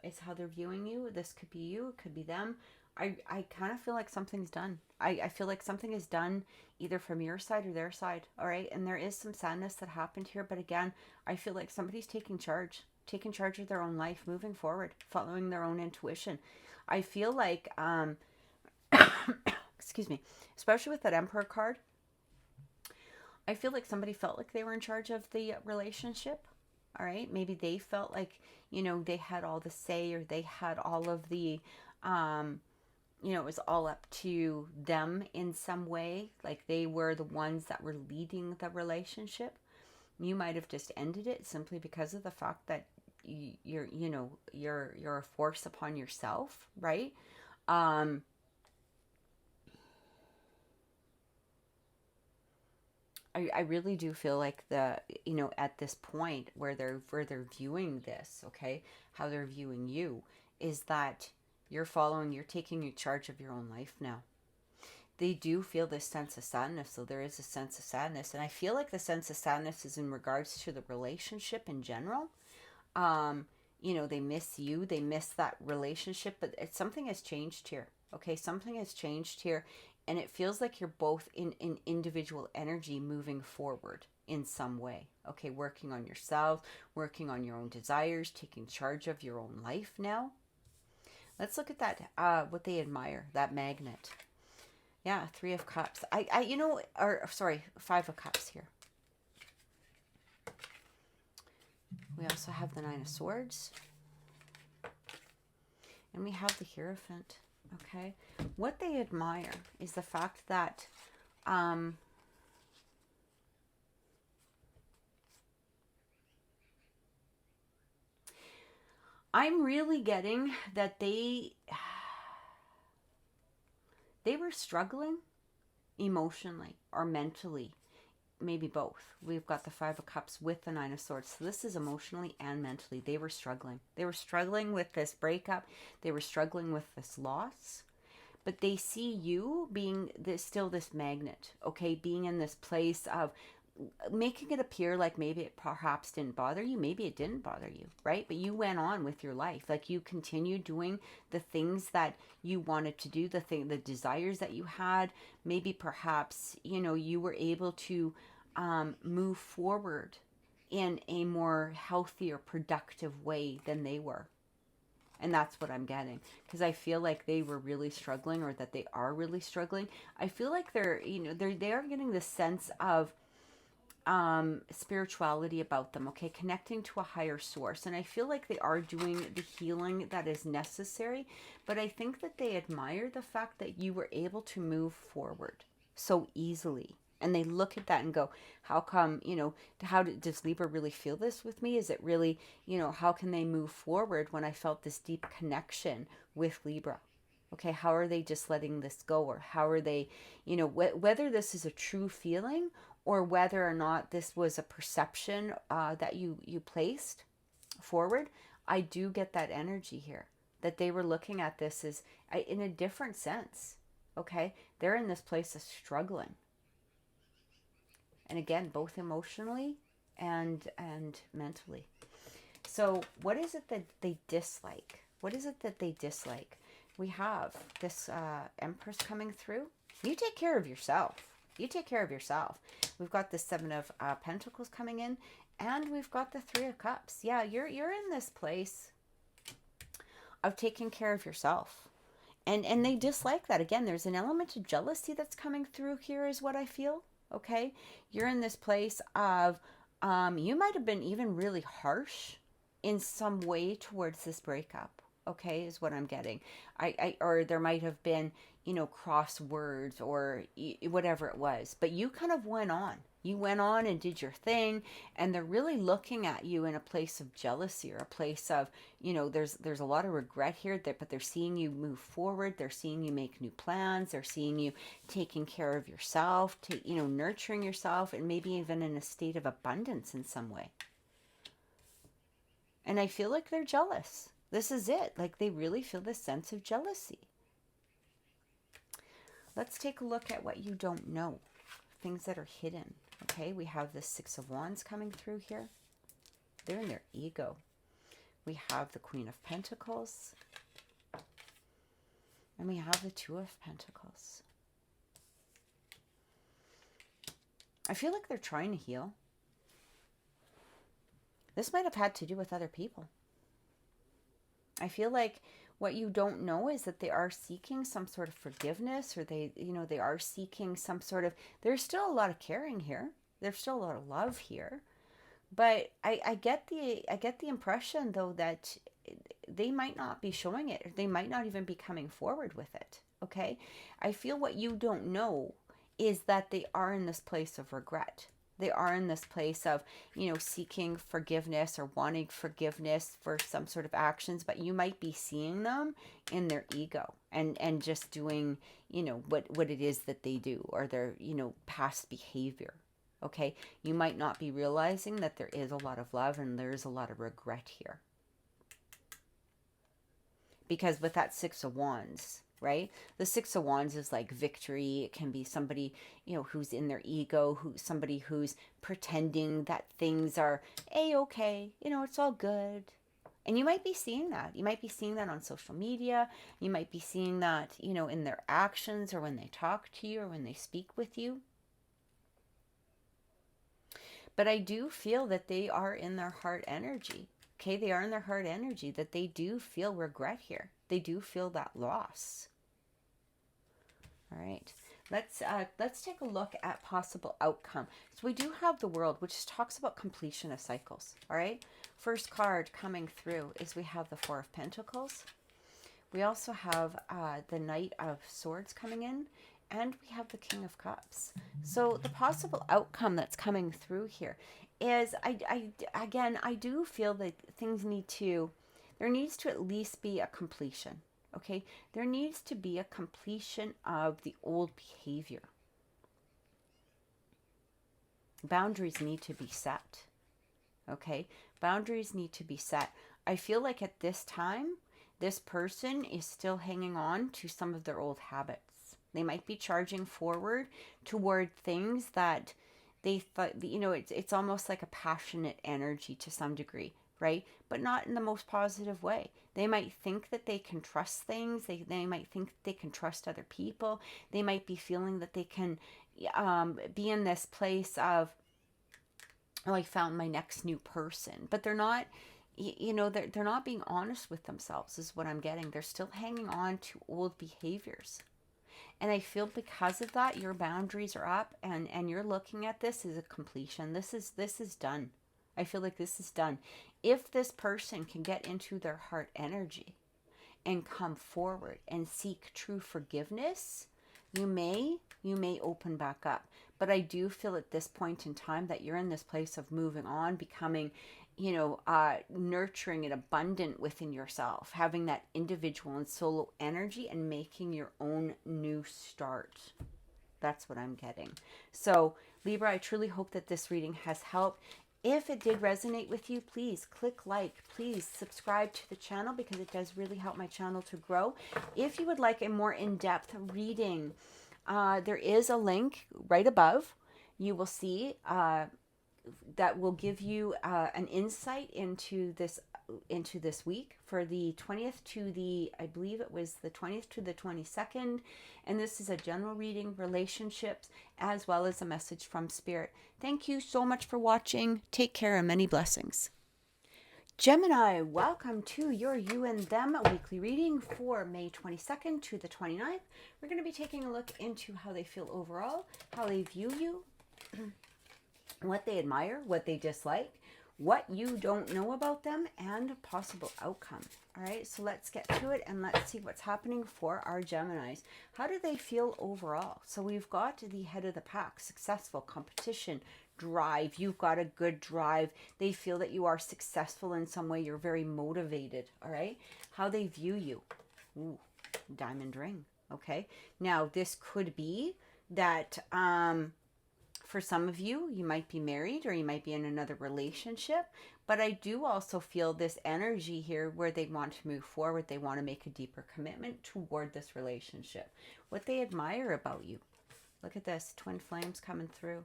It's how they're viewing you. This could be you. It could be them. I kind of feel like something's done. I feel like something is done either from your side or their side. All right. And there is some sadness that happened here. But again, I feel like somebody's taking charge of their own life, moving forward, following their own intuition. I feel like, excuse me, especially with that Emperor card, I feel like somebody felt like they were in charge of the relationship. All right. Maybe they felt like, they had all the say, or they had all of the, it was all up to them in some way. Like they were the ones that were leading the relationship. You might have just ended it simply because of the fact that you're a force upon yourself. Right. I really do feel like at this point where they're viewing this, okay, how they're viewing you is that you're taking charge of your own life now. They do feel this sense of sadness. So there is a sense of sadness. And I feel like the sense of sadness is in regards to the relationship in general. They miss you. They miss that relationship, but something has changed here. Okay, something has changed here, and it feels like you're both in individual energy moving forward in some way. Okay, working on yourself, working on your own desires, taking charge of your own life now. Let's look at that, what they admire, that magnet. Yeah, Three of Cups. You know, or sorry, Five of Cups here. We also have the Nine of Swords. And we have the Hierophant. Okay. What they admire is the fact that I'm really getting that they were struggling emotionally or mentally, maybe both. We've got the Five of Cups with the Nine of Swords. So this is emotionally and mentally. They were struggling. They were struggling with this breakup. They were struggling with this loss. But they see you being still this magnet, okay? Being in this place of making it appear like maybe it perhaps didn't bother you. Maybe it didn't bother you, right? But you went on with your life. Like you continued doing the things that you wanted to do, the desires that you had. Maybe perhaps, you know, you were able to move forward in a more healthy or productive way than they were. And that's what I'm getting, because I feel like they were really struggling, or that they are really struggling. I feel like they're, you know, they are getting this sense of spirituality about them, okay, connecting to a higher source. And I feel like they are doing the healing that is necessary, but I think that they admire the fact that you were able to move forward so easily. And they look at that and go, how come, you know, does Libra really feel this with me? Is it really, you know, how can they move forward when I felt this deep connection with Libra? Okay, how are they just letting this go? Or how are they, you know, whether this is a true feeling or whether or not this was a perception that you placed forward, I do get that energy here, that they were looking at this as in a different sense. Okay, they're in this place of struggling. And again, both emotionally and mentally. So what is it that they dislike? What is it that they dislike? We have this Empress coming through. You take care of yourself. You take care of yourself. We've got the Seven of Pentacles coming in, and we've got the Three of Cups. Yeah, you're in this place of taking care of yourself. And they dislike that. Again, there's an element of jealousy that's coming through here is what I feel. Okay, you're in this place of you might have been even really harsh in some way towards this breakup. Okay, is what I'm getting. Or there might have been, you know, cross words or whatever it was, but you kind of went on. You went on and did your thing, and they're really looking at you in a place of jealousy, or a place of, you know, there's a lot of regret here, but they're seeing you move forward. They're seeing you make new plans. They're seeing you taking care of yourself, you know, nurturing yourself, and maybe even in a state of abundance in some way. And I feel like they're jealous. This is it. Like they really feel this sense of jealousy. Let's take a look at what you don't know. Things that are hidden. Okay, we have the Six of Wands coming through here. They're in their ego. We have the Queen of Pentacles. And we have the Two of Pentacles. I feel like they're trying to heal. This might have had to do with other people. I feel like what you don't know is that they are seeking some sort of forgiveness, or they, you know, they are seeking some sort of, there's still a lot of caring here. There's still a lot of love here. But I get the impression though that they might not be showing it, or they might not even be coming forward with it. Okay? I feel what you don't know is that they are in this place of regret. They are in this place of, you know, seeking forgiveness or wanting forgiveness for some sort of actions, but you might be seeing them in their ego and just doing, you know, what it is that they do, or their, you know, past behavior. Okay. You might not be realizing that there is a lot of love and there's a lot of regret here. Because with that Six of Wands, right? The Six of Wands is like victory. It can be somebody, you know, who's in their ego, somebody who's pretending that things are a-okay, you know, it's all good. And you might be seeing that. You might be seeing that on social media. You might be seeing that, you know, in their actions or when they talk to you or when they speak with you. But I do feel that they are in their heart energy. Okay, they are in their heart energy, that they do feel regret here. They do feel that loss. All right, let's take a look at possible outcome. So we do have the World, which talks about completion of cycles. All right, first card coming through is we have the Four of Pentacles. We also have the Knight of Swords coming in, and we have the King of Cups. So the possible outcome that's coming through here is, I do feel that there needs to at least be a completion. Okay, there needs to be a completion of the old behavior. Boundaries need to be set. Okay, boundaries need to be set. I feel like at this time, this person is still hanging on to some of their old habits. They might be charging forward toward things that they thought, you know, it's almost like a passionate energy to some degree, right? But not in the most positive way. They might think that they can trust things. They might think they can trust other people. They might be feeling that they can be in this place of, oh, I found my next new person. But they're not, you know, they're not being honest with themselves is what I'm getting. They're still hanging on to old behaviors. And I feel because of that, your boundaries are up and you're looking at this as a completion. This is done. I feel like this is done. If this person can get into their heart energy and come forward and seek true forgiveness, you may open back up. But I do feel at this point in time that you're in this place of moving on, becoming, you know, nurturing and abundant within yourself, having that individual and solo energy and making your own new start. That's what I'm getting. So Libra, I truly hope that this reading has helped. If it did resonate with you, please click like, please subscribe to the channel because it does really help my channel to grow. If you would like a more in-depth reading, there is a link right above. You will see that will give you an insight into this week for the 20th to the, I believe it was the 20th to the 22nd. And this is a general reading, relationships, as well as a message from Spirit. Thank you so much for watching. Take care and many blessings. Gemini, welcome to your You and Them weekly reading for May 22nd to the 29th. We're going to be taking a look into how they feel overall, how they view you, what they admire, what they dislike, what you don't know about them, and possible outcome. All right, so let's get to it and let's see what's happening for our Geminis. How do they feel overall? So we've got the head of the pack, successful, competition, drive. You've got a good drive. They feel that you are successful in some way. You're very motivated. All right, how they view you. Ooh, diamond ring. Okay, now this could be that for some of you, you might be married or you might be in another relationship, but I do also feel this energy here where they want to move forward. They want to make a deeper commitment toward this relationship. What they admire about you. Look at this, twin flames coming through.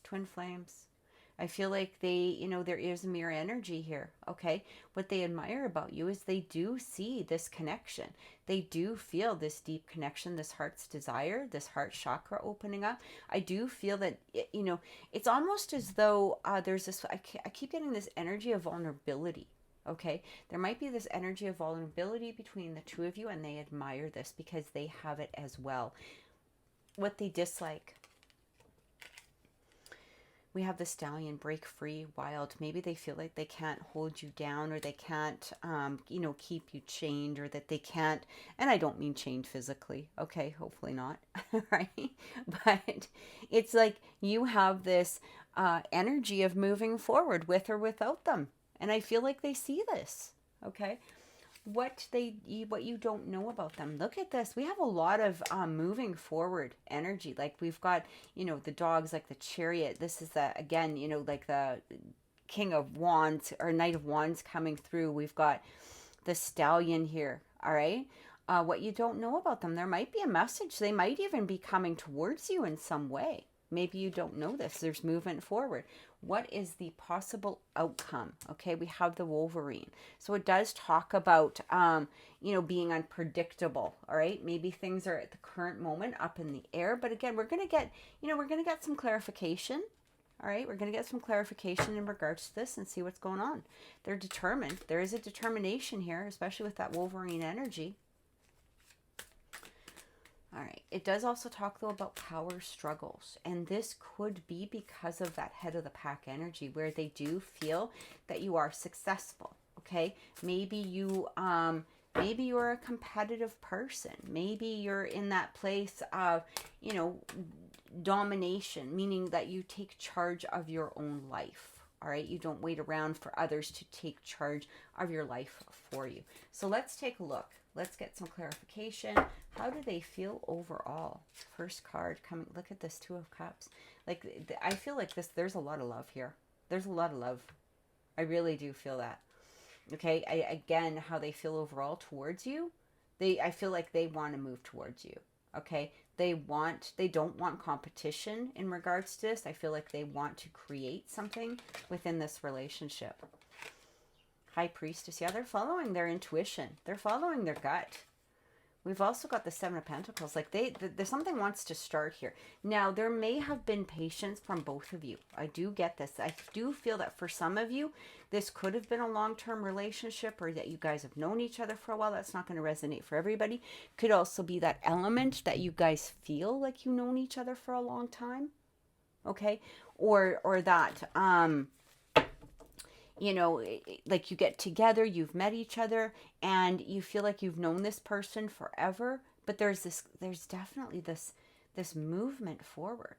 Twin flames. I feel like they, you know, there is a mirror energy here, okay? What they admire about you is they do see this connection. They do feel this deep connection, this heart's desire, this heart chakra opening up. I do feel that, you know, it's almost as though there's this, I keep getting this energy of vulnerability, okay? There might be this energy of vulnerability between the two of you, and they admire this because they have it as well. What they dislike. We have the stallion, break free, wild. Maybe they feel like they can't hold you down, or they can't, you know, keep you chained, or that they can't, and I don't mean chained physically, okay, hopefully not, right? But it's like you have this energy of moving forward with or without them. And I feel like they see this, okay? What you don't know about them. Look at this. We have a lot of moving forward energy. Like we've got, you know, the dogs, like the chariot. This is the, again, you know, like the King of Wands or Knight of Wands coming through. We've got the stallion here. All right. What you don't know about them. There might be a message. They might even be coming towards you in some way. Maybe you don't know this. There's movement forward. What is the possible outcome? Okay, we have the Wolverine. So it does talk about, being unpredictable. All right, maybe things are at the current moment up in the air. But again, we're going to get some clarification. All right, we're going to get some clarification in regards to this and see what's going on. They're determined. There is a determination here, especially with that Wolverine energy. All right. It does also talk, though, about power struggles. And this could be because of that head of the pack energy where they do feel that you are successful. Okay. Maybe you're a competitive person. Maybe you're in that place of, domination, meaning that you take charge of your own life. All right. You don't wait around for others to take charge of your life for you. So let's take a look. Let's get some clarification. How do they feel overall? First card coming. Look at this Two of Cups. Like, I feel like there's a lot of love here. There's a lot of love. I really do feel that. Okay. Again, how they feel overall towards you. I feel like they want to move towards you. Okay. They don't want competition in regards to this. I feel like they want to create something within this relationship. High Priestess. Yeah, they're following their intuition. They're following their gut. We've also got the Seven of Pentacles. Like there's something wants to start here. Now, there may have been patience from both of you. I do get this. I do feel that for some of you, this could have been a long-term relationship or that you guys have known each other for a while. That's not going to resonate for everybody. Could also be that element that you guys feel like you've known each other for a long time. Okay? Or that, like you get together, you've met each other, and you feel like you've known this person forever, but there's definitely this movement forward.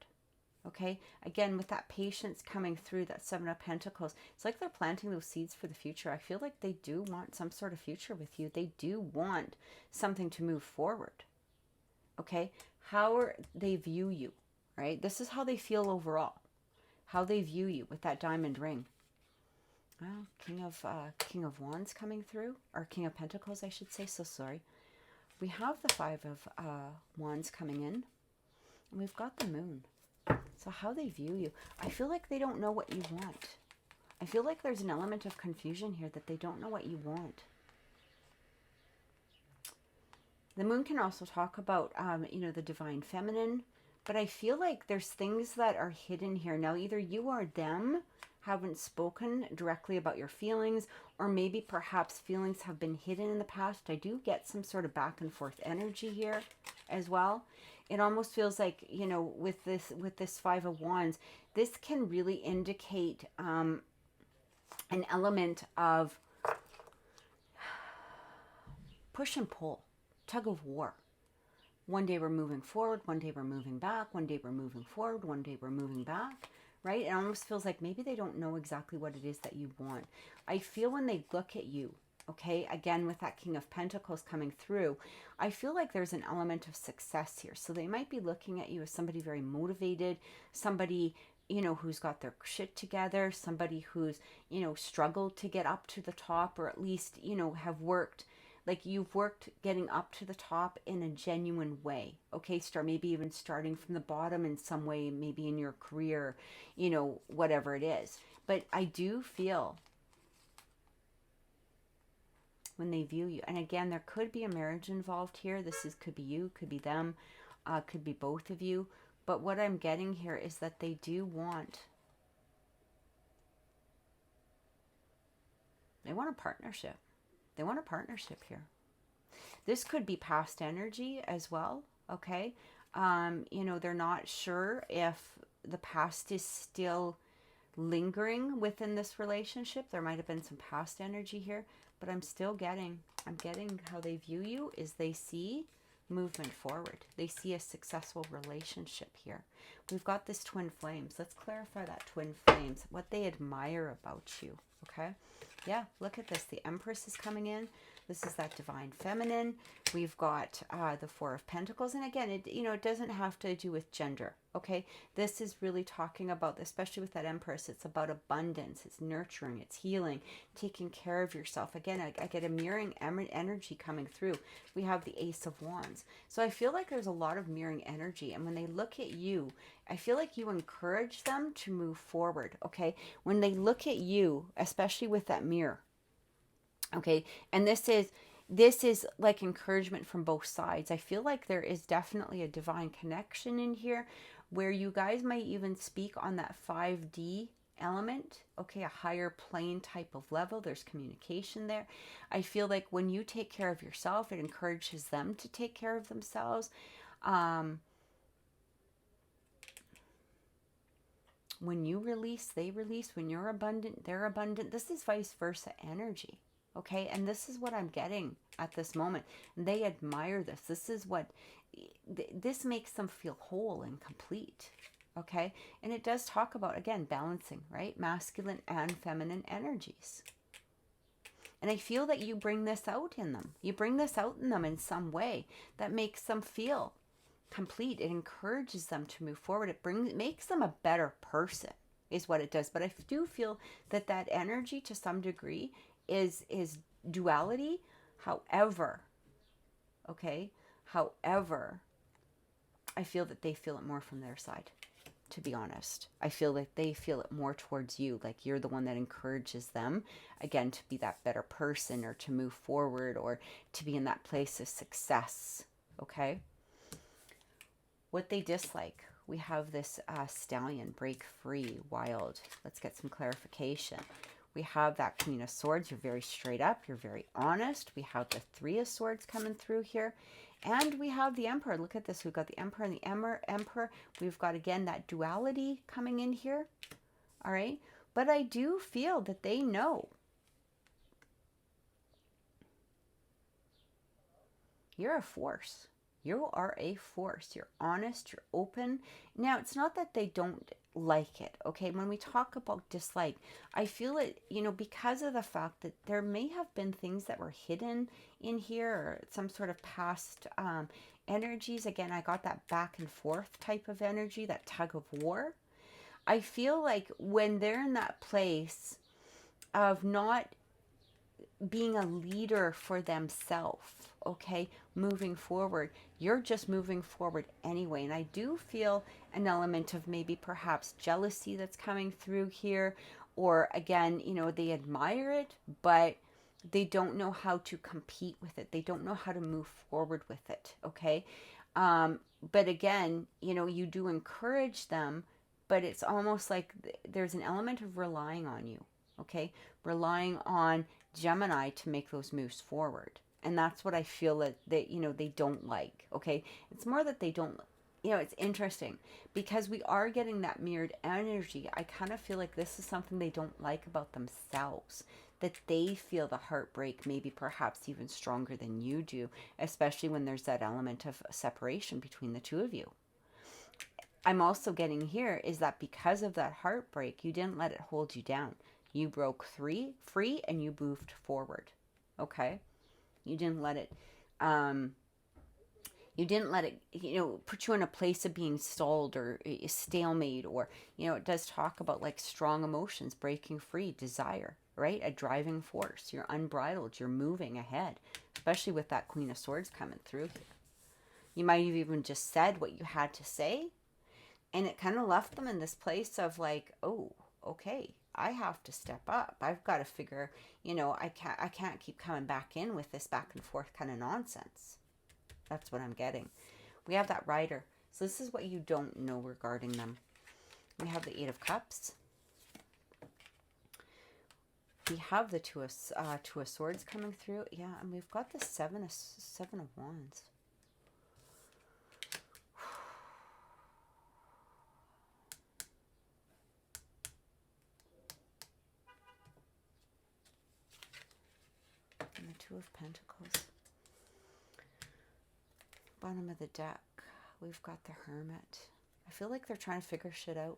Okay, again, with that patience coming through, that Seven of Pentacles, it's like they're planting those seeds for the future. I feel like they do want some sort of future with you. They do want something to move forward. Okay, they view you, right? This is how they feel overall, how they view you with that diamond ring. Well, King of Wands coming through, or King of Pentacles, I should say. So sorry. We have the Five of Wands coming in, and we've got the Moon. So how they view you, I feel like they don't know what you want. I feel like there's an element of confusion here that they don't know what you want. The Moon can also talk about, the divine feminine, but I feel like there's things that are hidden here. Now, either you or them haven't spoken directly about your feelings, or maybe perhaps feelings have been hidden in the past. I do get some sort of back and forth energy here as well. It almost feels like, with this Five of Wands, this can really indicate an element of push and pull, tug of war. One day we're moving forward, one day we're moving back, one day we're moving forward, one day we're moving back. Right? It almost feels like maybe they don't know exactly what it is that you want. I feel when they look at you, okay, again, with that King of Pentacles coming through, I feel like there's an element of success here. So they might be looking at you as somebody very motivated, somebody, who's got their shit together, somebody who's, struggled to get up to the top, or at least, have worked. Like you've worked getting up to the top in a genuine way. Okay, maybe even starting from the bottom in some way, maybe in your career, whatever it is. But I do feel when they view you, and again, there could be a marriage involved here. Could be you, could be them, could be both of you. But what I'm getting here is that they want a partnership. They want a partnership here. This could be past energy as well, okay? They're not sure if the past is still lingering within this relationship. There might have been some past energy here, but I'm getting how they view you is they see movement forward. They see a successful relationship here. We've got this twin flames. Let's clarify that twin flames, what they admire about you, okay? Yeah, look at this. The Empress is coming in. This is that divine feminine. We've got the Four of Pentacles. And again, it doesn't have to do with gender, okay? This is really talking about, especially with that Empress, it's about abundance. It's nurturing. It's healing. Taking care of yourself. Again, I get a mirroring energy coming through. We have the Ace of Wands. So I feel like there's a lot of mirroring energy. And when they look at you, I feel like you encourage them to move forward, okay? When they look at you, especially with that mirror, okay, and this is like encouragement from both sides. I feel like there is definitely a divine connection in here where you guys might even speak on that 5D element, okay, a higher plane type of level. There's communication there. I feel like when you take care of yourself, it encourages them to take care of themselves. When you release, they release. When you're abundant, they're abundant. This is vice versa energy. Okay, and this is what I'm getting at this moment. They admire this. This is what, this makes them feel whole and complete. Okay, and it does talk about, again, balancing, right? Masculine and feminine energies. And I feel that you bring this out in them. You bring this out in them in some way that makes them feel complete. It encourages them to move forward. It makes them a better person is what it does. But I do feel that that energy to some degree is duality. However, okay, however, I feel that they feel it more from their side, to be honest. I feel like they feel it more towards you, like you're the one that encourages them, again, to be that better person or to move forward or to be in that place of success, okay? What they dislike, we have this stallion, break free, wild. Let's get some clarification. We have that Queen of Swords. You're very straight up. You're very honest. We have the Three of Swords coming through here. And we have the Emperor. Look at this. We've got the Emperor and the Emperor. We've got, again, that duality coming in here. All right. But I do feel that they know. You're a force. You are a force. You're honest. You're open. Now, it's not that they don't like it, okay? When we talk about dislike, I feel it, because of the fact that there may have been things that were hidden in here or some sort of past energies. Again, I got that back and forth type of energy, that tug of war. I feel like when they're in that place of not being a leader for themselves, okay, moving forward, you're just moving forward anyway. And I do feel an element of maybe perhaps jealousy that's coming through here, or again, they admire it, but they don't know how to compete with it. They don't know how to move forward with it, okay? But again, you do encourage them, but it's almost like there's an element of relying on you, okay? Relying on Gemini to make those moves forward. And that's what I feel that they don't like, okay? It's more that they don't, it's interesting because we are getting that mirrored energy. I kind of feel like this is something they don't like about themselves, that they feel the heartbreak maybe perhaps even stronger than you do, especially when there's that element of separation between the two of you. I'm also getting here is that because of that heartbreak, you didn't let it hold you down. You broke free and you moved forward, okay? You didn't let it, put you in a place of being stalled or stalemate, or, it does talk about like strong emotions, breaking free, desire, right? A driving force. You're unbridled. You're moving ahead, especially with that Queen of Swords coming through here. You might have even just said what you had to say, and it kind of left them in this place of like, oh, okay, I have to step up. I've got to figure, I can't keep coming back in with this back and forth kind of nonsense. That's what I'm getting. We have that Rider. So this is what you don't know regarding them. We have the Eight of Cups. We have the Two of Swords coming through. Yeah, and we've got the Seven of Wands. And the Two of Pentacles. Bottom of the deck, we've got the Hermit. I feel like they're trying to figure shit out.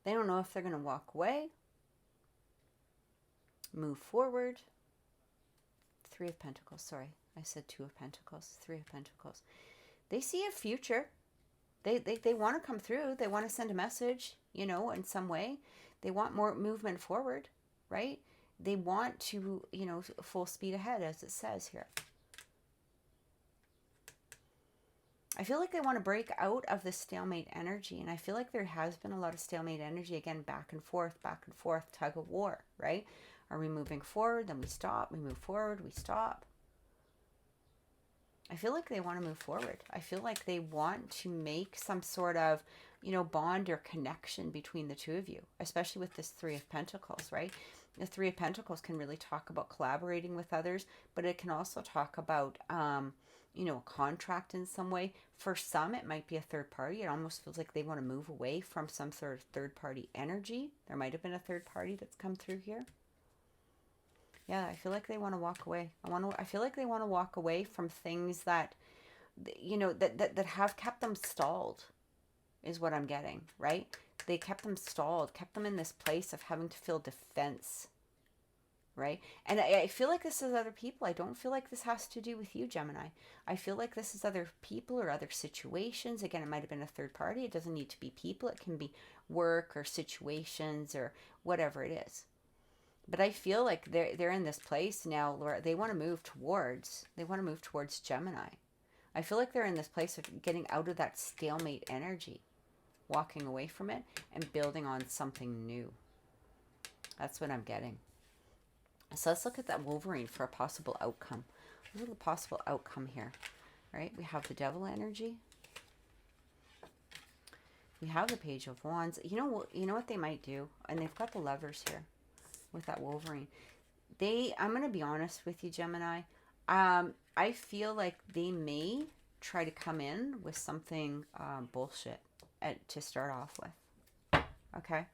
They don't know if they're going to walk away move forward. Three of Pentacles, sorry. I said Two of Pentacles, Three of Pentacles. They see a future. They want to come through. They want to send a message, you know, in some way. They want more movement forward, right? They want to, you know, full speed ahead, as it says here. I feel like they want to break out of the stalemate energy. And I feel like there has been a lot of stalemate energy. Again, back and forth, tug of war, right? Are we moving forward? Then we stop. We move forward. We stop. I feel like they want to move forward. I feel like they want to make some sort of, you know, bond or connection between the two of you, especially with this Three of Pentacles, right? The Three of Pentacles can really talk about collaborating with others, but it can also talk about, you know, a contract in some way. For some, it might be a third party. It almost feels like they want to move away from some sort of third party energy. There might have been a third party that's come through here. Yeah, I feel like they want to walk away. I feel like they want to walk away from things that, you know, that have kept them stalled, is what I'm getting, right? They kept them stalled, kept them in this place of having to feel defense, right? And I feel like this is other people. I don't feel like this has to do with you, Gemini. I feel like this is other people or other situations. Again, it might have been a third party. It doesn't need to be people. It can be work or situations or whatever it is. But I feel like they're in this place now where they want to move towards Gemini. I feel like they're in this place of getting out of that stalemate energy, walking away from it and building on something new. That's what I'm getting. So let's look at that Wolverine for a possible outcome. A little possible outcome here, right? We have the Devil energy. We have the Page of Wands. You know what they might do? And they've got the Lovers here with that Wolverine. I'm going to be honest with you, Gemini. I feel like they may try to come in with something bullshit to start off with. Okay?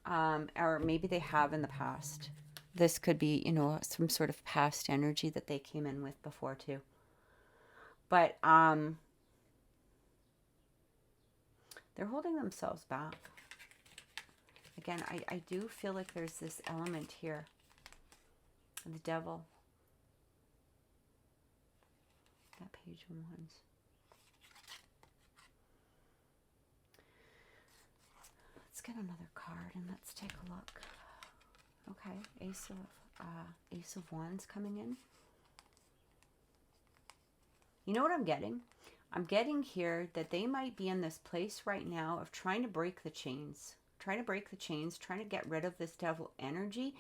Or maybe they have in the past. This could be, you know, some sort of past energy that they came in with before too. But they're holding themselves back. Again, I do feel like there's this element here. The Devil. That Page of Wands. Let's get another card and let's take a look. Okay, Ace of Wands coming in. You know what I'm getting? I'm getting here that they might be in this place right now of trying to break the chains. Trying to get rid of this Devil energy.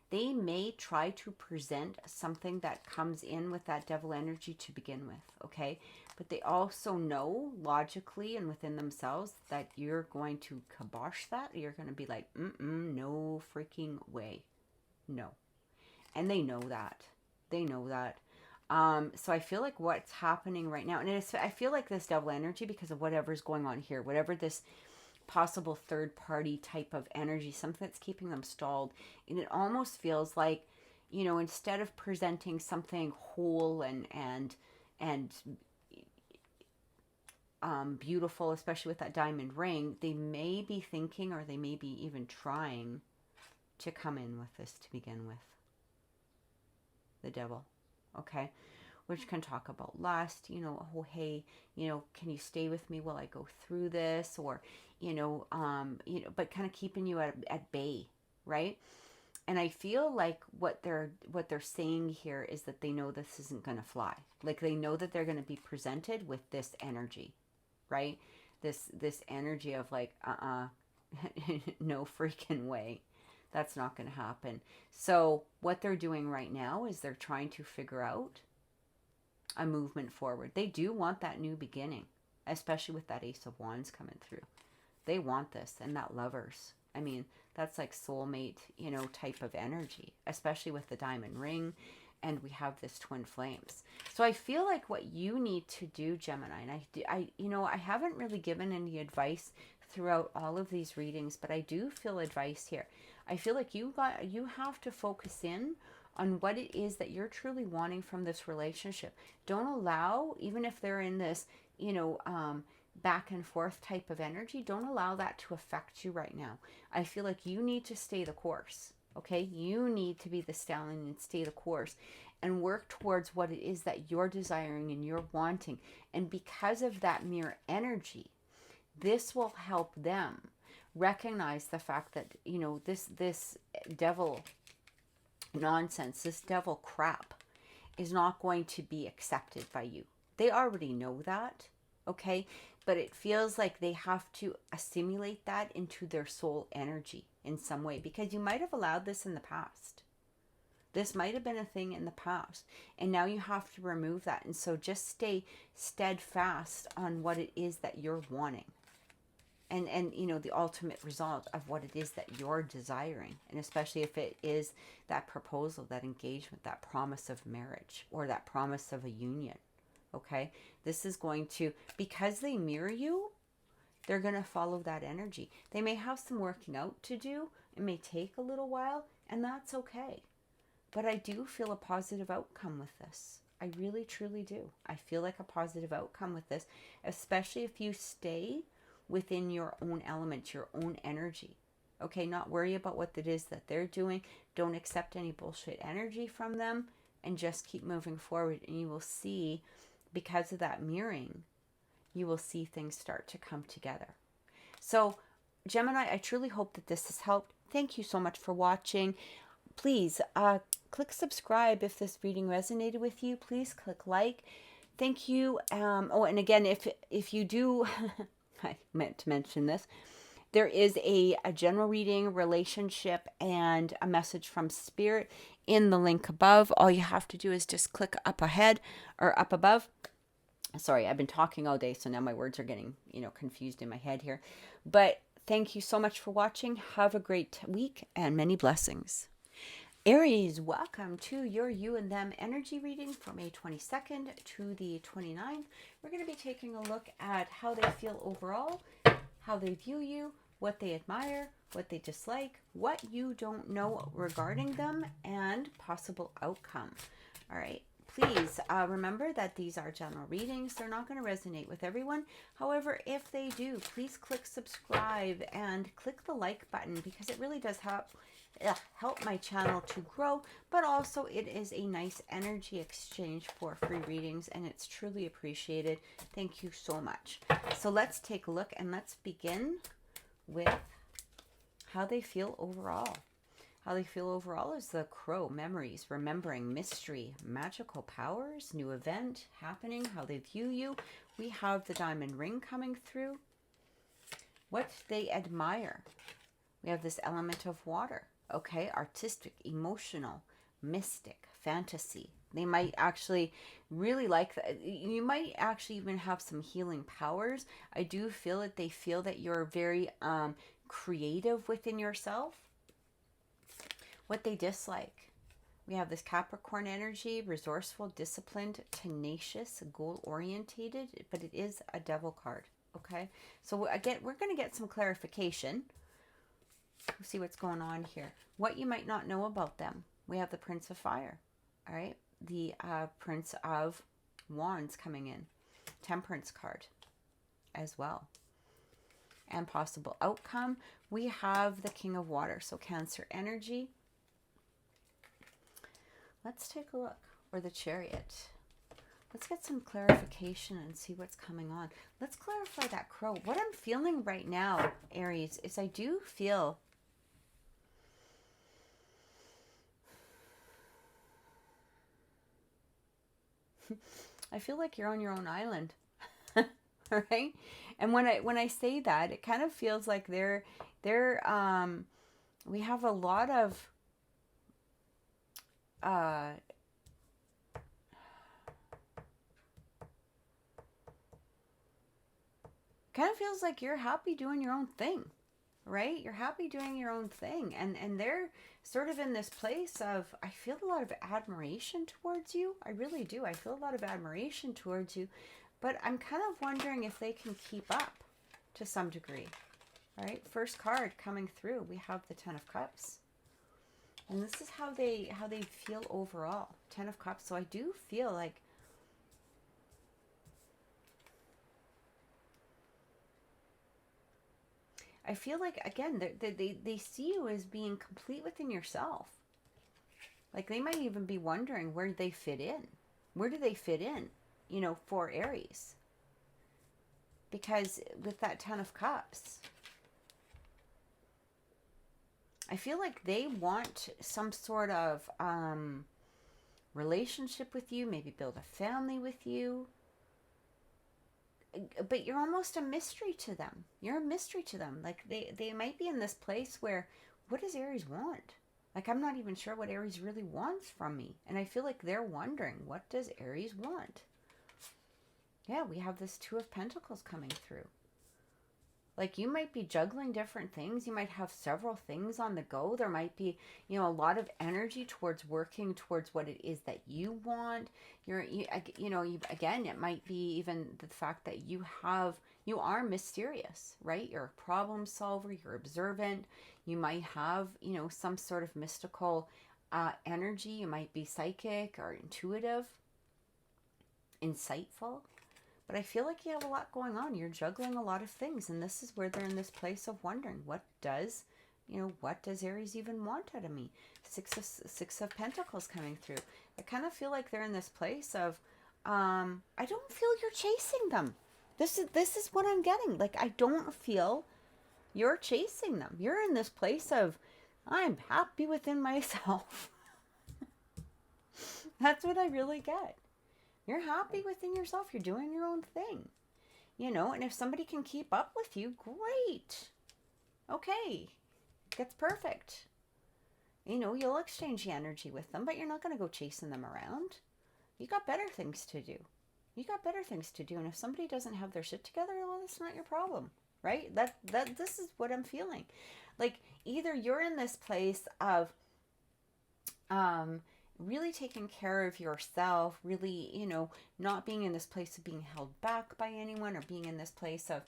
They may try to present something that comes in with that Devil energy to begin with, okay? But they also know logically and within themselves that you're going to kibosh that. You're going to be like, no freaking way. No. And they know that. They know that. So I feel like what's happening right now, and I feel like this Devil energy, because of whatever's going on here, whatever this possible third party type of energy, something that's keeping them stalled, and it almost feels like, you know, instead of presenting something whole and beautiful, especially with that diamond ring, they may be thinking, or they may be even trying to come in with this to begin with. The Devil, okay? Which can talk about lust, you know, oh, hey, you know, can you stay with me while I go through this? Or, but kind of keeping you at bay, right? And I feel like what they're saying here is that they know this isn't going to fly. Like they know that they're going to be presented with this energy, right? This energy of like, no freaking way. That's not going to happen. So what they're doing right now is they're trying to figure out a movement forward. They do want that new beginning, especially with that Ace of Wands coming through. They want this, and that Lovers. I mean, that's like soulmate, you know, type of energy, especially with the diamond ring, and we have this twin flames. So I feel like what you need to do, Gemini, and I haven't really given any advice throughout all of these readings, but I do feel advice here. I feel like you have to focus in on what it is that you're truly wanting from this relationship. Don't allow, even if they're in this, you know, back and forth type of energy, don't allow that to affect you right now. I feel like you need to stay the course. Okay, you need to be the stallion and stay the course and work towards what it is that you're desiring and you're wanting. And because of that mirror energy, this will help them recognize the fact that, you know, this devil nonsense, this devil crap is not going to be accepted by you. They already know that, okay? But it feels like they have to assimilate that into their soul energy in some way, because you might have allowed this in the past. This might have been a thing in the past, and now you have to remove that. And so just stay steadfast on what it is that you're wanting. And you know, the ultimate result of what it is that you're desiring, and especially if it is that proposal, that engagement, that promise of marriage, or that promise of a union. Okay, this is going to, because they mirror you, they're going to follow that energy. They may have some working out to do. It may take a little while, and that's okay. But I do feel a positive outcome with this. I really, truly do. I feel like a positive outcome with this, especially if you stay within your own element, your own energy. Okay, not worry about what it is that they're doing. Don't accept any bullshit energy from them, and just keep moving forward. And you will see, because of that mirroring, you will see things start to come together. So, Gemini, I truly hope that this has helped. Thank you so much for watching. Please click subscribe if this reading resonated with you. Please click like. Thank you. Oh, and again, if you do, I meant to mention this. There is a general reading, relationship, and a message from Spirit in the link above. All you have to do is just click up ahead or up above. Sorry, I've been talking all day, so now my words are getting, confused in my head here. But thank you so much for watching. Have a great week and many blessings. Aries, welcome to your you and them energy reading from May 22nd to the 29th. We're going to be taking a look at how they feel overall, how they view you, what they admire, what they dislike, what you don't know regarding them, and possible outcome. All right. Please remember that these are general readings. They're not going to resonate with everyone. However, if they do, please click subscribe and click the like button, because it really does help my channel to grow, but also it is a nice energy exchange for free readings, and it's truly appreciated. Thank you so much. So let's take a look, and let's begin with how they feel overall. How they feel overall is the Crow, memories, remembering, mystery, magical powers, new event happening, how they view you. We have the diamond ring coming through. What they admire. We have this element of water. Okay, artistic, emotional, mystic, fantasy. They might actually really like that. You might actually even have some healing powers. I do feel that they feel that you're very creative within yourself. What they dislike. We have this Capricorn energy, resourceful, disciplined, tenacious, goal-orientated, but it is a devil card. Okay, so again, we're going to get some clarification. We'll see what's going on here. What you might not know about them. We have the Prince of Fire. All right. The Prince of Wands coming in. Temperance card as well. And possible outcome. We have the King of Water. So Cancer energy. Let's take a look. Or the Chariot. Let's get some clarification and see what's coming on. Let's clarify that Crow. What I'm feeling right now, Aries, is I do feel like you're on your own island. All right? And when I say that, it kind of feels like we have a lot of kind of feels like you're happy doing your own thing, right? You're happy doing your own thing. And they're sort of in this place of, I feel a lot of admiration towards you. I really do. I feel a lot of admiration towards you. But I'm kind of wondering if they can keep up to some degree. All right, first card coming through. We have the Ten of Cups. And this is how they feel overall. Ten of Cups. So I do feel like I feel like, again, they see you as being complete within yourself. Like they might even be wondering where they fit in. Where do they fit in, for Aries? Because with that Ten of Cups, I feel like they want some sort of relationship with you, maybe build a family with you. But you're almost a mystery to them. You're a mystery to them. Like they might be in this place where, what does Aries want? Like, I'm not even sure what Aries really wants from me. And I feel like they're wondering, what does Aries want? Yeah, we have this Two of Pentacles coming through. Like, you might be juggling different things. You might have several things on the go. There might be, a lot of energy towards working towards what it is that you want. Again, it might be even the fact that you are mysterious, right? You're a problem solver. You're observant. You might have, some sort of mystical energy. You might be psychic or intuitive, insightful. But I feel like you have a lot going on. You're juggling a lot of things. And this is where they're in this place of wondering, what does Aries even want out of me? Six of Pentacles coming through. I kind of feel like they're in this place of, I don't feel you're chasing them. This is what I'm getting. Like, I don't feel you're chasing them. You're in this place of, I'm happy within myself. That's what I really get. You're happy within yourself. You're doing your own thing. And if somebody can keep up with you, great. Okay. That's perfect. You'll exchange the energy with them, but you're not going to go chasing them around. You got better things to do. And if somebody doesn't have their shit together, well, that's not your problem, right? This is what I'm feeling. Like, either you're in this place of, really taking care of yourself, really, not being in this place of being held back by anyone, or being in this place of,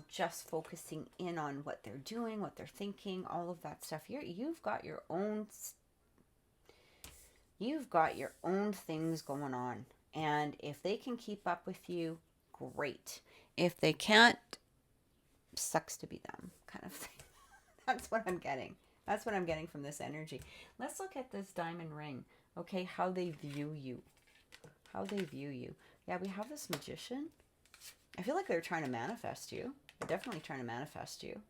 just focusing in on what they're doing, what they're thinking, all of that stuff. You've got your own things going on. And if they can keep up with you, great. If they can't, sucks to be them, kind of thing. That's what I'm getting. That's what I'm getting from this energy. Let's look at this diamond ring. Okay, how they view you. Yeah, we have this Magician. I feel like they're trying to manifest you. They're definitely trying to manifest you.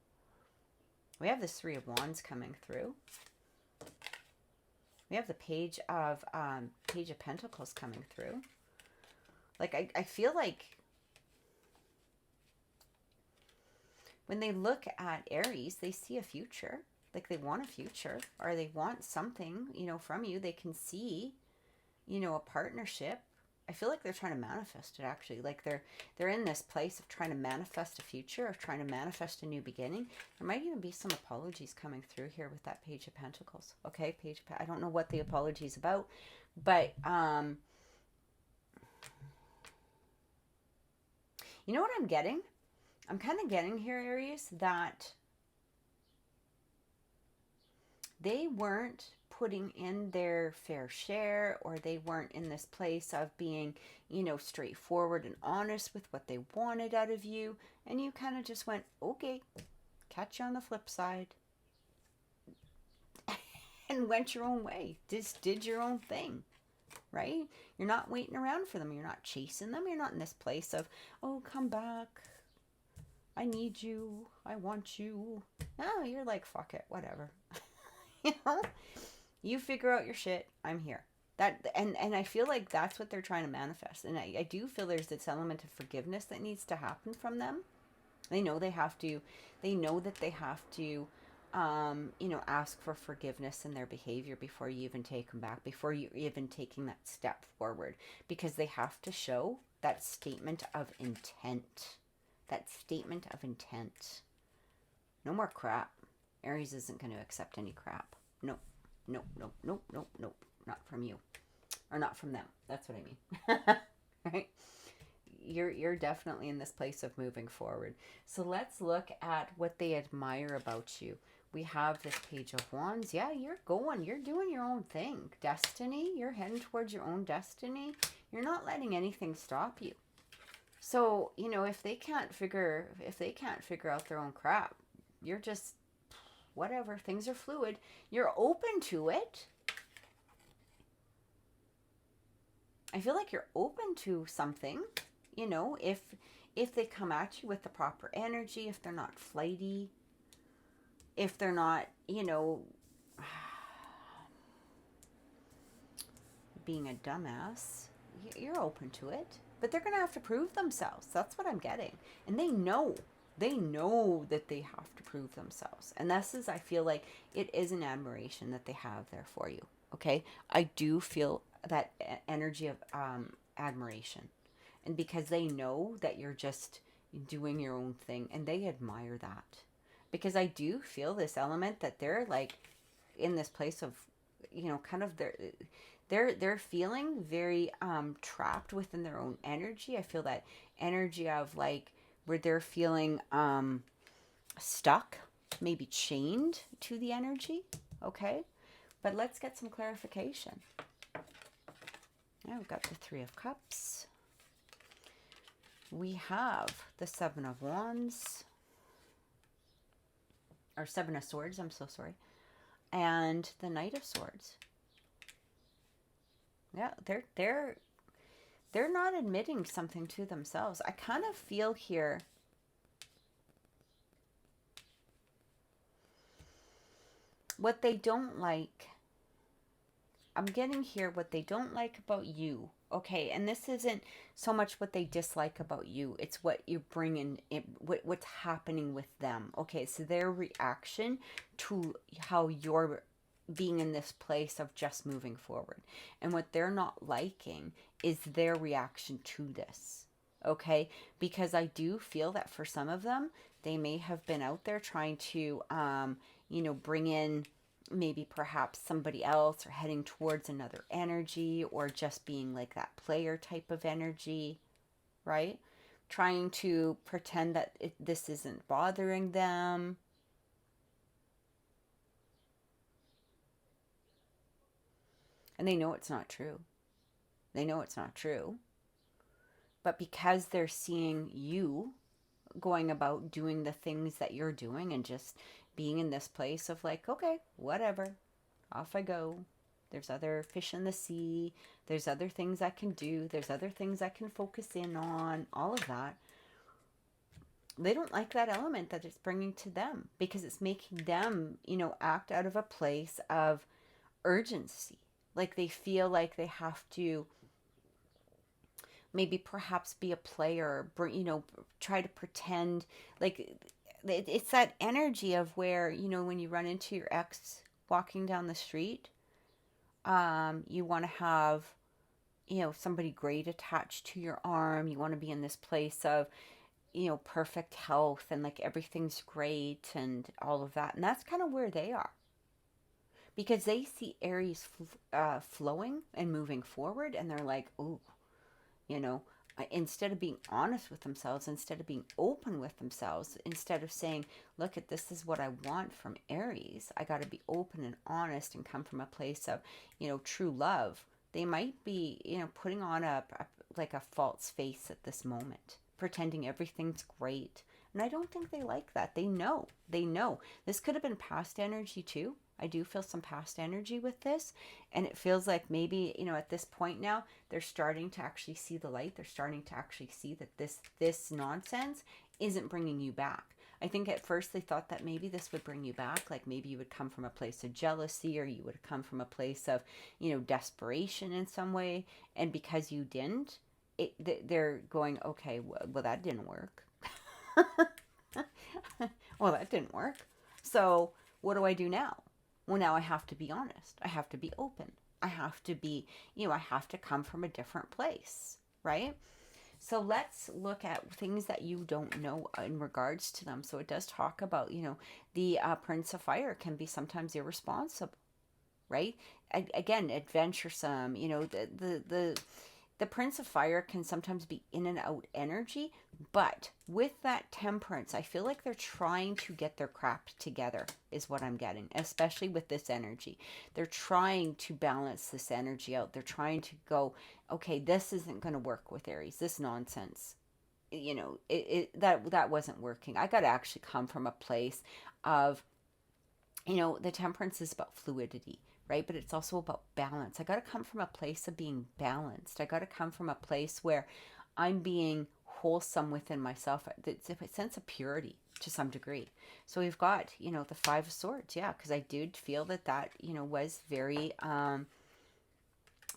We have this Three of Wands coming through. We have the Page of Pentacles coming through. Like, I feel like when they look at Aries, they see a future. Like, they want a future, or they want something, from you. They can see, a partnership. I feel like they're trying to manifest it, actually. Like, they're in this place of trying to manifest a future, of trying to manifest a new beginning. There might even be some apologies coming through here with that Page of Pentacles. Okay, I don't know what the apology is about, but, you know what I'm getting? I'm kind of getting here, Aries, that they weren't putting in their fair share, or they weren't in this place of being, straightforward and honest with what they wanted out of you. And you kind of just went, okay, catch you on the flip side. And went your own way. Just did your own thing, right? You're not waiting around for them. You're not chasing them. You're not in this place of, oh, come back. I need you. I want you. No, you're like, fuck it, whatever. You figure out your shit. I'm here. And I feel like that's what they're trying to manifest. And I do feel there's this element of forgiveness that needs to happen from them. They know they have to. They know that they have to, ask for forgiveness in their behavior before you even take them back, before you're even taking that step forward, because they have to show that statement of intent. No more crap. Aries isn't going to accept any crap. Nope. Not from you. Or not from them. That's what I mean. Right? You're definitely in this place of moving forward. So let's look at what they admire about you. We have this Page of Wands. Yeah, you're doing your own thing. Destiny, you're heading towards your own destiny. You're not letting anything stop you. So, if they can't figure out their own crap, You're just, whatever, things are fluid. You're open to it. I feel like you're open to something, you know, if they come at you with the proper energy, if they're not flighty, if they're not, you know, being a dumbass, you're open to it. But they're going to have to prove themselves. That's what I'm getting. And they know that they have to prove themselves. And this is, I feel like it is an admiration that they have there for you. Okay. I do feel that energy of admiration. And because they know that you're just doing your own thing, and they admire that. Because I do feel this element that they're like in this place of, you know, kind of they're feeling very trapped within their own energy. I feel that energy of like where they're feeling stuck, maybe chained to the energy. Okay, but let's get some clarification. Now we've got the Three of Cups. We have the Seven of Wands, or Seven of Swords, I'm so sorry, and the Knight of Swords. Yeah, they're not admitting something to themselves. I kind of feel here what they don't like. I'm getting here what they don't like about you. Okay, and this isn't so much what they dislike about you. It's what you bring in, what's happening with them. Okay, so their reaction to how you're being in this place of just moving forward. And what they're not liking is their reaction to this. Okay, because I do feel that for some of them, they may have been out there trying to, you know, bring in maybe perhaps somebody else, or heading towards another energy, or just being like that player type of energy, right? Trying to pretend that this isn't bothering them. And they know it's not true. They know it's not true. But because they're seeing you going about doing the things that you're doing and just being in this place of like, okay, whatever, off I go. There's other fish in the sea. There's other things I can do. There's other things I can focus in on, all of that. They don't like that element that it's bringing to them, because it's making them, you know, act out of a place of urgency. Like they feel like they have to maybe perhaps be a player, you know, try to pretend like it's that energy of where, you know, when you run into your ex walking down the street, you want to have, you know, somebody great attached to your arm. You want to be in this place of, you know, perfect health and like everything's great and all of that. And that's kind of where they are, because they see Aries flowing and moving forward, and they're like, ooh, you know, instead of being honest with themselves, instead of being open with themselves, instead of saying, look, this is what I want from Aries, I got to be open and honest and come from a place of, you know, true love. They might be, you know, putting on like a false face at this moment, pretending everything's great. And I don't think they like that. They know. This could have been past energy too. I do feel some past energy with this, and it feels like maybe, you know, at this point now, they're starting to actually see the light. They're starting to actually see that this nonsense isn't bringing you back. I think at first they thought that maybe this would bring you back, like maybe you would come from a place of jealousy, or you would come from a place of, you know, desperation in some way, and because you didn't, they're going, okay, well that didn't work. Well, that didn't work. So what do I do now? Well, now I have to be honest. I have to be open. I have to be, you know, I have to come from a different place, right? So let's look at things that you don't know in regards to them. So it does talk about, you know, the Prince of Fire can be sometimes irresponsible, right? Again, adventuresome, you know, the Prince of Fire can sometimes be in and out energy, but with that temperance, I feel like they're trying to get their crap together is what I'm getting, especially with this energy. They're trying to balance this energy out. They're trying to go, okay, this isn't going to work with Aries. This nonsense you know, that wasn't working. I got to actually come from a place of, you know, the temperance is about fluidity, right? But it's also about balance. I got to come from a place of being balanced. I got to come from a place where I'm being wholesome within myself. It's a sense of purity to some degree. So we've got, you know, the Five of Swords. Yeah, because I did feel that, you know, was very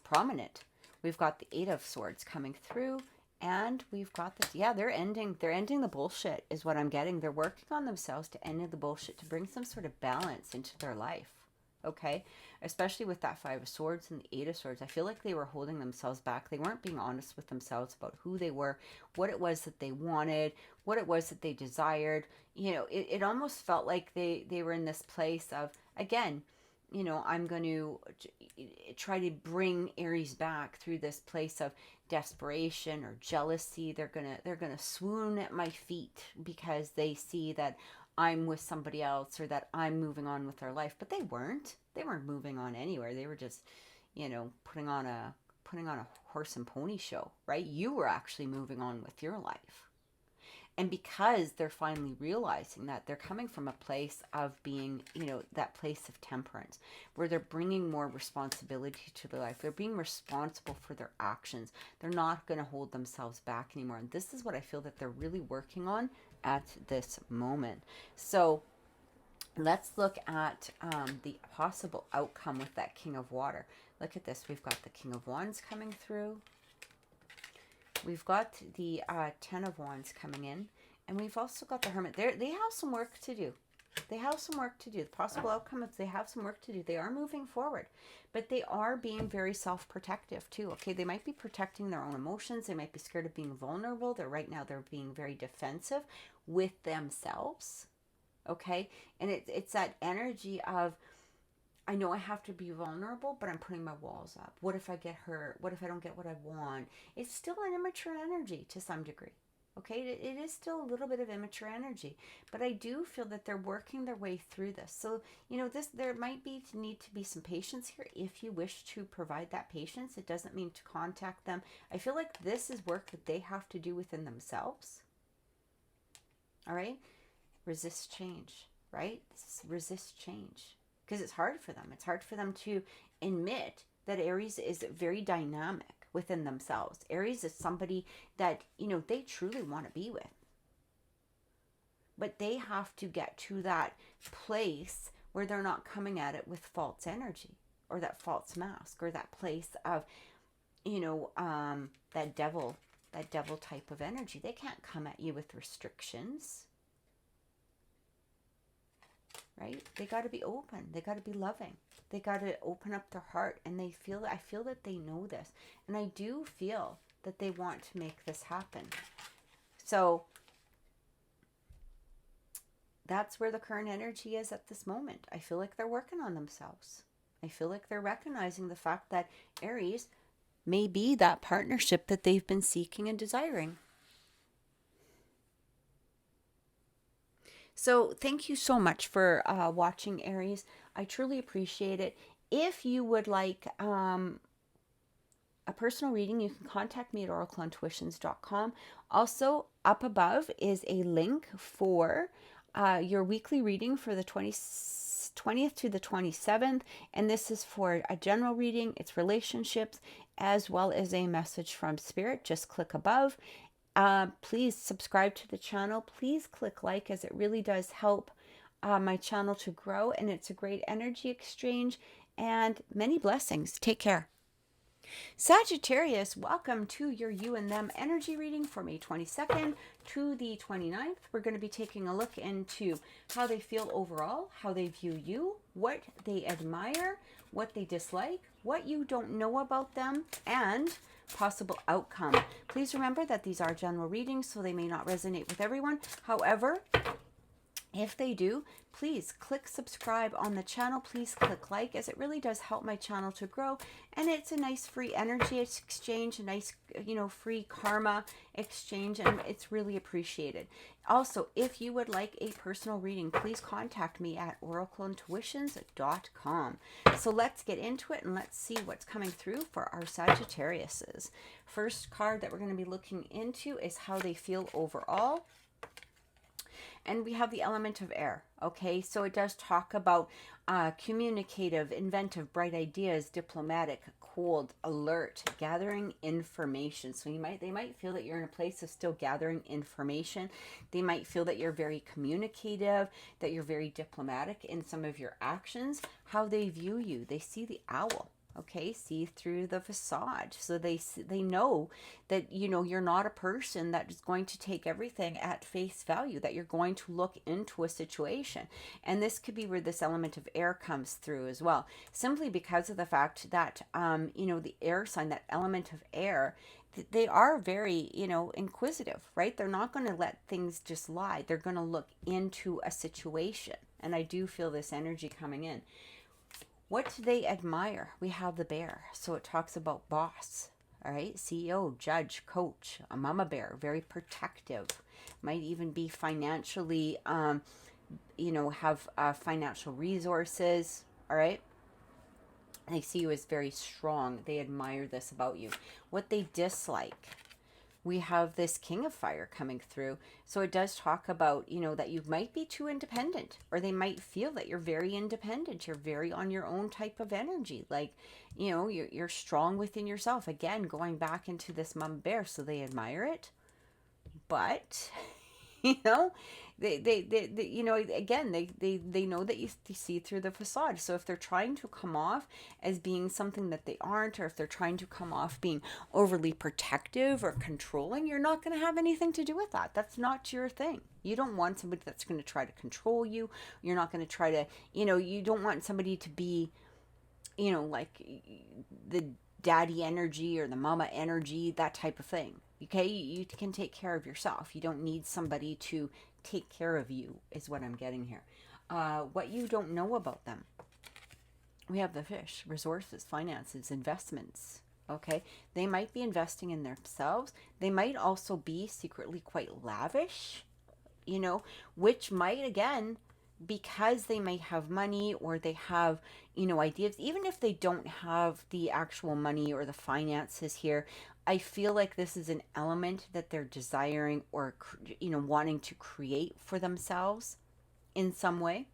prominent. We've got the Eight of Swords coming through. And we've got this, yeah, they're ending the bullshit is what I'm getting. They're working on themselves to end the bullshit, to bring some sort of balance into their life. Okay? Especially with that Five of Swords and the Eight of Swords. I feel like they were holding themselves back. They weren't being honest with themselves about who they were, what it was that they wanted, what it was that they desired. You know, it almost felt like they were in this place of, again, you know, I'm going to try to bring Aries back through this place of desperation or jealousy. They're gonna swoon at my feet because they see that I'm with somebody else or that I'm moving on with their life. But they weren't moving on anywhere. They were just, you know, putting on a horse and pony show, right? You were actually moving on with your life. And because they're finally realizing that, they're coming from a place of being, you know, that place of temperance, where they're bringing more responsibility to their life. They're being responsible for their actions. They're not going to hold themselves back anymore. And this is what I feel that they're really working on at this moment. So let's look at the possible outcome with that King of Water. Look at this. We've got the King of Wands coming through. We've got the Ten of Wands coming in, and we've also got the Hermit. They have some work to do. They have some work to do. The possible outcome is they have some work to do. They are moving forward, but they are being very self-protective too. Okay, they might be protecting their own emotions. They might be scared of being vulnerable. They're being very defensive with themselves. Okay, and it's that energy of, I know I have to be vulnerable, but I'm putting my walls up. What if I get hurt? What if I don't get what I want? It's still an immature energy to some degree. Okay, it is still a little bit of immature energy, but I do feel that they're working their way through this. So, you know, there might need to be some patience here if you wish to provide that patience. It doesn't mean to contact them. I feel like this is work that they have to do within themselves. All right, resist change, right? Resist change. Because it's hard for them. It's hard for them to admit that Aries is very dynamic within themselves. Aries is somebody that, you know, they truly want to be with. But they have to get to that place where they're not coming at it with false energy or that false mask or that place of, you know, that devil type of energy. They can't come at you with restrictions. Right? They got to be open. They got to be loving. They got to open up their heart, and I feel that they know this, and I do feel that they want to make this happen. So that's where the current energy is at this moment. I feel like they're working on themselves. I feel like they're recognizing the fact that Aries may be that partnership that they've been seeking and desiring. So thank you so much for watching, Aries. I truly appreciate it. If you would like a personal reading, you can contact me at oracleintuitions.com. Also, up above is a link for your weekly reading for the 20th to the 27th. And this is for a general reading. It's relationships as well as a message from Spirit. Just click above. Please subscribe to the channel. Please click like, as it really does help my channel to grow, and it's a great energy exchange, and many blessings. Take care. Sagittarius, welcome to your you and them energy reading for May 22nd to the 29th. We're going to be taking a look into how they feel overall, how they view you, what they admire, what they dislike, what you don't know about them, and possible outcome. Please remember that these are general readings, so they may not resonate with everyone. However, If they do, please click subscribe on the channel. Please click like, as it really does help my channel to grow. And it's a nice free energy exchange, a nice, free karma exchange, and it's really appreciated. Also, if you would like a personal reading, please contact me at oracleintuitions.com. So let's get into it and let's see what's coming through for our Sagittariuses. First card that we're going to be looking into is how they feel overall. And we have the element of air, okay? So it does talk about communicative, inventive, bright ideas, diplomatic, cold, alert, gathering information. So they might feel that you're in a place of still gathering information. They might feel that you're very communicative, that you're very diplomatic in some of your actions. How they view you, they see the owl. Okay, see through the facade. So they know that, you're not a person that is going to take everything at face value, that you're going to look into a situation. And this could be where this element of air comes through as well, simply because of the fact that, the air sign, that element of air, they are very, inquisitive, right? They're not going to let things just lie. They're going to look into a situation. And I do feel this energy coming in. What do they admire? We have the bear. So it talks about boss, all right? CEO, judge, coach, a mama bear, very protective. Might even be financially, have financial resources, all right? They see you as very strong. They admire this about you. What they dislike. We have this King of Fire coming through. So it does talk about, that you might be too independent, or they might feel that you're very independent. You're very on your own type of energy. Like, you're strong within yourself. Again, going back into this mama bear. So they admire it. But, they again, they know that you see through the facade. So if they're trying to come off as being something that they aren't, or if they're trying to come off being overly protective or controlling, you're not going to have anything to do with that. That's not your thing. You don't want somebody that's going to try to control you. You're not going to try to, you don't want somebody to be, like the daddy energy or the mama energy, that type of thing. Okay, you can take care of yourself. You don't need somebody to take care of you, is what I'm getting here. What you don't know about them. We have the fish, resources, finances, investments. Okay, they might be investing in themselves. They might also be secretly quite lavish, which might, again, because they might have money, or they have, ideas, even if they don't have the actual money or the finances here, I feel like this is an element that they're desiring, or, wanting to create for themselves in some way.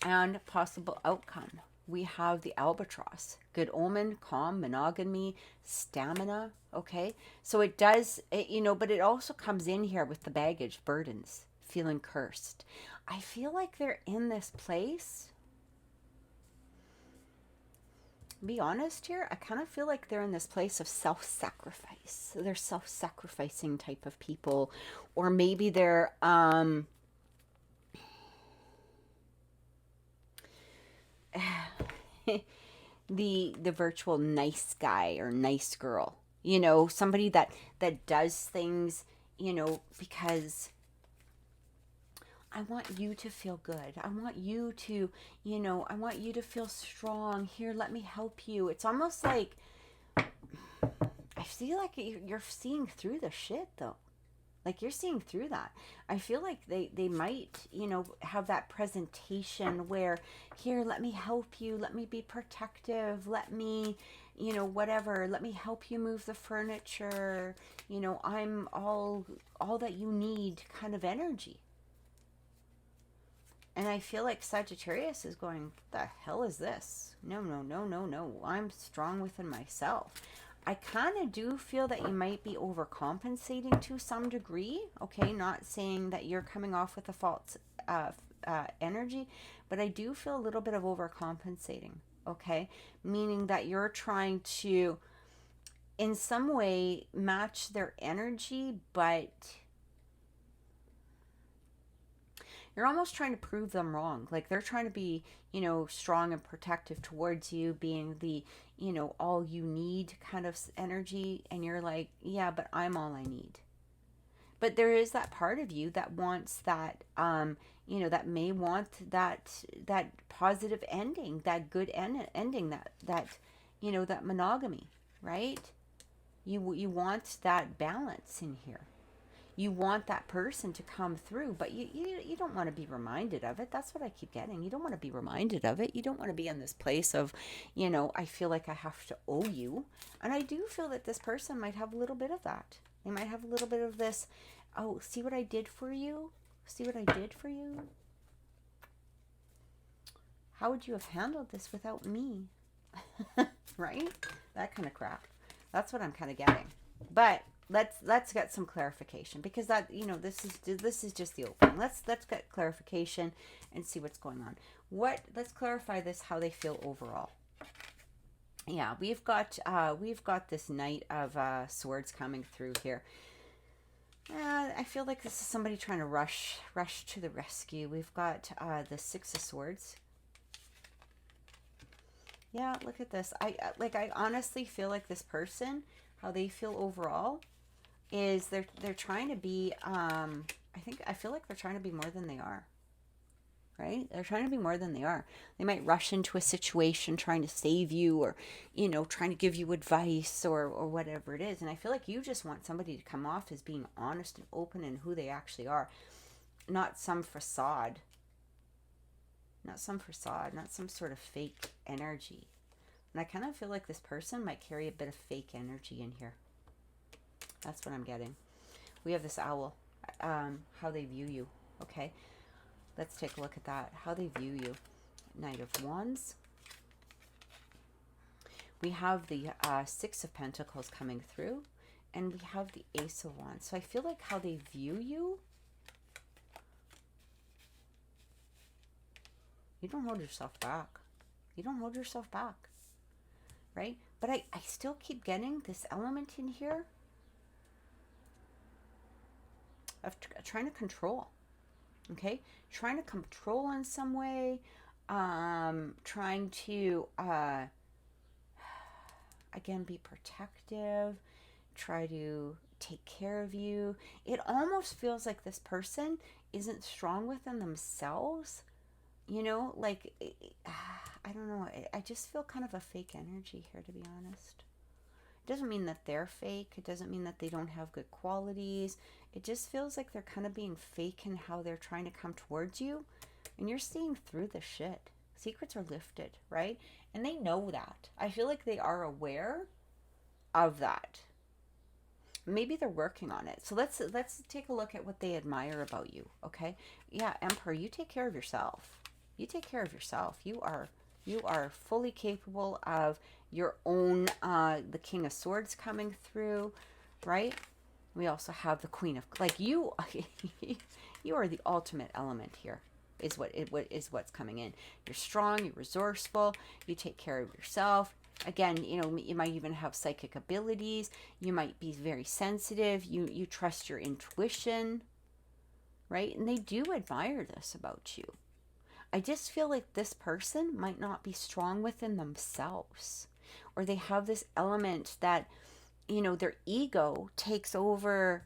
And possible outcome. We have the albatross, good omen, calm, monogamy, stamina. Okay. So it does, but it also comes in here with the baggage, burdens, feeling cursed. I feel like they're in this place. Be honest here, I kind of feel like they're in this place of self-sacrifice. They're self-sacrificing type of people, or maybe they're the virtual nice guy or nice girl, somebody that does things, because I want you to feel good. I want you to, I want you to feel strong. Here, let me help you. It's almost like, I feel like you're seeing through the shit, though. Like, you're seeing through that. I feel like they might, have that presentation where, here, let me help you. Let me be protective. Let me, whatever. Let me help you move the furniture. I'm all that you need kind of energy. And I feel like Sagittarius is going, what the hell is this? No. I'm strong within myself. I kind of do feel that you might be overcompensating to some degree. Okay, not saying that you're coming off with a false energy, but I do feel a little bit of overcompensating. Okay, meaning that you're trying to, in some way, match their energy, but you're almost trying to prove them wrong. Like, they're trying to be, strong and protective towards you, being the, all you need kind of energy. And you're like, yeah, but I'm all I need. But there is that part of you that wants that, you know, that may want that positive ending, that good ending, that you know, that monogamy, right? You want that balance in here. You want that person to come through, but you don't want to be reminded of it. That's what I keep getting. You don't want to be reminded of it. You don't want to be in this place of, you know, I feel like I have to owe you. And I do feel that this person might have a little bit of that. They might have a little bit of this, oh, see what I did for you? See what I did for you? How would you have handled this without me? Right? That kind of crap. That's what I'm kind of getting. But let's get some clarification, because that, you know, this is just the opening. Let's get clarification and see what's going on. Let's clarify this, how they feel overall. Yeah, we've got this Knight of Swords coming through here. I feel like this is somebody trying to rush to the rescue. We've got the Six of Swords. Yeah, look at this. I honestly feel like this person, how they feel overall, is they're trying to be, I feel like they're trying to be more than they are. Right? They're trying to be more than they are. They might rush into a situation trying to save you, or, you know, trying to give you advice, or whatever it is. And I feel like you just want somebody to come off as being honest and open in who they actually are. Not some facade. Not some facade. Not some sort of fake energy. And I kind of feel like this person might carry a bit of fake energy in here. That's what I'm getting. We have this Owl. How they view you. Okay. Let's take a look at that. How they view you. Knight of Wands. We have the Six of Pentacles coming through. And we have the Ace of Wands. So I feel like how they view you. You don't hold yourself back. You don't hold yourself back. Right? But I still keep getting this element in here of trying to control. Okay? Trying to control in some way. Trying to, again, be protective. Try to take care of you. It almost feels like this person isn't strong within themselves. You know, like, I don't know. I just feel kind of a fake energy here, to be honest. It doesn't mean that they're fake. It doesn't mean that they don't have good qualities. It just feels like they're kind of being fake in how they're trying to come towards you. And you're seeing through the shit. Secrets are lifted, right? And they know that. I feel like they are aware of that. Maybe they're working on it. So let's take a look at what they admire about you, okay? Yeah, Emperor, you take care of yourself. You take care of yourself. You are fully capable of your own, the King of Swords coming through, right? We also have the Queen of, like, you are the ultimate element here, is what's coming in. You're strong, you're resourceful, you take care of yourself. Again, you know, you might even have psychic abilities. You might be very sensitive. You trust your intuition, right? And they do admire this about you. I just feel like this person might not be strong within themselves, or they have this element that, you know, their ego takes over,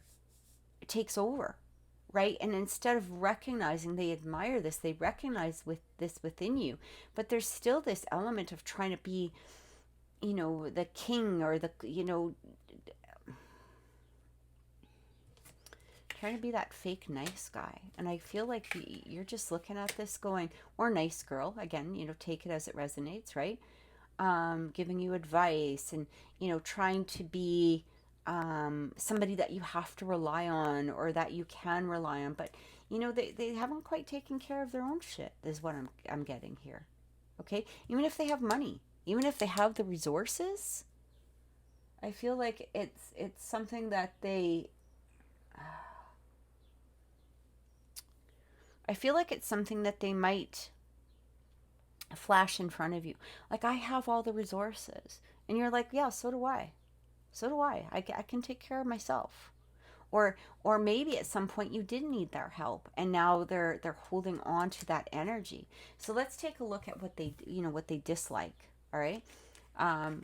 right? And instead of recognizing they admire this, they recognize this within you, but there's still this element of trying to be, you know, the king, or the, you know, trying to be that fake nice guy. And I feel like you're just looking at this going, or nice girl, again, you know, take it as it resonates, right? Giving you advice, and, you know, trying to be somebody that you have to rely on, or that you can rely on. But, you know, they haven't quite taken care of their own shit, is what I'm getting here. Okay? Even if they have money, even if they have the resources, I feel like it's something that they... I feel like it's something that they might flash in front of you. Like, I have all the resources. And you're like, yeah, so do I. So do I. I can take care of myself. Or maybe at some point you did need their help, and now they're holding on to that energy. So let's take a look at what they, you know, what they dislike. All right.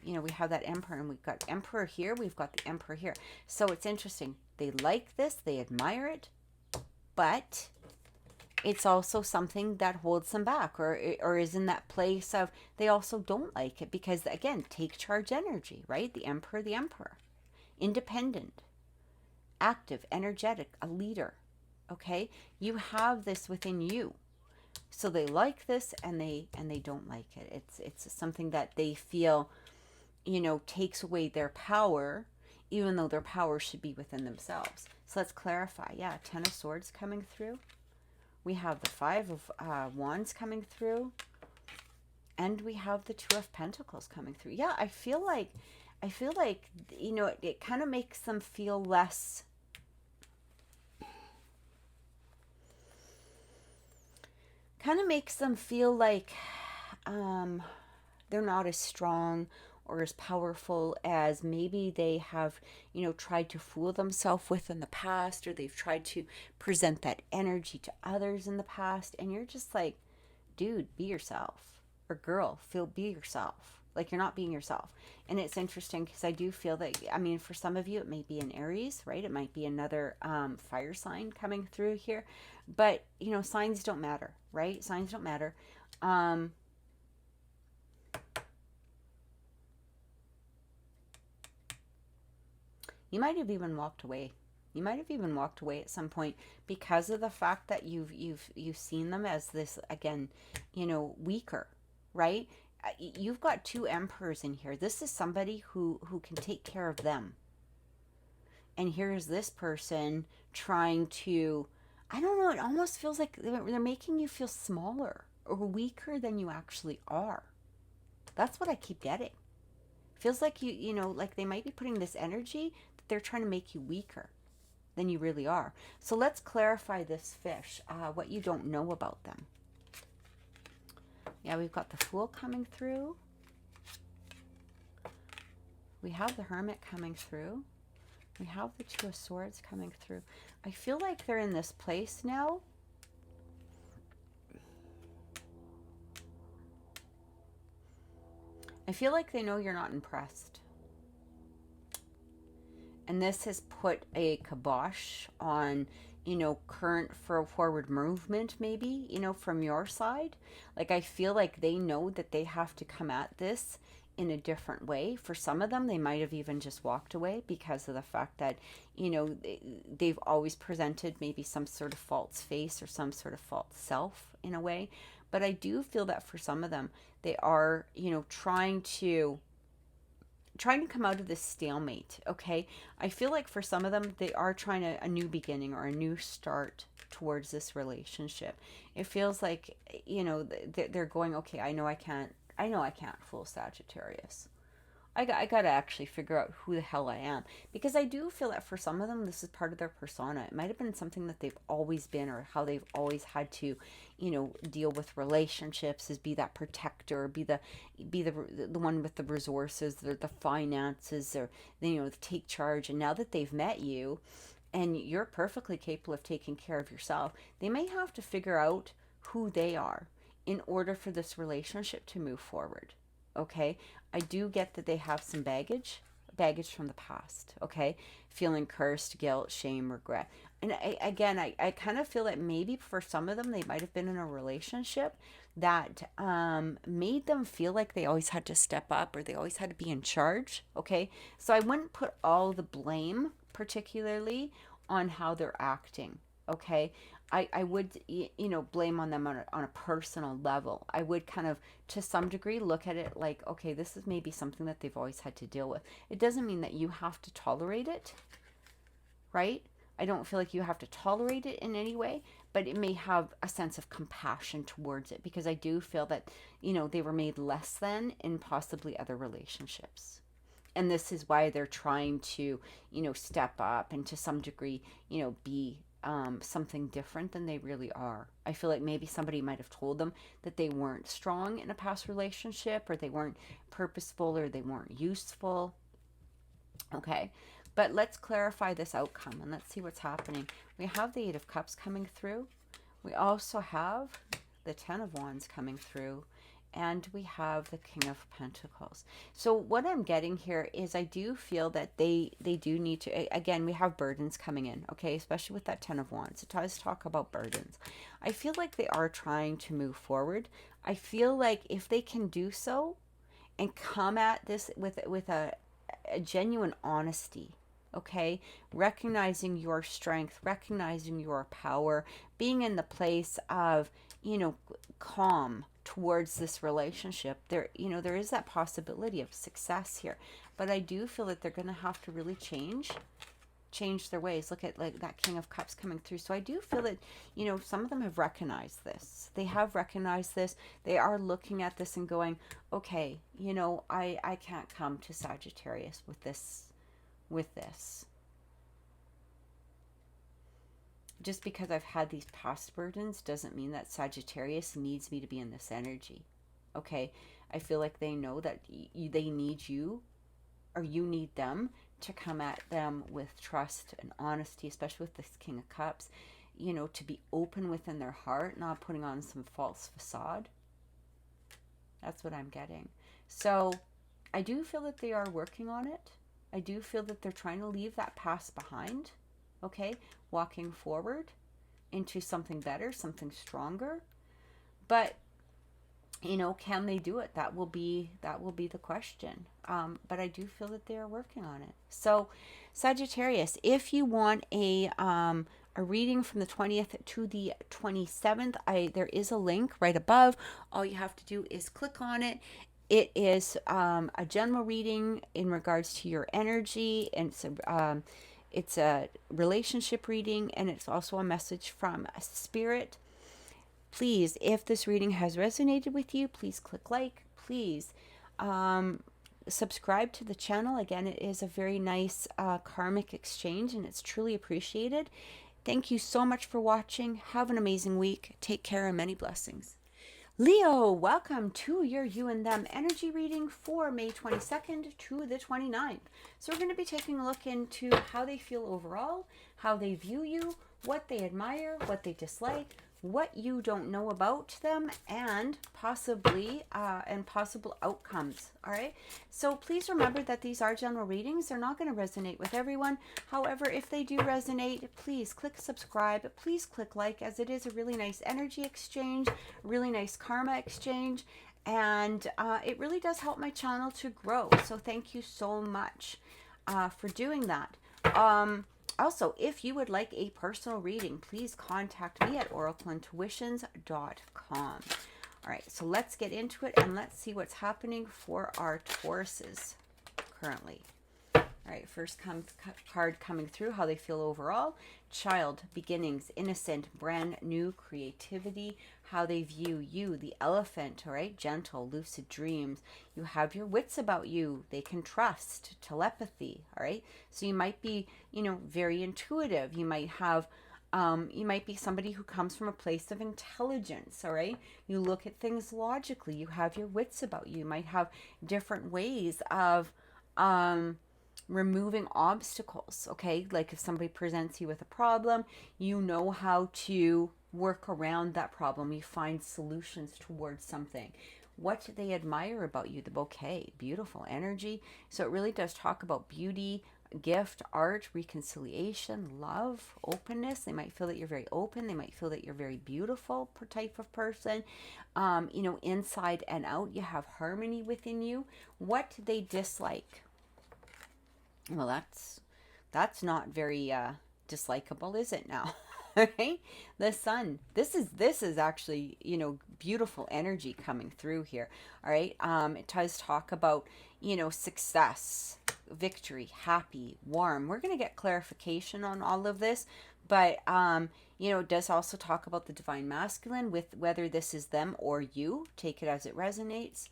You know, we have that Emperor, and we've got Emperor here. We've got the Emperor here. So it's interesting. They like this, they admire it, but it's also something that holds them back, or is in that place of they also don't like it because, again, take charge energy, right? The emperor, independent, active, energetic, a leader. Okay, you have this within you, so they like this and they don't like it. It's something that they feel, takes away their power, even though their power should be within themselves. So let's clarify. Yeah, Ten of Swords coming through. We have the Five of Wands coming through. And we have the Two of Pentacles coming through. Yeah, I feel like, it kind of makes them feel less, they're not as strong or as powerful as maybe they have, tried to fool themselves with in the past, or they've tried to present that energy to others in the past. And you're just like, dude, be yourself. Or girl, be yourself. Like, you're not being yourself. And it's interesting because I do feel that, for some of you, it may be an Aries, right? It might be another fire sign coming through here. But, signs don't matter, right? Signs don't matter. You might have even walked away. You might have even walked away at some point because of the fact that you've seen them as this, again, weaker, right? You've got two emperors in here. This is somebody who can take care of them. And here's this person trying to, I don't know, it almost feels like they're making you feel smaller or weaker than you actually are. That's what I keep getting. Feels like like they might be putting this energy that they're trying to make you weaker than you really are. So let's clarify this fish, what you don't know about them. Yeah, we've got the Fool coming through. We have the Hermit coming through. We have the Two of Swords coming through. I feel like they're in this place now. I feel like they know you're not impressed. And this has put a kibosh on, current forward movement, maybe, from your side. Like, I feel like they know that they have to come at this in a different way. For some of them, they might have even just walked away because of the fact that, they've always presented maybe some sort of false face or some sort of false self in a way. But I do feel that for some of them, they are, trying to come out of this stalemate. Okay, I feel like for some of them, they are trying a new beginning or a new start towards this relationship. It feels like, they're going, okay, I know I can't fool Sagittarius. I got to actually figure out who the hell I am, because I do feel that for some of them, this is part of their persona. It might have been something that they've always been, or how they've always had to, deal with relationships, is be that protector, be the one with the resources, the finances, or, take charge. And now that they've met you, and you're perfectly capable of taking care of yourself, they may have to figure out who they are in order for this relationship to move forward. Okay, I do get that they have some baggage from the past. Okay, feeling cursed, guilt, shame, regret. And I kind of feel that maybe for some of them, they might have been in a relationship that made them feel like they always had to step up, or they always had to be in charge. Okay, so I wouldn't put all the blame particularly on how they're acting. Okay, I would, blame on them on a personal level. I would kind of, to some degree, look at it like, okay, this is maybe something that they've always had to deal with. It doesn't mean that you have to tolerate it, right? I don't feel like you have to tolerate it in any way, but it may have a sense of compassion towards it, because I do feel that, they were made less than in possibly other relationships. And this is why they're trying to, step up and to some degree, be something different than they really are. I feel like maybe somebody might have told them that they weren't strong in a past relationship, or they weren't purposeful, or they weren't useful. Okay, but let's clarify this outcome and let's see what's happening. We have the Eight of Cups coming through. We also have the Ten of Wands coming through. and we have the King of Pentacles. So what I'm getting here is I do feel that they do need to, again, we have burdens coming in, okay, especially with that 10 of Wands. It does talk about burdens. I feel like they are trying to move forward. I feel like if they can do so and come at this with a genuine honesty, okay, recognizing your strength, recognizing your power, being in the place of, you know, calm towards this relationship, there, you know, there is that possibility of success here. But I do feel that they're going to have to really change their ways. Look at like that King of Cups coming through. So I do feel that, you know, some of them have recognized this. They have recognized this. They are looking at this and going, okay, you know, I can't come to Sagittarius with this. Just because I've had these past burdens doesn't mean that Sagittarius needs me to be in this energy. Okay, I feel like they know that they need you, or you need them, to come at them with trust and honesty, especially with this King of Cups, you know, to be open within their heart, not putting on some false facade. That's what I'm getting. So I do feel that they are working on it. I do feel that they're trying to leave that past behind, okay, walking forward into something better, something stronger. But, you know, can they do it? That will be the question. But I do feel that they are working on it. So Sagittarius, if you want a reading from the 20th to the 27th, there is a link right above. All you have to do is click on it. It is a general reading in regards to your energy, and it's a relationship reading, and it's also a message from Spirit. Please, if this reading has resonated with you, please click like. Please subscribe to the channel. Again, it is a very nice karmic exchange, and it's truly appreciated. Thank you so much for watching. Have an amazing week. Take care and many blessings. Leo, welcome to your you and them energy reading for May 22nd to the 29th. So we're going to be taking a look into how they feel overall, how they view you, what they admire, what they dislike, what you don't know about them, and possibly possible outcomes. All right, so please remember that these are general readings. They're not going to resonate with everyone. However, if they do resonate, please click subscribe, please click like, as it is a really nice energy exchange, really nice karma exchange, and it really does help my channel to grow. So thank you so much for doing that. Also, if you would like a personal reading, please contact me at oracleintuitions.com. All right, so let's get into it and let's see what's happening for our Tauruses currently. All right, first card coming through, how they feel overall. Child, beginnings, innocent, brand new creativity, how they view you. The Elephant, all right, gentle, lucid dreams. You have your wits about you. They can trust, telepathy, all right. So you might be, you know, very intuitive. You might have, you might be somebody who comes from a place of intelligence, all right. You look at things logically. You have your wits about you. You might have different ways of, removing obstacles, okay? Like if somebody presents you with a problem, you know how to work around that problem. You find solutions towards something. What they admire about you, the bouquet, beautiful energy. So it really does talk about beauty, gift, art, reconciliation, love, openness. They might feel that you're very open. They might feel that you're very beautiful type of person. You know, inside and out, you have harmony within you. What they dislike. Well, that's not very dislikable, is it now? Right? The Sun. This is actually, you know, beautiful energy coming through here. All right. It does talk about, you know, success, victory, happy, warm. We're going to get clarification on all of this, but you know, it does also talk about the divine masculine, with whether this is them or you. Take it as it resonates.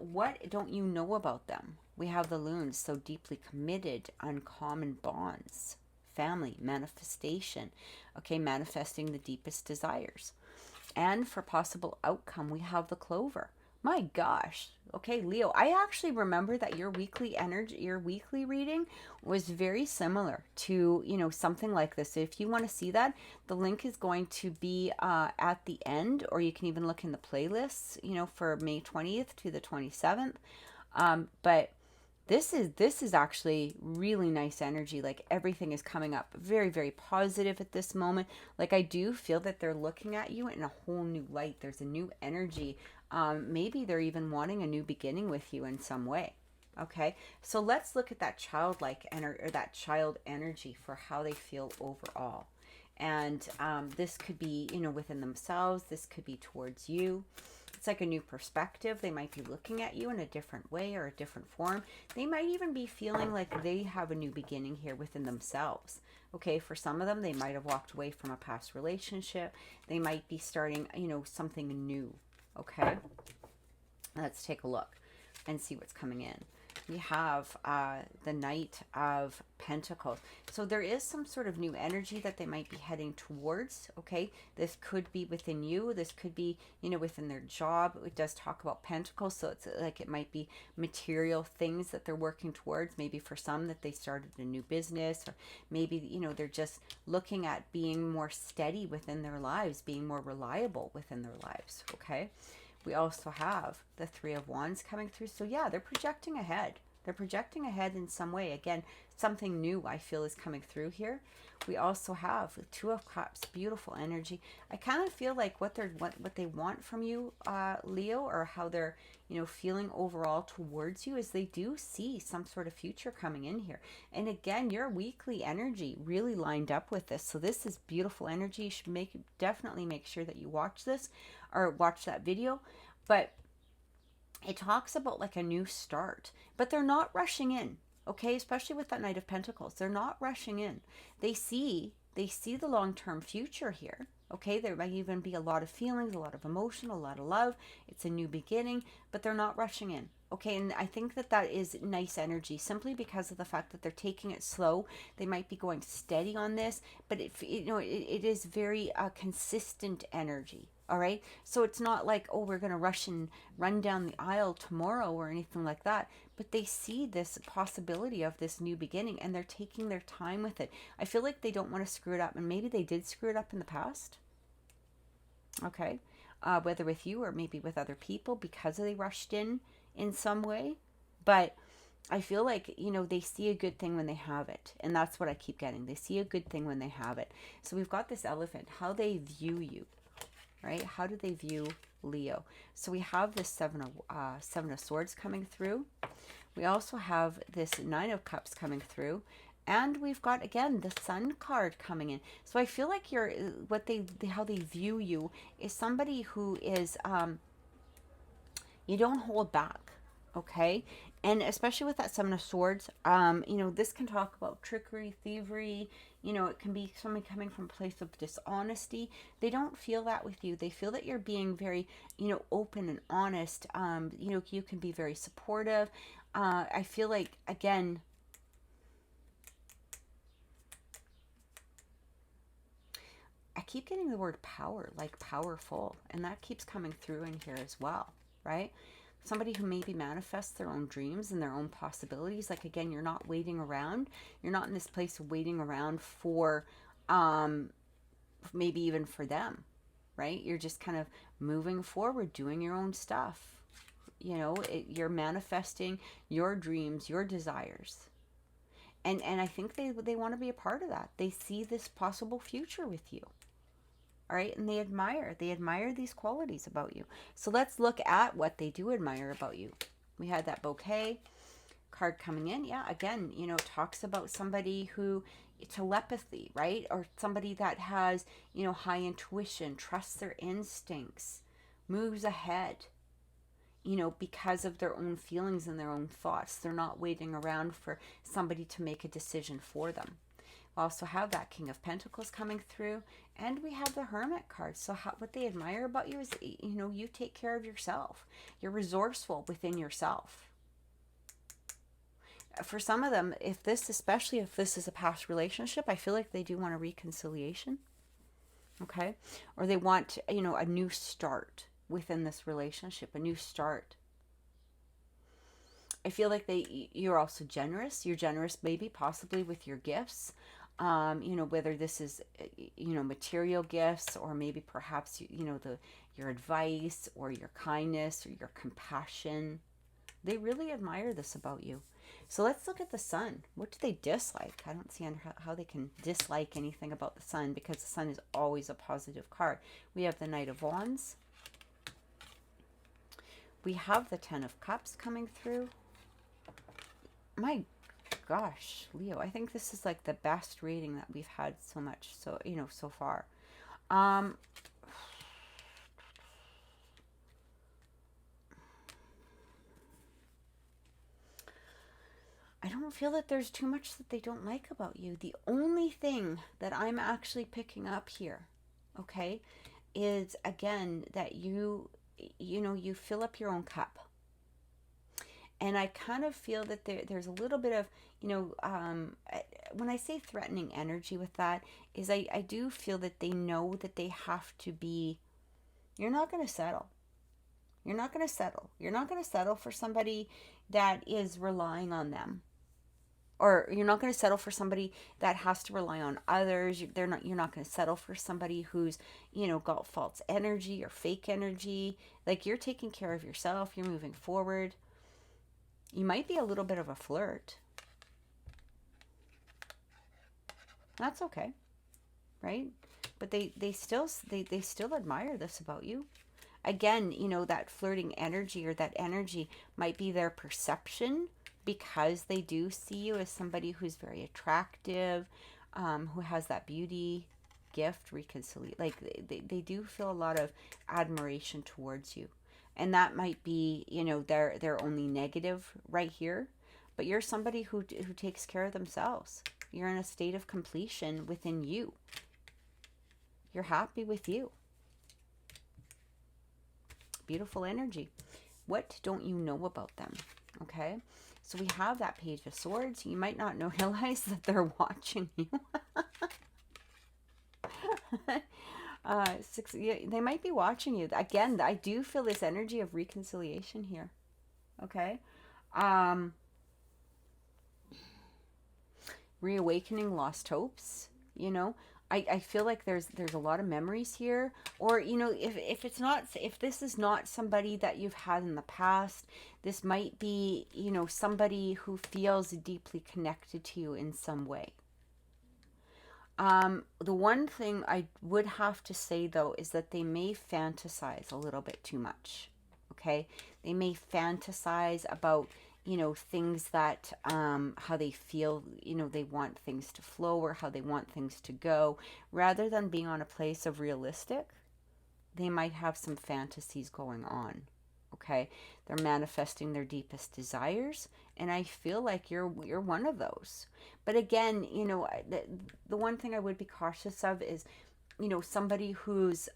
What don't you know about them? We have the Loons, so deeply committed, uncommon bonds, family, manifestation, okay, manifesting the deepest desires. And for possible outcome, we have the Clover, My gosh. Okay, Leo, I actually remember that your weekly energy, your weekly reading was very similar to, something like this. So if you want to see that, the link is going to be at the end, or you can even look in the playlists, for May 20th to the 27th. But this is actually really nice energy. Like everything is coming up very, very positive at this moment. Like I do feel that they're looking at you in a whole new light. There's a new energy. Maybe they're even wanting a new beginning with you in some way. Okay, so let's look at that childlike energy, or that child energy, for how they feel overall. And this could be, within themselves. This could be towards you. It's like a new perspective. They might be looking at you in a different way or a different form. They might even be feeling like they have a new beginning here within themselves. Okay, for some of them, they might have walked away from a past relationship. They might be starting, something new. Okay, let's take a look and see what's coming in. We have the Knight of Pentacles. So there is some sort of new energy that they might be heading towards. Okay, this could be within you. This could be, within their job. It does talk about Pentacles, so it's like it might be material things that they're working towards. Maybe for some that they started a new business, or maybe, they're just looking at being more steady within their lives, being more reliable within their lives. Okay. We also have the Three of Wands coming through. So yeah, they're projecting ahead. They're projecting ahead in some way. Again, something new I feel is coming through here. We also have the Two of Cups, beautiful energy. I kind of feel like what they want from you, Leo, or how they're, feeling overall towards you, is they do see some sort of future coming in here. And again, your weekly energy really lined up with this. So this is beautiful energy. You should definitely make sure that you watch this, or watch that video. But it talks about like a new start, but they're not rushing in. Okay, especially with that Knight of Pentacles, they're not rushing in. They see the long-term future here. Okay, there might even be a lot of feelings, a lot of emotion, a lot of love. It's a new beginning, but they're not rushing in. Okay, and I think that is nice energy, simply because of the fact that they're taking it slow. They might be going steady on this, but it is very consistent energy. All right, so it's not like, oh, we're going to rush and run down the aisle tomorrow or anything like that. But they see this possibility of this new beginning, and they're taking their time with it. I feel like they don't want to screw it up, and maybe they did screw it up in the past. Okay, whether with you or maybe with other people, because they rushed in some way. But I feel like, they see a good thing when they have it. And that's what I keep getting. They see a good thing when they have it. So we've got this Elephant, how they view you. Right? How do they view Leo? So we have this Seven of Swords coming through. We also have this Nine of Cups coming through. And we've got, again, the Sun card coming in. So I feel like how they view you is somebody who is, you don't hold back. Okay? And especially with that Seven of Swords, this can talk about trickery, thievery. It can be somebody coming from a place of dishonesty. They don't feel that with you. They feel that you're being very, open and honest. You can be very supportive. I feel like, again, I keep getting the word power, like powerful. And that keeps coming through in here as well, right? Somebody who maybe manifests their own dreams and their own possibilities. Like, again, you're not waiting around. You're not in this place of waiting around for, maybe even for them, right? You're just kind of moving forward, doing your own stuff. You're manifesting your dreams, your desires. And I think they want to be a part of that. They see this possible future with you. All right, and they admire these qualities about you. So let's look at what they do admire about you. We had that Bouquet card coming in. Yeah, again, talks about somebody who, telepathy, right? Or somebody that has, high intuition, trusts their instincts, moves ahead, because of their own feelings and their own thoughts. They're not waiting around for somebody to make a decision for them. We also have that King of Pentacles coming through, and we have the Hermit card. So what they admire about you is, you take care of yourself. You're resourceful within yourself. For some of them, especially if this is a past relationship, I feel like they do want a reconciliation. Okay? Or they want, a new start. within this relationship, a new start. I feel like you're also generous. You're generous, maybe possibly with your gifts. You know, whether this is, you know, material gifts, or maybe perhaps, you know, your advice or your kindness or your compassion. They really admire this about you. So let's look at the sun. What do they dislike? I don't see how they can dislike anything about the sun, because the sun is always a positive card. We have the Knight of Wands. We have the Ten of Cups coming through. My gosh, Leo, I think this is like the best reading that we've had so much, so, you know, so far. I don't feel that there's too much that they don't like about you. The only thing that I'm actually picking up here, okay, is again that you know, you fill up your own cup. And I kind of feel that there's a little bit of, you know, when I say threatening energy with that, is I do feel that they know that they have to be, you're not going to settle. You're not going to settle. You're not going to settle for somebody that is relying on them. Or you're not going to settle for somebody that has to rely on others. You're not going to settle for somebody who's, you know, got false energy or fake energy. Like, you're taking care of yourself. You're moving forward. You might be a little bit of a flirt. That's okay, right? But they still admire this about you. Again, you know, that flirting energy, or that energy might be their perception, because they do see you as somebody who's very attractive, who has that beauty gift, reconciliation. Like, they do feel a lot of admiration towards you. And that might be, you know, their only negative right here. But you're somebody who takes care of themselves. You're in a state of completion within you. You're happy with you. Beautiful energy. What don't you know about them? Okay. So we have that Page of Swords. You might not realize that they're watching you. They might be watching you. Again, I do feel this energy of reconciliation here. Okay. Reawakening lost hopes, you know. I feel like there's a lot of memories here. Or, you know, if this is not somebody that you've had in the past, this might be, you know, somebody who feels deeply connected to you in some way. The one thing I would have to say, though, is that they may fantasize a little bit too much. Okay? They may fantasize about, you know, things that, how they feel, you know, they want things to flow, or how they want things to go. Rather than being on a place of realistic, they might have some fantasies going on. Okay? They're manifesting their deepest desires, and I feel like you're one of those. But again, you know, the one thing I would be cautious of is, you know, somebody who's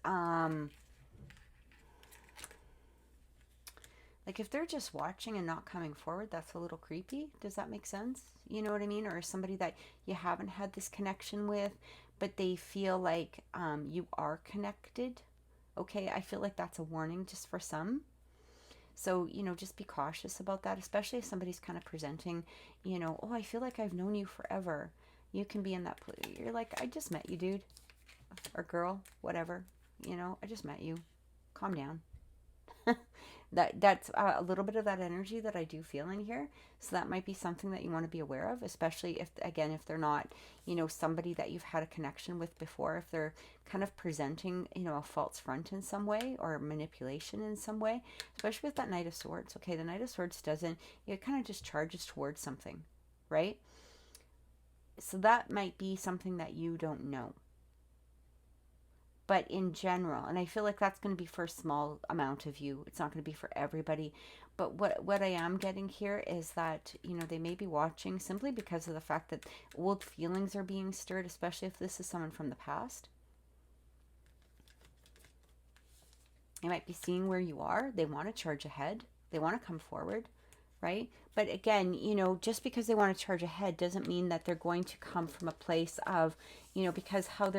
like, if they're just watching and not coming forward, that's a little creepy. Does that make sense? You know what I mean? Or somebody that you haven't had this connection with, but they feel like you are connected. Okay, I feel like that's a warning just for some. So, you know, just be cautious about that, especially if somebody's kind of presenting, you know, oh, I feel like I've known you forever. You can be in that place. You're like, I just met you, dude. Or girl, whatever. You know, I just met you. Calm down. That's a little bit of that energy that I do feel in here. So that might be something that you want to be aware of, especially if, again, if they're not, you know, somebody that you've had a connection with before, if they're kind of presenting, you know, a false front in some way, or manipulation in some way, especially with that Knight of Swords. Okay, the Knight of Swords doesn't, it kind of just charges towards something, right? So that might be something that you don't know. But in general, and I feel like that's going to be for a small amount of you. It's not going to be for everybody. But what I am getting here is that, you know, they may be watching simply because of the fact that old feelings are being stirred, especially if this is someone from the past. They might be seeing where you are. They want to charge ahead. They want to come forward, right? But again, you know, just because they want to charge ahead doesn't mean that they're going to come from a place of, you know, because how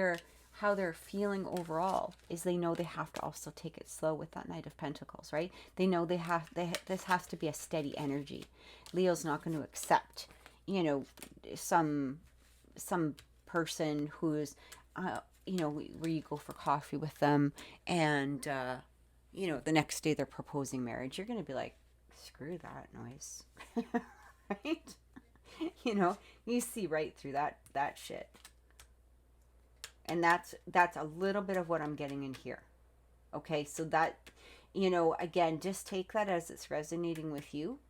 how they're feeling overall is they know they have to also take it slow with that Knight of Pentacles, right? They know this has to be a steady energy. Leo's not going to accept, you know, some person who's, you know, where you go for coffee with them and, you know, the next day they're proposing marriage. You're going to be like, screw that noise, right? You know, you see right through that shit. And that's a little bit of what I'm getting in here. Okay, so that, you know, again, just take that as it's resonating with you.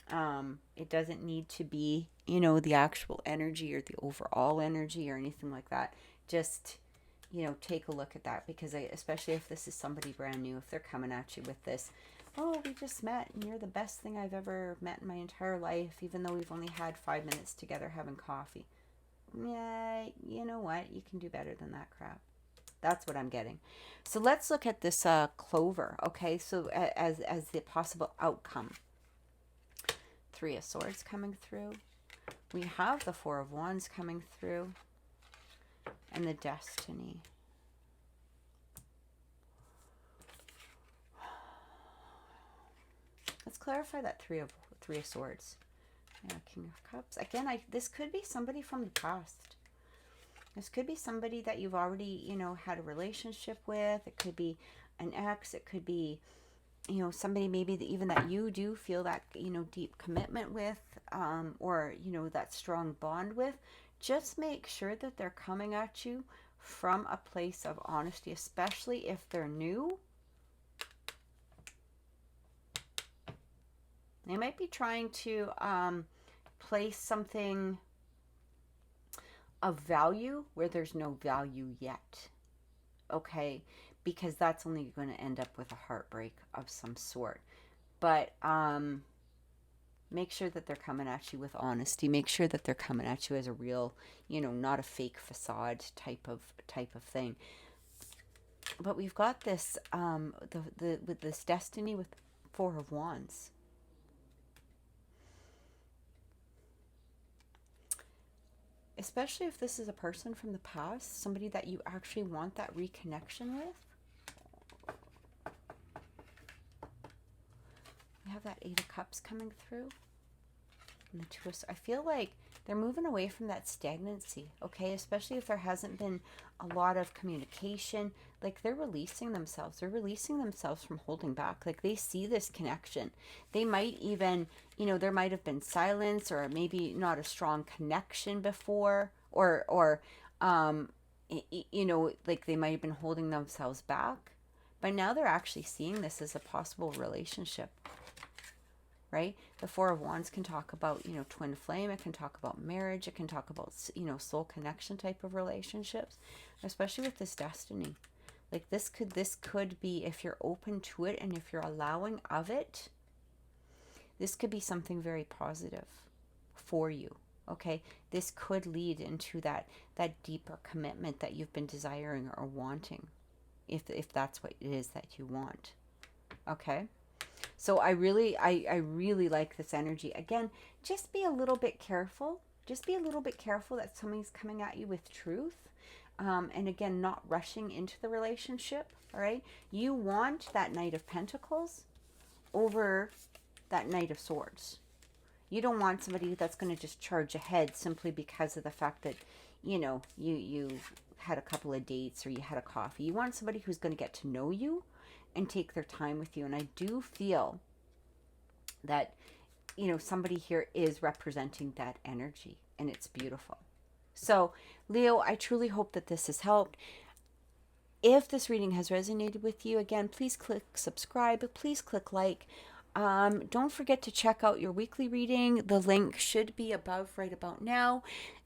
It doesn't need to be, you know, the actual energy or the overall energy or anything like that. Just, you know, take a look at that, because especially if this is somebody brand new, if they're coming at you with this, oh, we just met and you're the best thing I've ever met in my entire life, even though we've only had 5 minutes together having coffee. Yeah, you know what? You can do better than that crap. That's what I'm getting. So let's look at this clover, okay? So as the possible outcome. 3 of Swords coming through. We have the 4 of Wands coming through. And the Destiny. Let's clarify that 3 of Swords. Yeah, King of Cups. Again, this could be somebody from the past. This could be somebody that you've already, you know, had a relationship with. It could be an ex. It could be, you know, somebody maybe even that you do feel that, you know, deep commitment with, or, you know, that strong bond with. Just make sure that they're coming at you from a place of honesty, especially if they're new. They might be trying to place something of value where there's no value yet. Okay? Because that's only going to end up with a heartbreak of some sort. But make sure that they're coming at you with honesty. Make sure that they're coming at you as a real, you know, not a fake facade type of thing. But we've got this with this Destiny with 4 of Wands. Especially if this is a person from the past, somebody that you actually want that reconnection with. We have that 8 of Cups coming through. And the 2 of... I feel like they're moving away from that stagnancy, okay? Especially if there hasn't been a lot of communication. Like, they're releasing themselves. They're releasing themselves from holding back. Like, they see this connection. They might even, you know, there might have been silence or maybe not a strong connection before. Or you know, like they might have been holding themselves back. But now they're actually seeing this as a possible relationship. Right? The 4 of Wands can talk about, you know, twin flame. It can talk about marriage. It can talk about, you know, soul connection type of relationships, especially with this Destiny. Like this could be, if you're open to it and if you're allowing of it, this could be something very positive for you. Okay? This could lead into that deeper commitment that you've been desiring or wanting, if that's what it is that you want. Okay? So I really like this energy. Again, just be a little bit careful. Just be a little bit careful that somebody's coming at you with truth. And again, not rushing into the relationship. All right. You want that Knight of Pentacles over that Knight of Swords. You don't want somebody that's going to just charge ahead simply because of the fact that, you know, you had a couple of dates or you had a coffee. You want somebody who's going to get to know you and take their time with you. And I do feel that, you know, somebody here is representing that energy, and it's beautiful. So, Leo, I truly hope that this has helped. If this reading has resonated with you, again, please click subscribe. Please click like. Don't forget to check out your weekly reading. The link should be above right about now.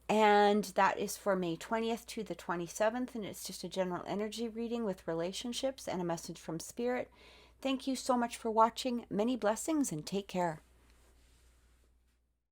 And that is for May 20th to the 27th. And it's just a general energy reading with relationships and a message from Spirit. Thank you so much for watching. Many blessings and take care.